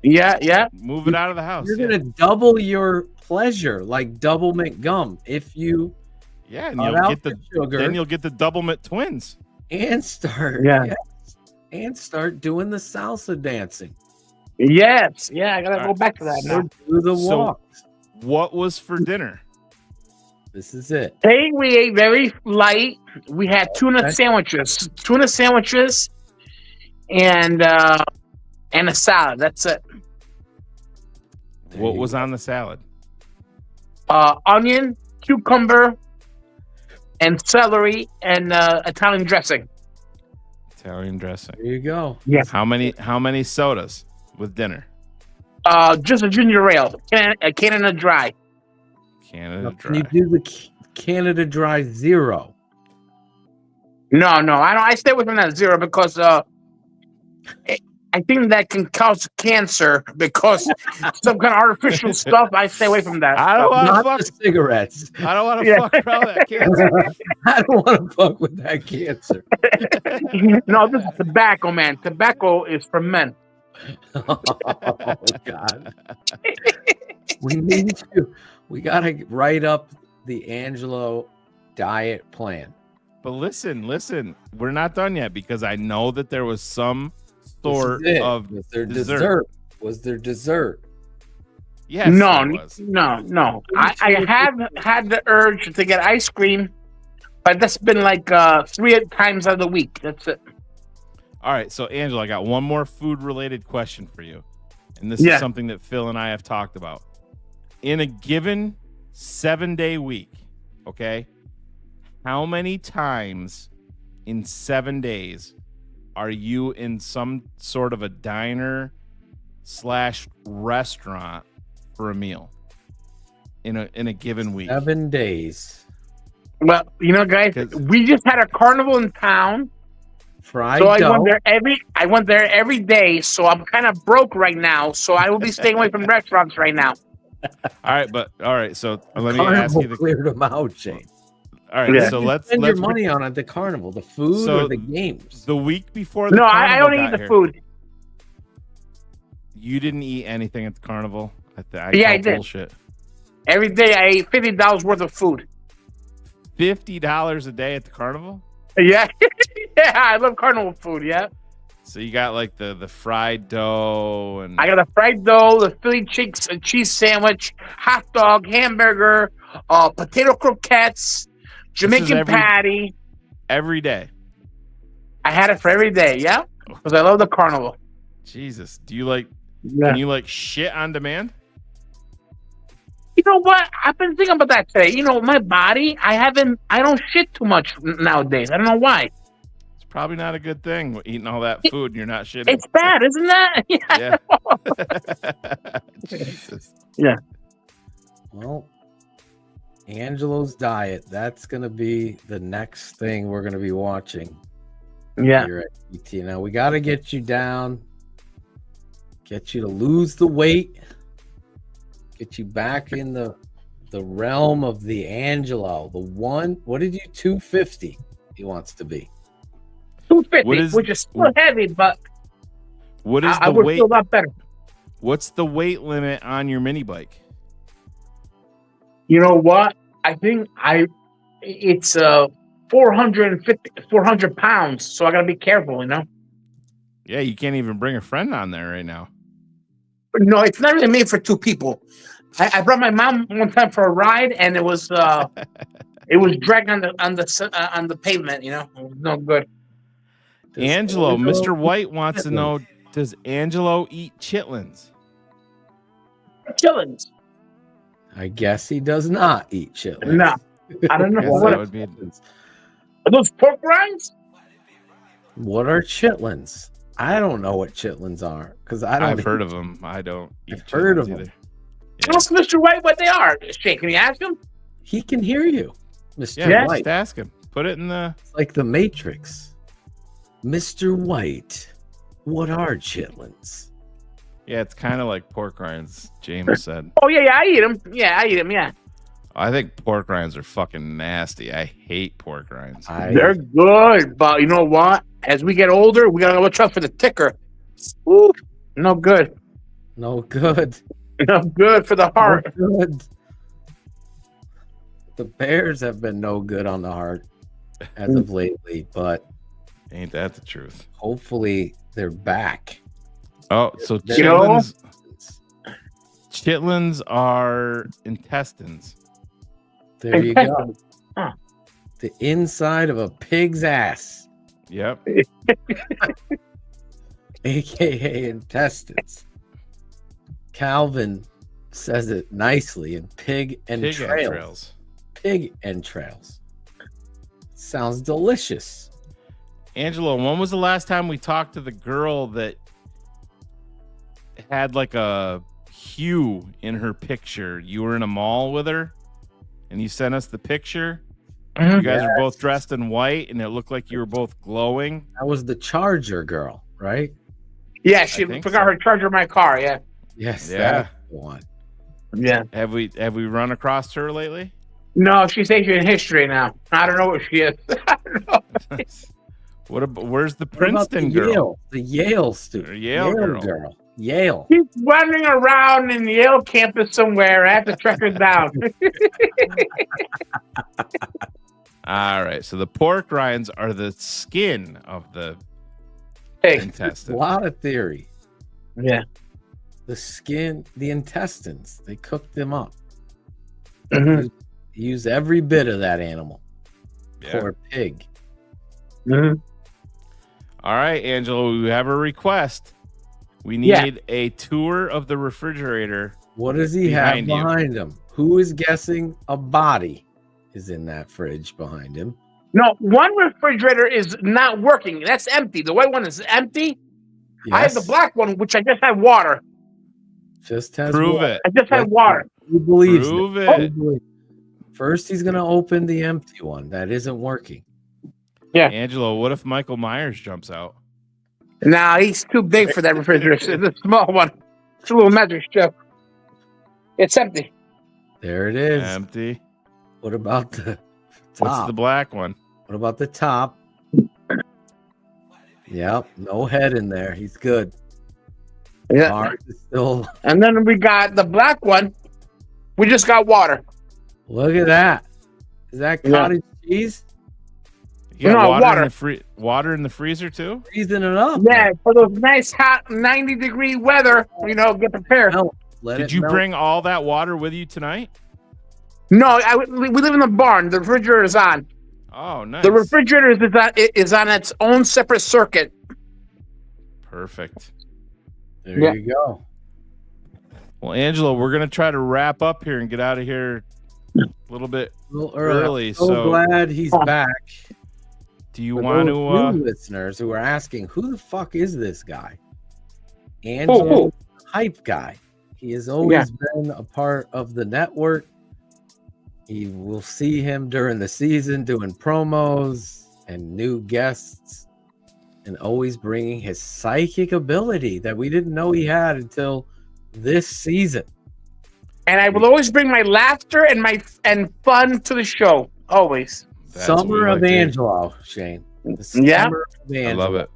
Yeah, yeah. Move it out of the house. You're gonna double your pleasure, like double mint gum, if you Yeah, and cut you'll out get the sugar then you'll get the Doublemint twins. and start Yeah. and start doing the salsa dancing. Yes. Yeah, I gotta All go right. back to that Or now. do the So- walk. What was for dinner? This is it. Today we ate very light. We had tuna Okay. sandwiches, and a salad. That's it. What was on the salad? Onion, cucumber, and celery, and Italian dressing. Italian dressing. There you go. Yes. How many sodas with dinner? Just a ginger ale, a Canada Dry. Canada Can you Dry. do the Canada Dry Zero? No, I don't. I stay away from that zero because I think that can cause cancer because some kind of artificial stuff. I stay away from that. I don't want to Not fuck. the cigarettes. I don't want to Yeah. fuck around with that cancer. I don't want to fuck with that cancer. No, this is tobacco, man. Tobacco is for men. Oh God. We need you. We gotta write up the Angelo diet plan. But listen, we're not done yet because I know that there was some sort This is it. of Was there dessert. dessert? Was there dessert? Yes, No, there was. no. I have had the urge to get ice cream, but that's been like 3 times out of the week. That's it. All right, so Angela, I got one more food-related question for you, and this Yeah. is something that Phil and I have talked about. In a given 7-day week, okay, how many times in 7 days are you in some sort of a diner / restaurant for a meal in a given week? 7 days. Well, you know, guys, 'Cause- we just had a carnival in town, Fried so I dough. went there every day. So I'm kind of broke right now. So I will be staying away from restaurants right now. All right, so let me Carnival ask you the. cleared them out, Shane. All right, Yeah. so let's Spend your let's money on at the carnival, the food So- or the games. the week before the No, I carnival only got eat the here, food. You didn't eat anything at the carnival? I Yeah, call I did. bullshit. Every day I ate $50 worth of food. $50 a day at the carnival? Yeah, yeah, I love carnival food. Yeah, So you got like the fried dough and I got a fried dough, the Philly cheese sandwich, hot dog, hamburger, potato croquettes, Jamaican every- patty. every day. I had it for every day. Yeah, because I love the carnival. Jesus, do you like? Yeah. Can you like shit on demand? You know what? I've been thinking about that today. You know, my body, I don't shit too much nowadays. I don't know why. It's probably not a good thing eating all that food and you're not shitting. It's bad, isn't that? Yeah. Jesus. Yeah. Well, Angelo's diet. That's gonna be the next thing we're gonna be watching. Yeah. Here at TTNL. We got to get you down, get you to lose the weight, get you back in the realm of the Angelo. The one, what did you 250? He wants to be 250, which is still heavy, but What is I the would weight? feel a lot better. What's the weight limit on your mini bike? You know what? I think it's 400 pounds, so I gotta be careful, you know. Yeah, you can't even bring a friend on there right now. No, it's not really made for two people. I brought my mom one time for a ride, and it was dragging on the pavement. You know, it was no good. Angelo, Mr. White wants to know: does Angelo eat chitlins? Chitlins? I guess he does not eat chitlins. No, I don't know Guess what that would be. are those pork rinds. What are chitlins? I don't know what chitlins are because I don't. I've heard of them. I don't. I've heard of either. them. Ask Mr. White what they are. Shane, can you ask him? He can hear you, Mr. Yeah, White. just ask him. Put it in the. It's like the Matrix. Mr. White, what are chitlins? Yeah, it's kind of like pork rinds. James said. Oh yeah, I eat them. Yeah, I eat them. Yeah, I think pork rinds are fucking nasty. I hate pork rinds. they're good, but you know what? As we get older, we gotta watch out for the ticker. Ooh, no good. No good. No good for the heart. No good. The Bears have been no good on the heart as of lately, but ain't that the truth? Hopefully they're back. Oh, so You know? chitlins are intestines. There you go. The inside of a pig's ass. Yep. AKA intestines. Calvin says it nicely in pig entrails. Pig entrails. Sounds delicious. Angelo, when was the last time we talked to the girl that had like a hue in her picture? You were in a mall with her and you sent us the picture. You guys were both dressed in white and it looked like you were both glowing. That was the Charger girl, right? Yeah, she forgot her charger in my car. Yeah. Yes. Yeah. That's the one. Yeah. Have we run across her lately? No, she's ancient history now. I don't know what she is. I don't know. Where's the What about Princeton the girl? Yale, the Yale student. Yale girl. Yale. She's wandering around in the Yale campus somewhere. I have to track her down. All right. So the pork rinds are the skin of the Hey, intestine. A lot of theory. Yeah. The skin, the intestines, they cook them up. Mhm. Use every bit of that animal. Yeah. Poor pig. Mhm. All right, Angelo, we have a request. We need a tour of the refrigerator. What does he have behind you. behind him? Who is guessing a body is in that fridge behind him? No, one refrigerator is not working. That's empty. The white one is empty. I have the Yes. black one, which I just had water. Just has Prove water. it. I just had water. Who believes Prove it? it. First, he's going to open the empty one that isn't working. Yeah. Angelo, what if Michael Myers jumps out? Nah, he's too big for that refrigerator. It's a small one. It's a little magic strip. It's empty. There it is. Empty. What about the top? What's the black one? What about the top? Yep, no head in there. He's good. Yeah. Heart is still. And then we got the black one. We just got water. Look at that. Is that cottage cheese? You got No, water. water. Water in the freezer too? Freezing it up. Yeah, for those nice hot 90-degree weather, get prepared. Did you bring all that water with you tonight? No, we live in the barn. The refrigerator is on. Oh, nice. The refrigerator is on its own separate circuit. Perfect. There you go. Well, Angelo, we're going to try to wrap up here and get out of here a little bit early. I'm so glad he's back. Do you For want those to... new listeners who are asking, who the fuck is this guy? Angelo, hype guy. He has always been a part of the network. You will see him during the season doing promos and new guests and always bringing his psychic ability that we didn't know he had until this season. And I will always bring my laughter and fun to the show. Always. Summer of Angelo, Shane. The Summer of Angelo. I love it.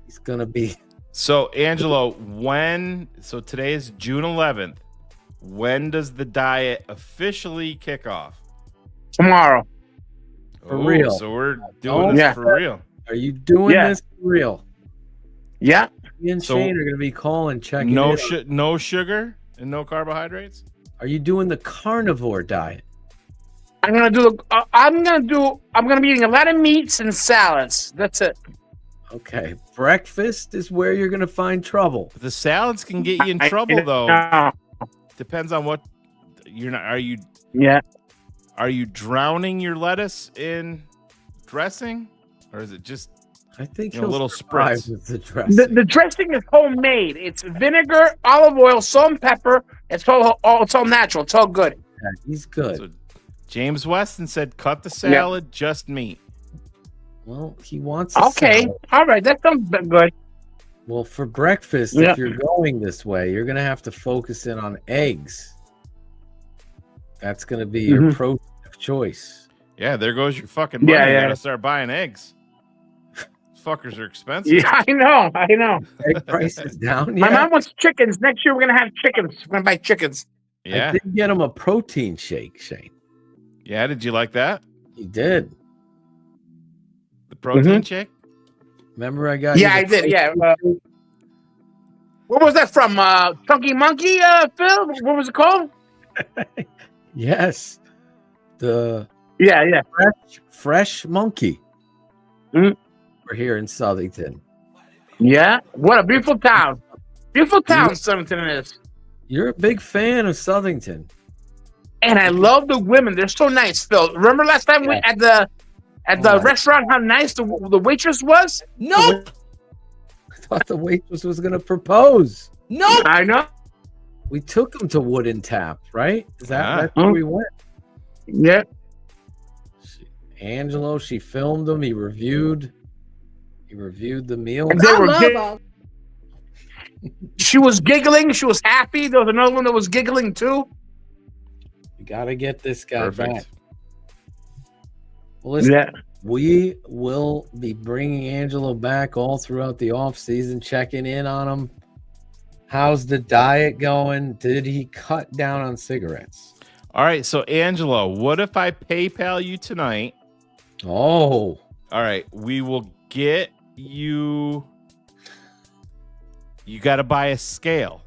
He's going to be... So, Angelo, so today is June 11th. When does the diet officially kick off? Tomorrow. For real. So we're doing this for real. Are you doing this for real? Yeah. Me and So, Shane are gonna be calling, checking. No in. no sugar and no carbohydrates. Are you doing the carnivore diet? I'm gonna do. I'm gonna be eating a lot of meats and salads. That's it. Okay, breakfast is where you're gonna find trouble. The salads can get you in trouble though. Depends on what you're not. Are you? Yeah. Are you drowning your lettuce in dressing, or is it just? I think a little spritz. With the dressing. The dressing is homemade. It's vinegar, olive oil, salt, and pepper. It's all natural. It's all good. Yeah, he's good. So James Weston said, "Cut the salad, just meat." Well, he wants. Okay, salad. all right, that sounds good. Well, for breakfast, if you're going this way, you're gonna have to focus in on eggs. That's gonna be your protein of choice. Yeah, there goes your fucking money. You gotta start buying eggs. These fuckers are expensive. Yeah, I know. Egg prices down. My mom wants chickens. Next year, we're gonna have chickens. We're gonna buy chickens. Yeah. I did get him a protein shake, Shane. Yeah, did you like that? He did. The protein shake? Remember, I got. Yeah, I did. Yeah. What was that from? Chunky Monkey, Phil? What was it called? Yes. The Yeah. fresh monkey. Mm. We're here in Southington. Yeah. What a beautiful town. Beautiful town, Southington is. You're a big fan of Southington. And I love the women. They're so nice, Phil. Remember last time we at the restaurant how nice the waitress was? Nope. I thought the waitress was gonna propose. Nope. I know. We took him to Wooden Tap, right? That's where we went. Yeah. Angelo, she filmed him. He reviewed the meal. And they were she was giggling. She was happy. There was another one that was giggling too. We gotta get this guy Perfect. back. Well, listen, we will be bringing Angelo back all throughout the off season, checking in on him. How's the diet going? Did he cut down on cigarettes? All right, so Angelo, what if I PayPal you tonight? Oh. All right, we will get you. You got to buy a scale.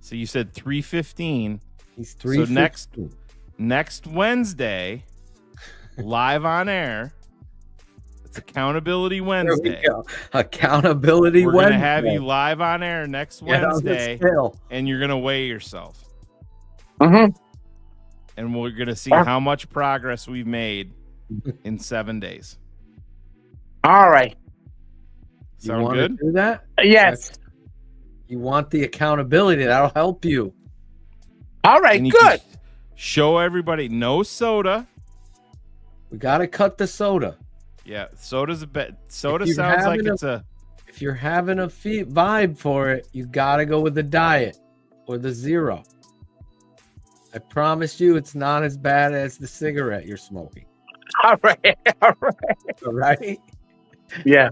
So you said 315. He's 315. So next Wednesday, live on air. It's Accountability Wednesday. There we go. Accountability We're Wednesday. gonna have you live on air next Wednesday, and you're gonna weigh yourself. Mm-hmm. And we're gonna see how much progress we've made in 7 days. All right. Sound you want good? to do that? Yes. You want the accountability. That'll help you. All right, good. Show everybody no soda. We got to cut the soda. Yeah, soda's a bit. Soda If you're sounds like having it's a. If you're having a vibe for it, you got to go with the diet or the zero. I promise you, it's not as bad as the cigarette you're smoking. All right. All right. All right. Yeah.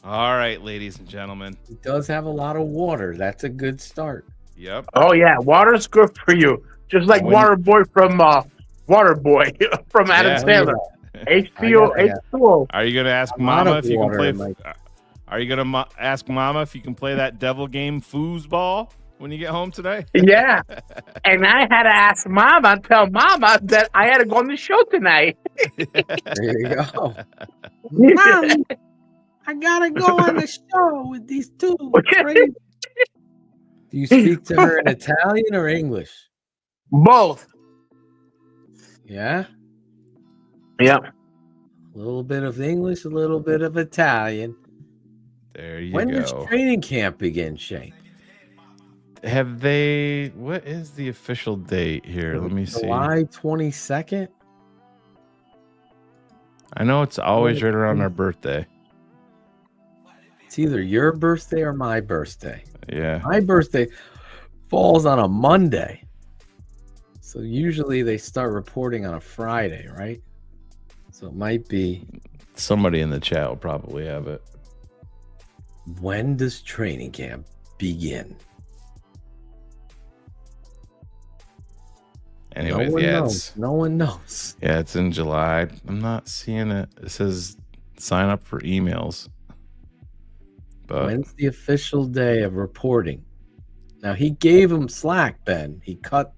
All right, ladies and gentlemen. It does have a lot of water. That's a good start. Yep. Oh yeah, water's good for you. Just like Waterboy from Waterboy from Adam Sandler. H2O. Are you gonna ask Mama if you can play? Are you gonna ask Mama if you can play that devil game foosball when you get home today? Yeah. And I had to ask Mama, tell Mama that I had to go on the show tonight. There you go. Mom, I gotta go on the show with these two crazy. Do you speak to her in Italian or English? Both. Yeah? Yeah. A little bit of English, a little bit of Italian. There you when go. does training camp begin, Shane? Have they? What is the official date here? Let me see. July 22nd? I know it's always right around our birthday. It's either your birthday or my birthday. Yeah. My birthday falls on a Monday. So usually they start reporting on a Friday, right? So it might be. Somebody in the chat will probably have it. When does training camp begin? Anyways, no one yeah, knows. No one knows. Yeah, it's in July. I'm not seeing it. It says sign up for emails. but when's the official day of reporting? Now he gave him slack, Ben. He cut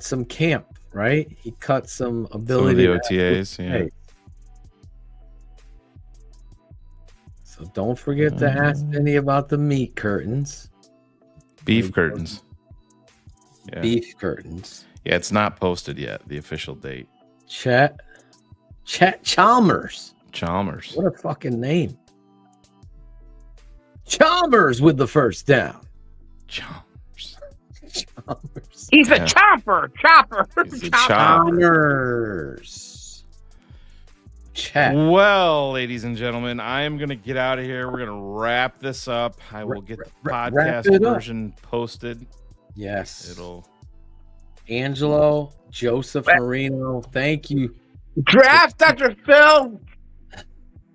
some camp, right? He cut some ability. Some of the OTAs, yeah. So don't forget to ask Benny about the meat curtains. Beef curtains. Yeah. Beef curtains. Yeah, it's not posted yet, the official date. Chet Chalmers. Chalmers. What a fucking name. Chalmers with the first down. Chalmers. He's a chopper. Chalmers. Chet. Well, ladies and gentlemen, I am going to get out of here. We're going to wrap this up. I will get the podcast version posted. Yes. It'll. Angelo, Joseph Marino, thank you. Draft Dr. Phil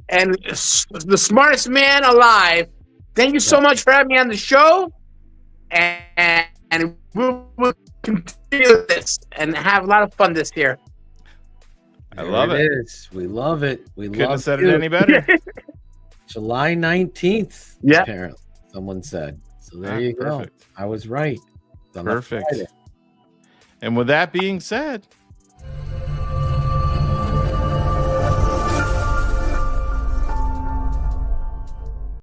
and the smartest man alive. Thank you so much for having me on the show. And we'll continue this and have a lot of fun this year. I love it. We love it. We couldn't love have said it any better. July 19th. Yeah. Apparently, someone said. So there you go. Perfect. I was right. Perfect. And with that being said,